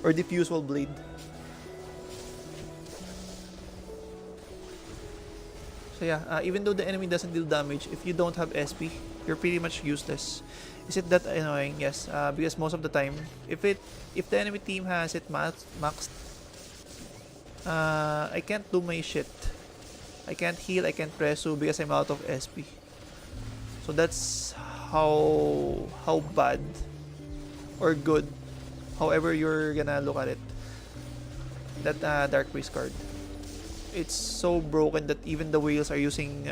or Diffusal Blade. So yeah, even though the enemy doesn't deal damage, if you don't have SP, you're pretty much useless. Is it that annoying? Yes, because most of the time, if the enemy team has it maxed, I can't do my shit. I can't heal, I can't presu because I'm out of SP. So that's how bad or good, however you're gonna look at it, that Dark Priest card. It's so broken that even the whales are using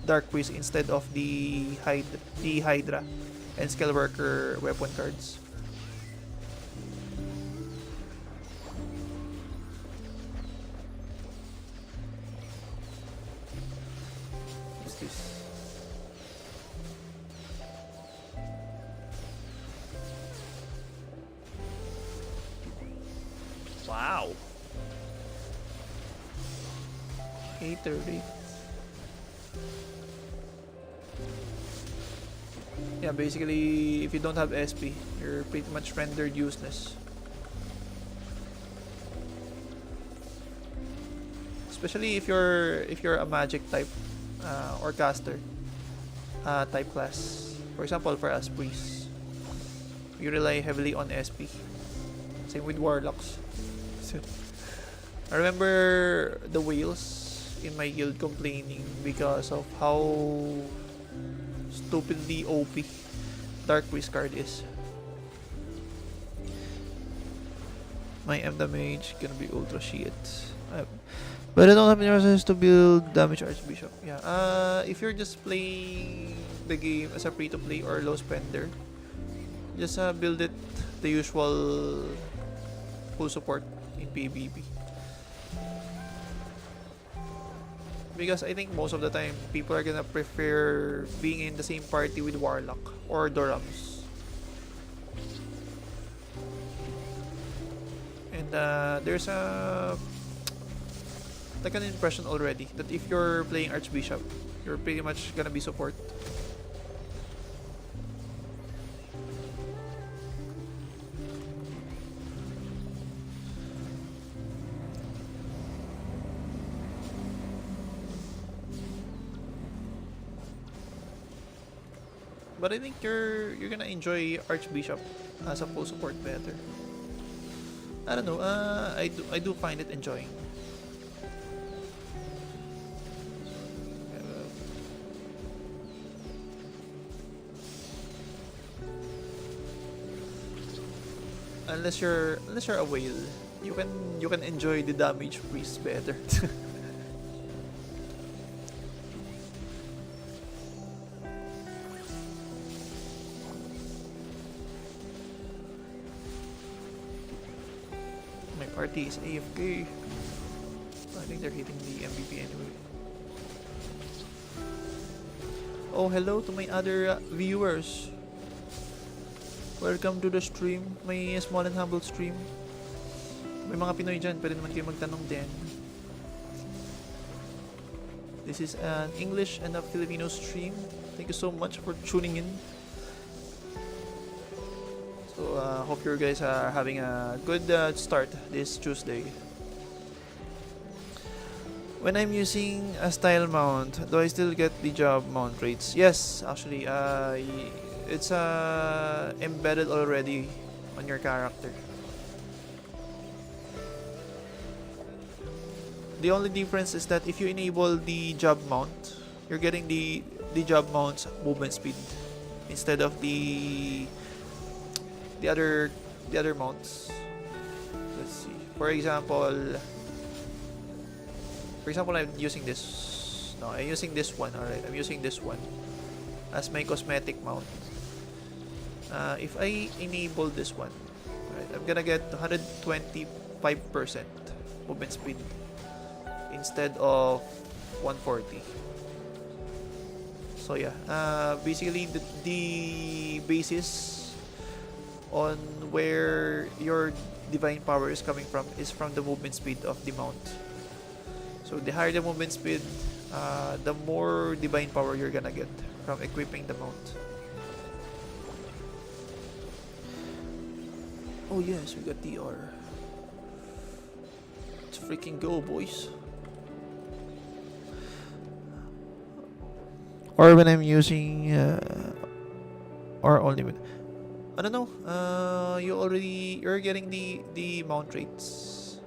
Dark Priest instead of the Hydra and Scale Worker weapon cards. What's this? Wow. 830. Yeah, basically, if you don't have SP, you're pretty much rendered useless. especially if you're a magic type or caster type class. For example, for us priests, we rely heavily on SP. Same with warlocks. I remember the whales in my guild complaining because of how stupidly OP Dark Priest card is. My M damage gonna be ultra shit. But I don't have any resources to build damage Archbishop. Yeah. If you're just playing the game as a free to play or low spender, just build it the usual full support in PvP. Because I think most of the time people are gonna prefer being in the same party with Warlock or Dorams. And there's like an impression already that if you're playing Archbishop, you're pretty much gonna be support. But I think you're gonna enjoy Archbishop as a full support better. I don't know. I do find it enjoying. Unless you're a whale, you can enjoy the damage priest better. My party is AFK. I think they're hitting the MVP anyway. Oh, hello to my other viewers. Welcome to the stream, my small and humble stream. May mga Pinoy dyan, pwede naman kayo magtanong din. This is an English and a Filipino stream. Thank you so much for tuning in. So, hope you guys are having a good start this Tuesday. When I'm using a style mount, do I still get the job mount rates? Yes, actually, it's embedded already on your character. The only difference is that if you enable the job mount, you're getting the job mount's movement speed instead of the other mounts. Let's see. For example, I'm using this. No, I'm using this one. Alright, I'm using this one as my cosmetic mount. If I enable this one, right, I'm gonna get 125% movement speed instead of 140. So yeah, basically the basis on where your divine power is coming from is from the movement speed of the mount. So the higher the movement speed, the more divine power you're gonna get from equipping the mount. Oh yes, we got DR. Let's freaking go, boys. Or when I'm using or only when I don't know. You're getting the mount rates.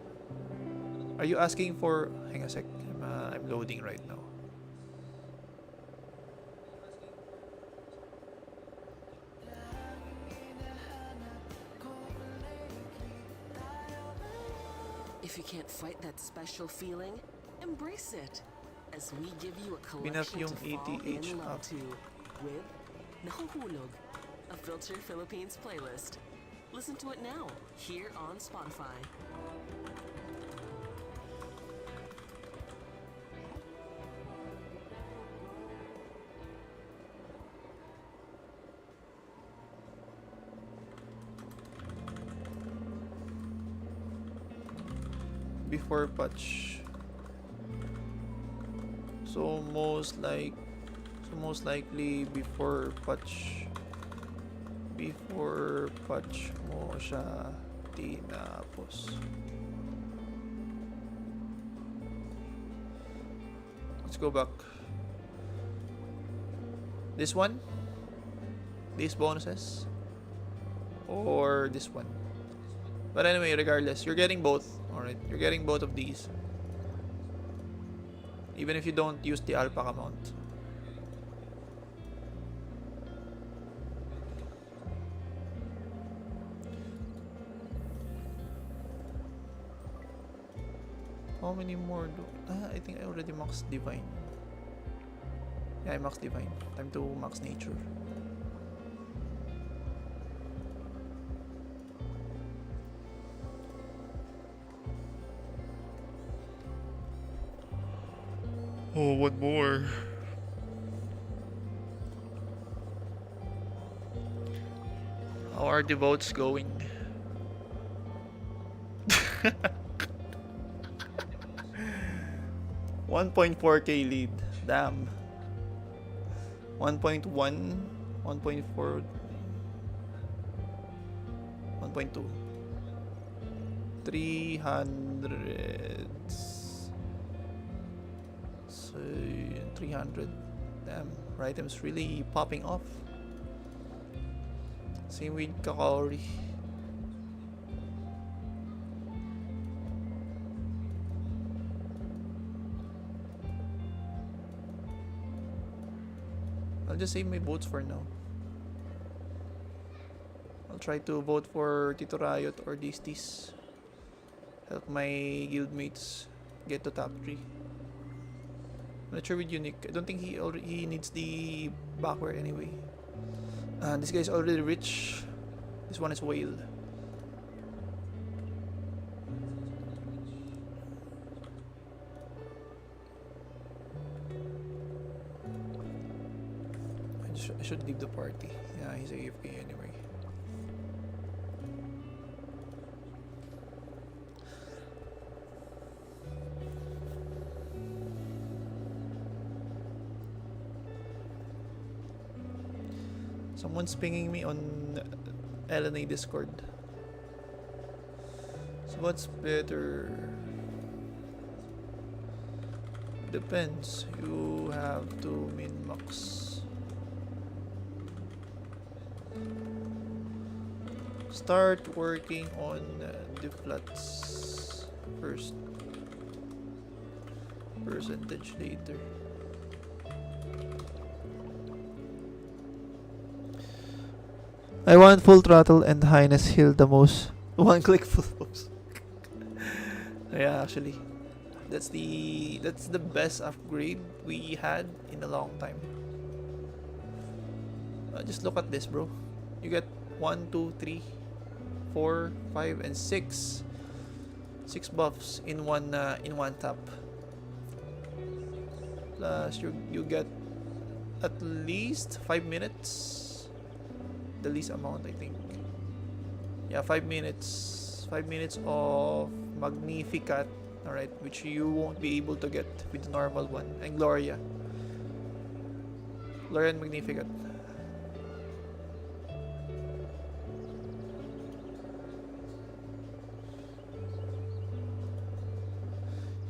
Are you asking for? Hang on a sec. I'm loading right now. If you can't fight that special feeling, embrace it. As we give you a Binap collection yung to fall ATH in love up. to with Nahuhulog, a Filter Philippines playlist. Listen to it now, here on Spotify. Before patch. So most likely before patch mo siya tinapos. Let's go back. This one? These bonuses? Or this one? But anyway, regardless, you're getting both. Alright, you're getting both of these. Even if you don't use the alpaca mount. How many more do... I think I already maxed Divine. Yeah, I maxed Divine. Time to max Nature. Oh, one more. How are the votes going? 1.4k lead. Damn. 1.1, 1.4, 1.2. 300. So 300. Damn. Item's really popping off. Same with Kakori. I'll just save my votes for now. I'll try to vote for Tito Riot or Distis. Help my guildmates get to top 3. I'm not sure with Unique. I don't think he needs the backward anyway. This guy's already rich. This one is Whale. I should leave the party. Yeah, he's AFK anyway. Someone's pinging me on LNA Discord. So what's better? Depends. You have to min-max. Start working on the flats first. Percentage later. I want full throttle and highness heal the most. One click full post. Yeah, actually, that's the best upgrade we had in a long time. Just look at this, bro. You get 1, 2, 3, 4, 5, and 6. 6 buffs in one tap. Plus, you get at least 5 minutes. The least amount, I think. Yeah, 5 minutes. 5 minutes of Magnificat, alright, which you won't be able to get with the normal one. And Gloria. Gloria and Magnificat.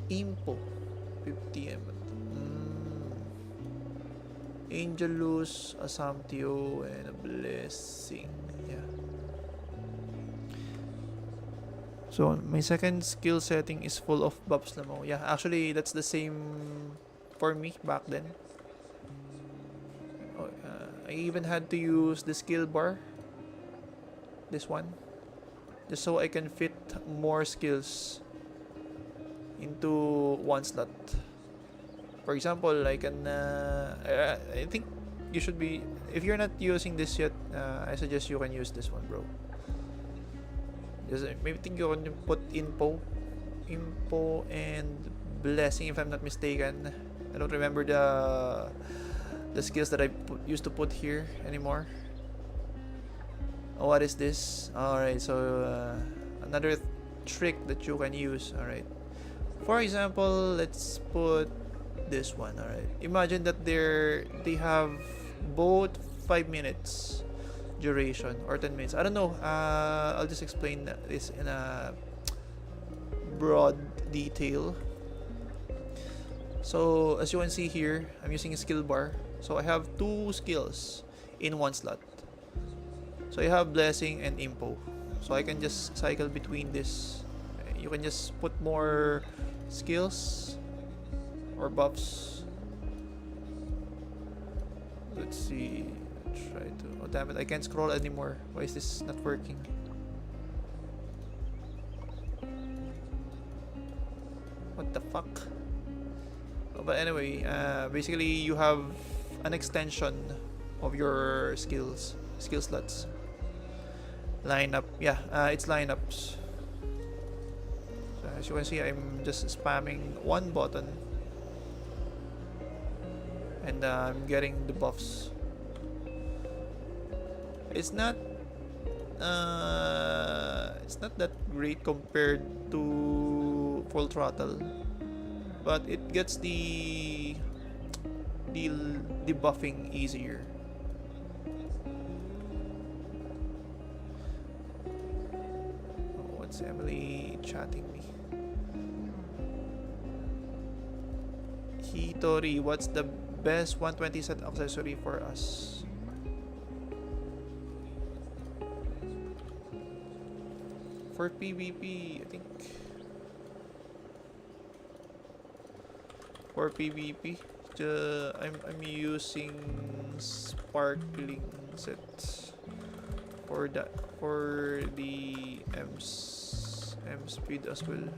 Impo. 50 M. Angelus, Assumptio, and a Blessing. Yeah. So, my second skill setting is full of buffs namo. Yeah, actually, that's the same for me back then. Oh, I even had to use the skill bar. This one. Just so I can fit more skills into one slot. For example, I can, I think you should be, if you're not using this yet, I suggest you can use this one, bro. Just, maybe think you can put info and blessing, if I'm not mistaken. I don't remember the skills that I used to put here anymore. Oh, what is this? Alright, so another trick that you can use. Alright, for example, let's put this one. Alright, imagine that they have both 5 minutes duration or 10 minutes. I don't know. I'll just explain this in a broad detail. So as you can see here, I'm using a skill bar. So I have 2 skills in one slot. So I have blessing and impo. So I can just cycle between this. You can just put more skills or buffs. Let's see. Try to. Oh damn it! I can't scroll anymore. Why is this not working? What the fuck? Oh, but anyway, basically you have an extension of your skill slots. Lineup, yeah, it's lineups. So as you can see, I'm just spamming one button, and I'm getting the buffs. It's not that great compared to Full Throttle, but it gets the buffing easier. Oh, what's Emily chatting me? Hitori, what's the best 120 set accessory for us? For PvP, I think. For PvP, I'm using sparkling sets for the M speed as well.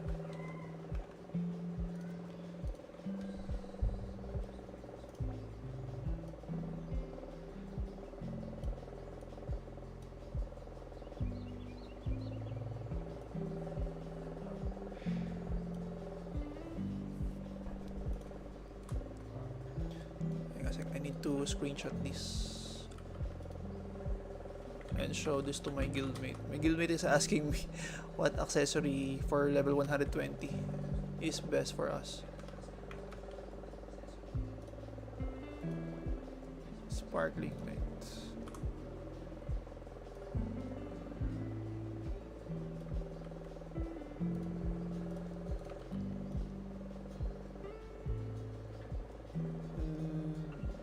I need to screenshot this and show this to my guildmate. My guildmate is asking me what accessory for level 120 is best for us. Sparkling lights.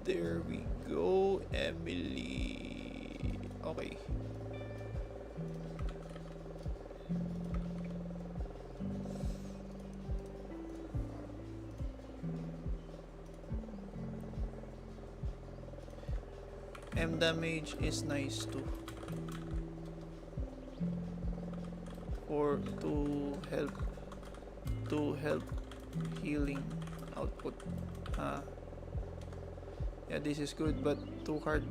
There we go, Emily. Okay. M damage is nice too. For to help healing output. Yeah, this is good, but too hard.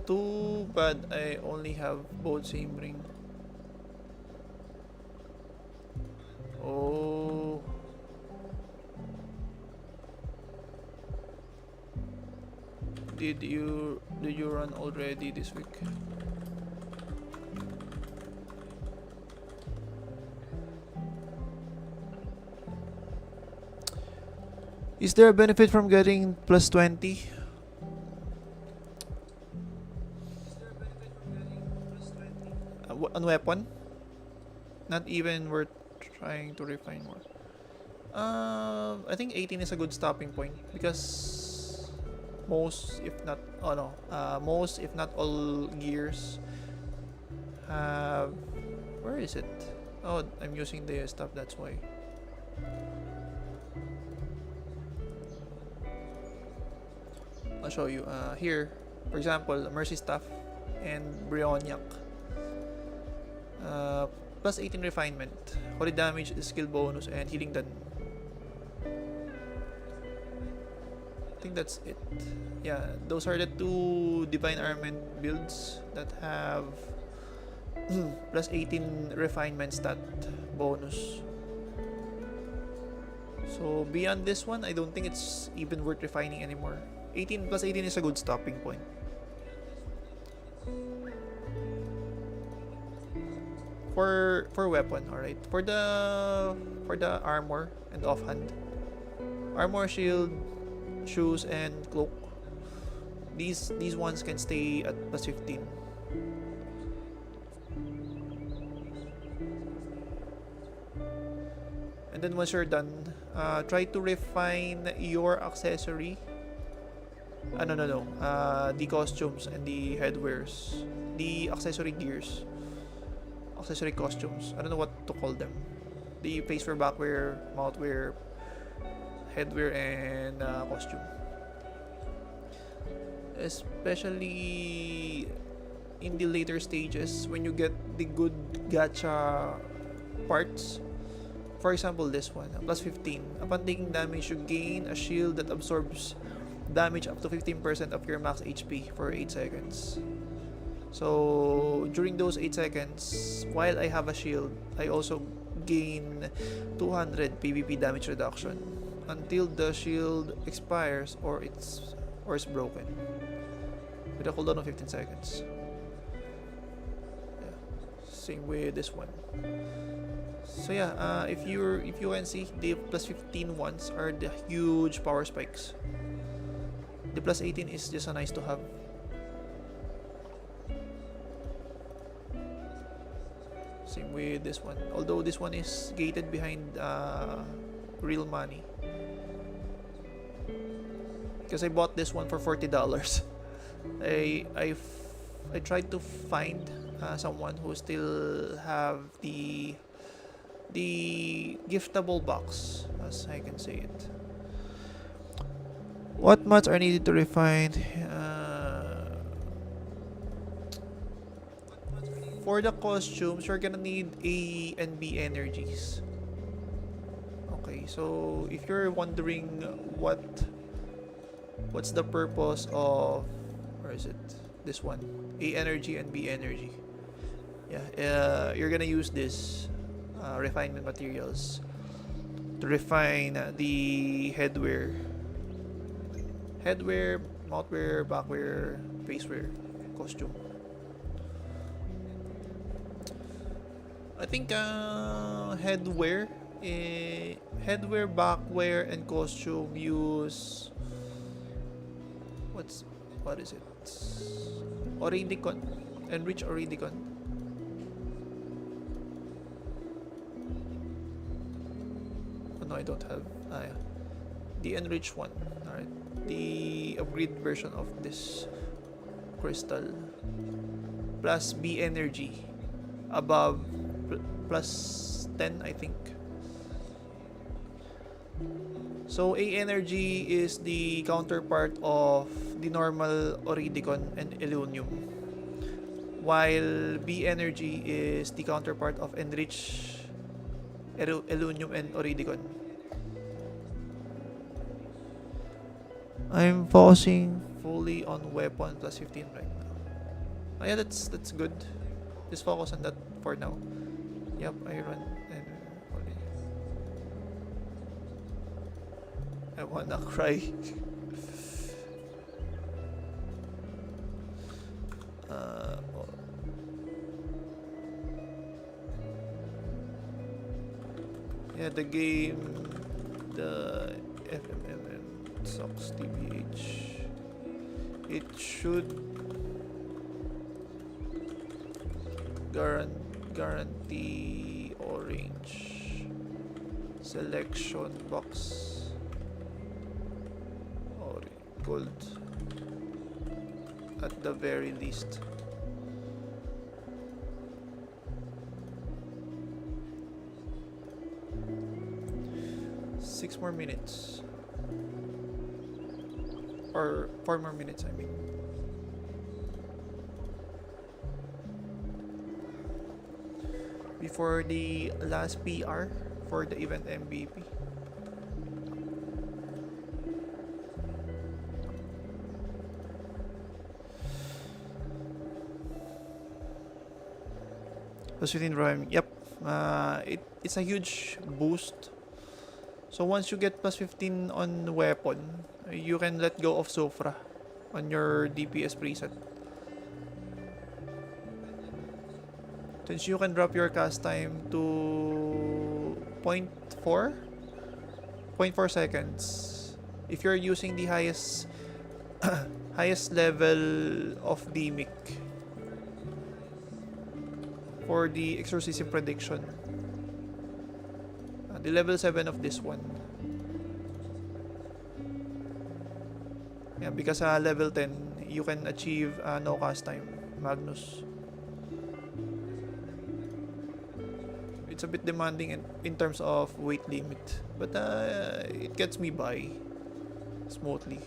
Too bad I only have both same ring. Oh. Did you run already this week? Is there a benefit from getting plus 20? On weapon? Not even worth trying to refine more. I think 18 is a good stopping point because most, if not all gears have. Where is it? Oh, I'm using the stuff. That's why. I'll show you here, for example, Mercy Staff and Brioniac. Plus 18 refinement, holy damage, skill bonus, and healing done. I think that's it. Yeah, those are the 2 divine armament builds that have plus 18 refinement stat bonus. So beyond this one, I don't think it's even worth refining anymore. 18 plus 18 is a good stopping point. For weapon, all right. For the armor and offhand, armor, shield, shoes, and cloak. These ones can stay at plus 15. And then once you're done try to refine your accessory. No. The costumes and the headwears. The accessory gears. Accessory costumes. I don't know what to call them. The face wear, back wear, mouth wear, headwear, and costume. Especially in the later stages when you get the good gacha parts. For example, this one, plus 15. Upon taking damage, you gain a shield that absorbs damage up to 15% of your max HP for 8 seconds. So during those 8 seconds, while I have a shield, I also gain 200 PvP damage reduction until the shield expires or is broken, with a cooldown of 15 seconds. Yeah. Same with this one. So yeah, if you can see, the plus 15 ones are the huge power spikes. The plus 18 is just a nice to have. Same with this one, although this one is gated behind real money, because I bought this one for $40. I tried to find someone who still have the giftable box, as I can say it. What mods are needed to refine? For the costumes, you're gonna need A and B energies. Okay, so if you're wondering what's the purpose of, where is it? This one, A energy and B energy. Yeah, you're gonna use this refinement materials to refine the headwear, mouthwear, backwear, facewear, costume. I think headwear, backwear, and costume use what is it? Oridicon, enrich Oridicon. Oh no, I don't have. Yeah. The enriched one. Alright. The upgrade version of this crystal. Plus B energy. Above plus 10, I think. So A energy is the counterpart of the normal Oridicon and Elunium, while B energy is the counterpart of enriched Elunium and Oridicon. I'm focusing fully on weapon plus 15 right now. Oh yeah, that's good. Just focus on that for now. Yep, iron and I wanna cry. Yeah, the game, the FMMM sucks TBH. It should guarantee orange selection box or gold at the very least. Six more minutes, or 4 more minutes, I mean. Before the last PR for the event MVP. Plus 15 RAM. Yep. It's a huge boost. So once you get plus 15 on weapon, you can let go of Sofra on your DPS preset. Since you can drop your cast time to 0.4 seconds if you're using the highest level of the mic for the exorcism prediction. The level 7 of this one. Yeah, because level 10, you can achieve no cast time, Magnus. It's a bit demanding in terms of weight limit, but it gets me by smoothly.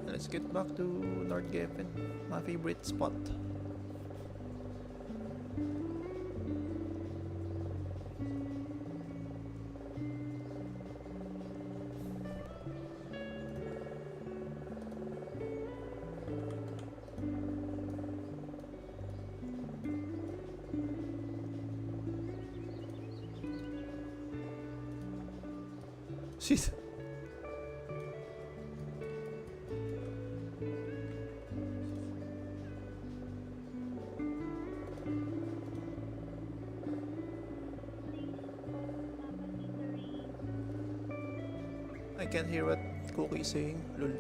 Let's get back to North Geffen, my favorite spot. Shit. I can't hear what Cookie is saying. Lol.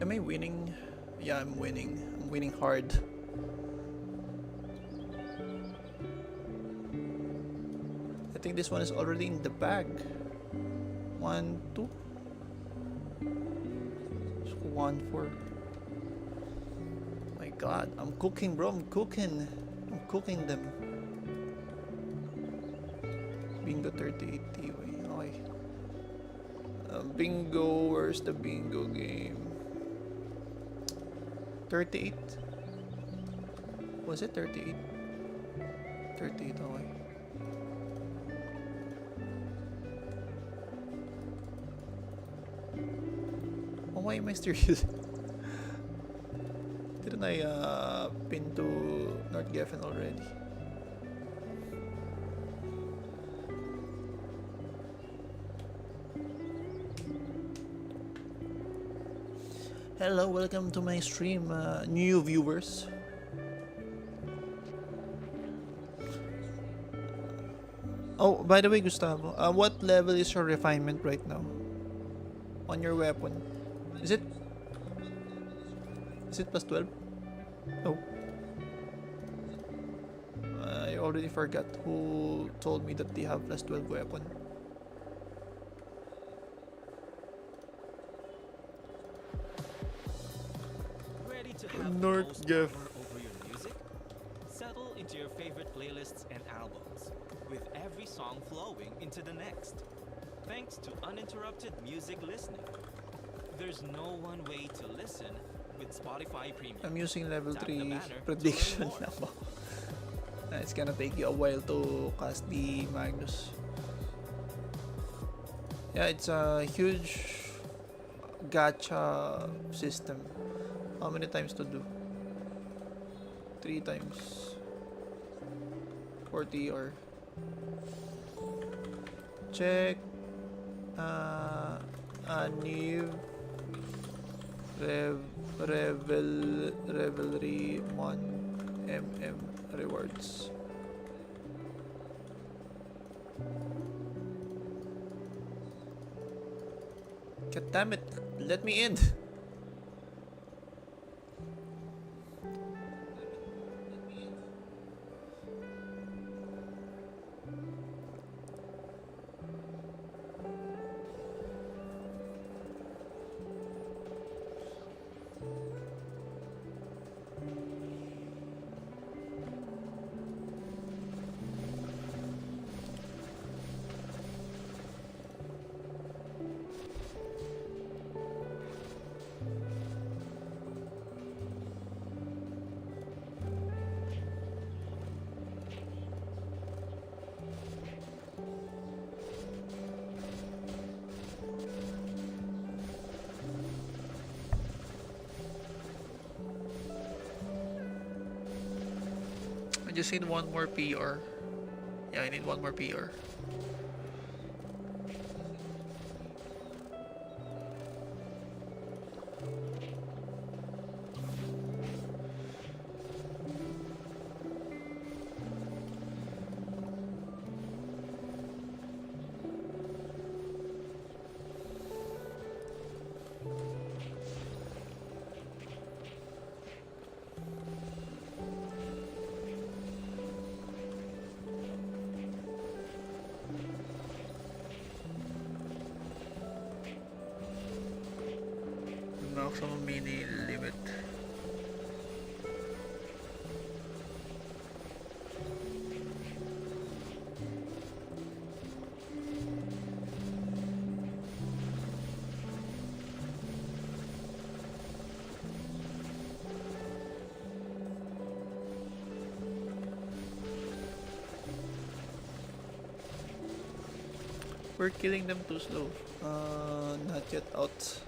Am I winning? Yeah, I'm winning. I'm winning hard. I think this one is already in the bag. 1, 2. So 1, 4. My god, I'm cooking, bro. I'm cooking them. Bingo 38 TV. Okay. Bingo, where's the bingo game? 38? Was it 38? 38, okay. Oh, why am I still using? Didn't I pin to North Geffen already? Hello, welcome to my stream, new viewers. Oh, by the way, Gustavo, what level is your refinement right now on your weapon? Is it plus 12? Oh. I already forgot who told me that they have plus 12 weapon. Ready to have North the most Geff. power over your music? Settle into your favorite playlists and albums, with every song flowing into the next. Thanks to uninterrupted music listening. There's no one way to listen with Spotify Premium. I'm using level Tap 3 the banner to prediction learn more. now. It's gonna take you a while to cast the Magnus. Yeah, it's a huge gacha system. How many times to do? 3 times. 40 or check a new revelry 1 rewards. God damn it, let me in. I just need one more PR. Yeah, I need one more PR. maximum mini limit. We're killing them too slow. Not yet out.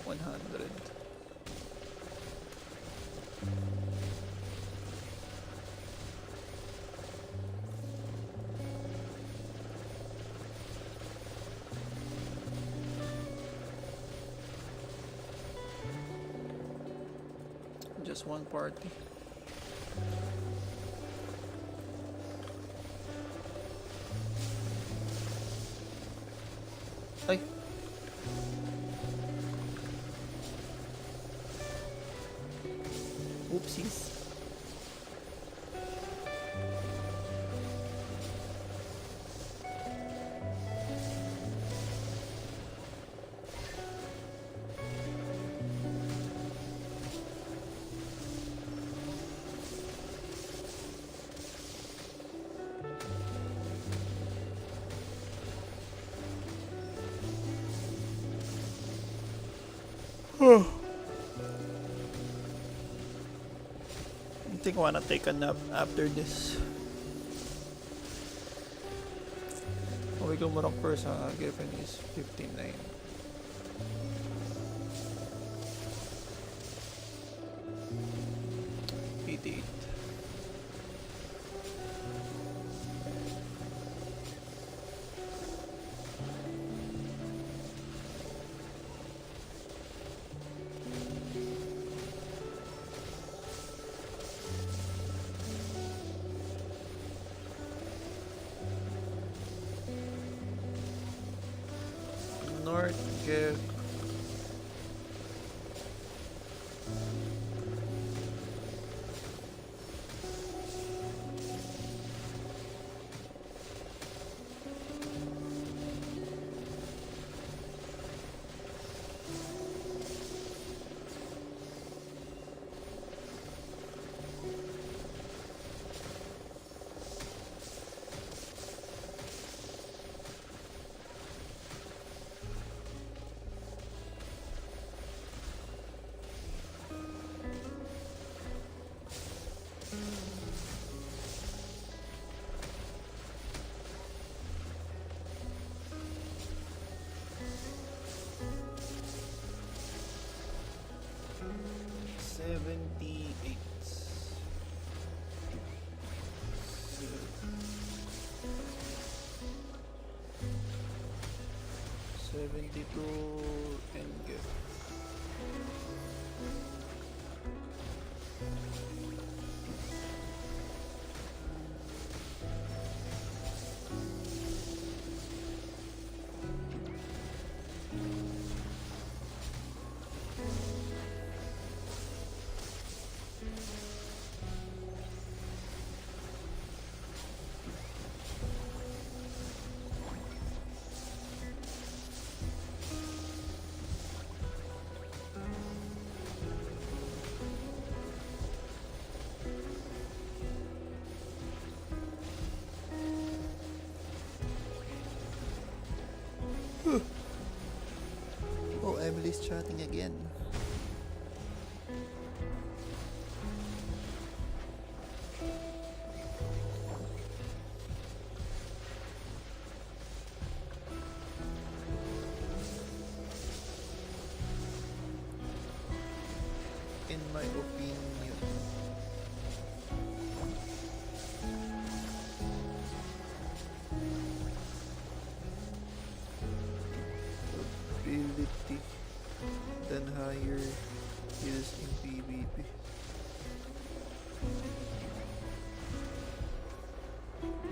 100. Just one party. Ay. Oopsies. I think I wanna take a nap after this. We go mo first, girlfriend is 59. $88. North Kev. ENG. Oh, Emily's chatting again. In my opinion, ability than higher kills in PvP.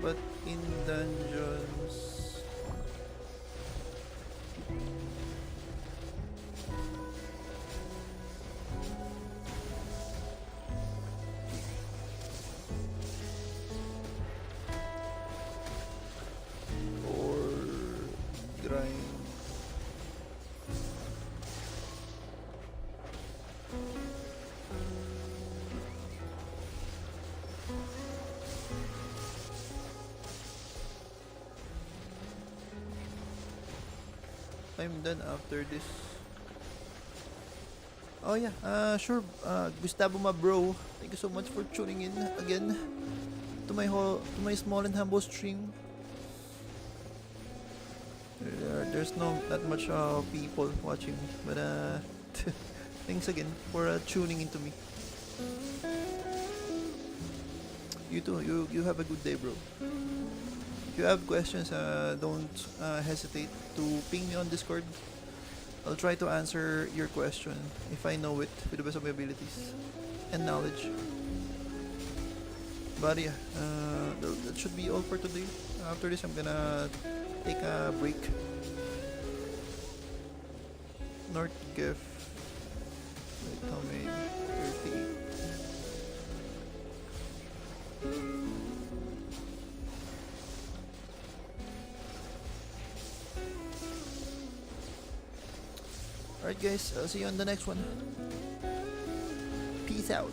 But in dungeons, or grind I'm done after this. Oh yeah, sure. Gustavo ma bro, thank you so much for tuning in again to my small and humble stream. There's not much people watching, but thanks again for tuning into me. You too. You have a good day, bro. If you have questions, don't hesitate to ping me on Discord. I'll try to answer your question if I know it with the best of my abilities and knowledge. But yeah, that should be all for today. After this, I'm gonna take a break. North Gift. Wait, how many? 30. Alright guys, I'll see you on the next one. Peace out.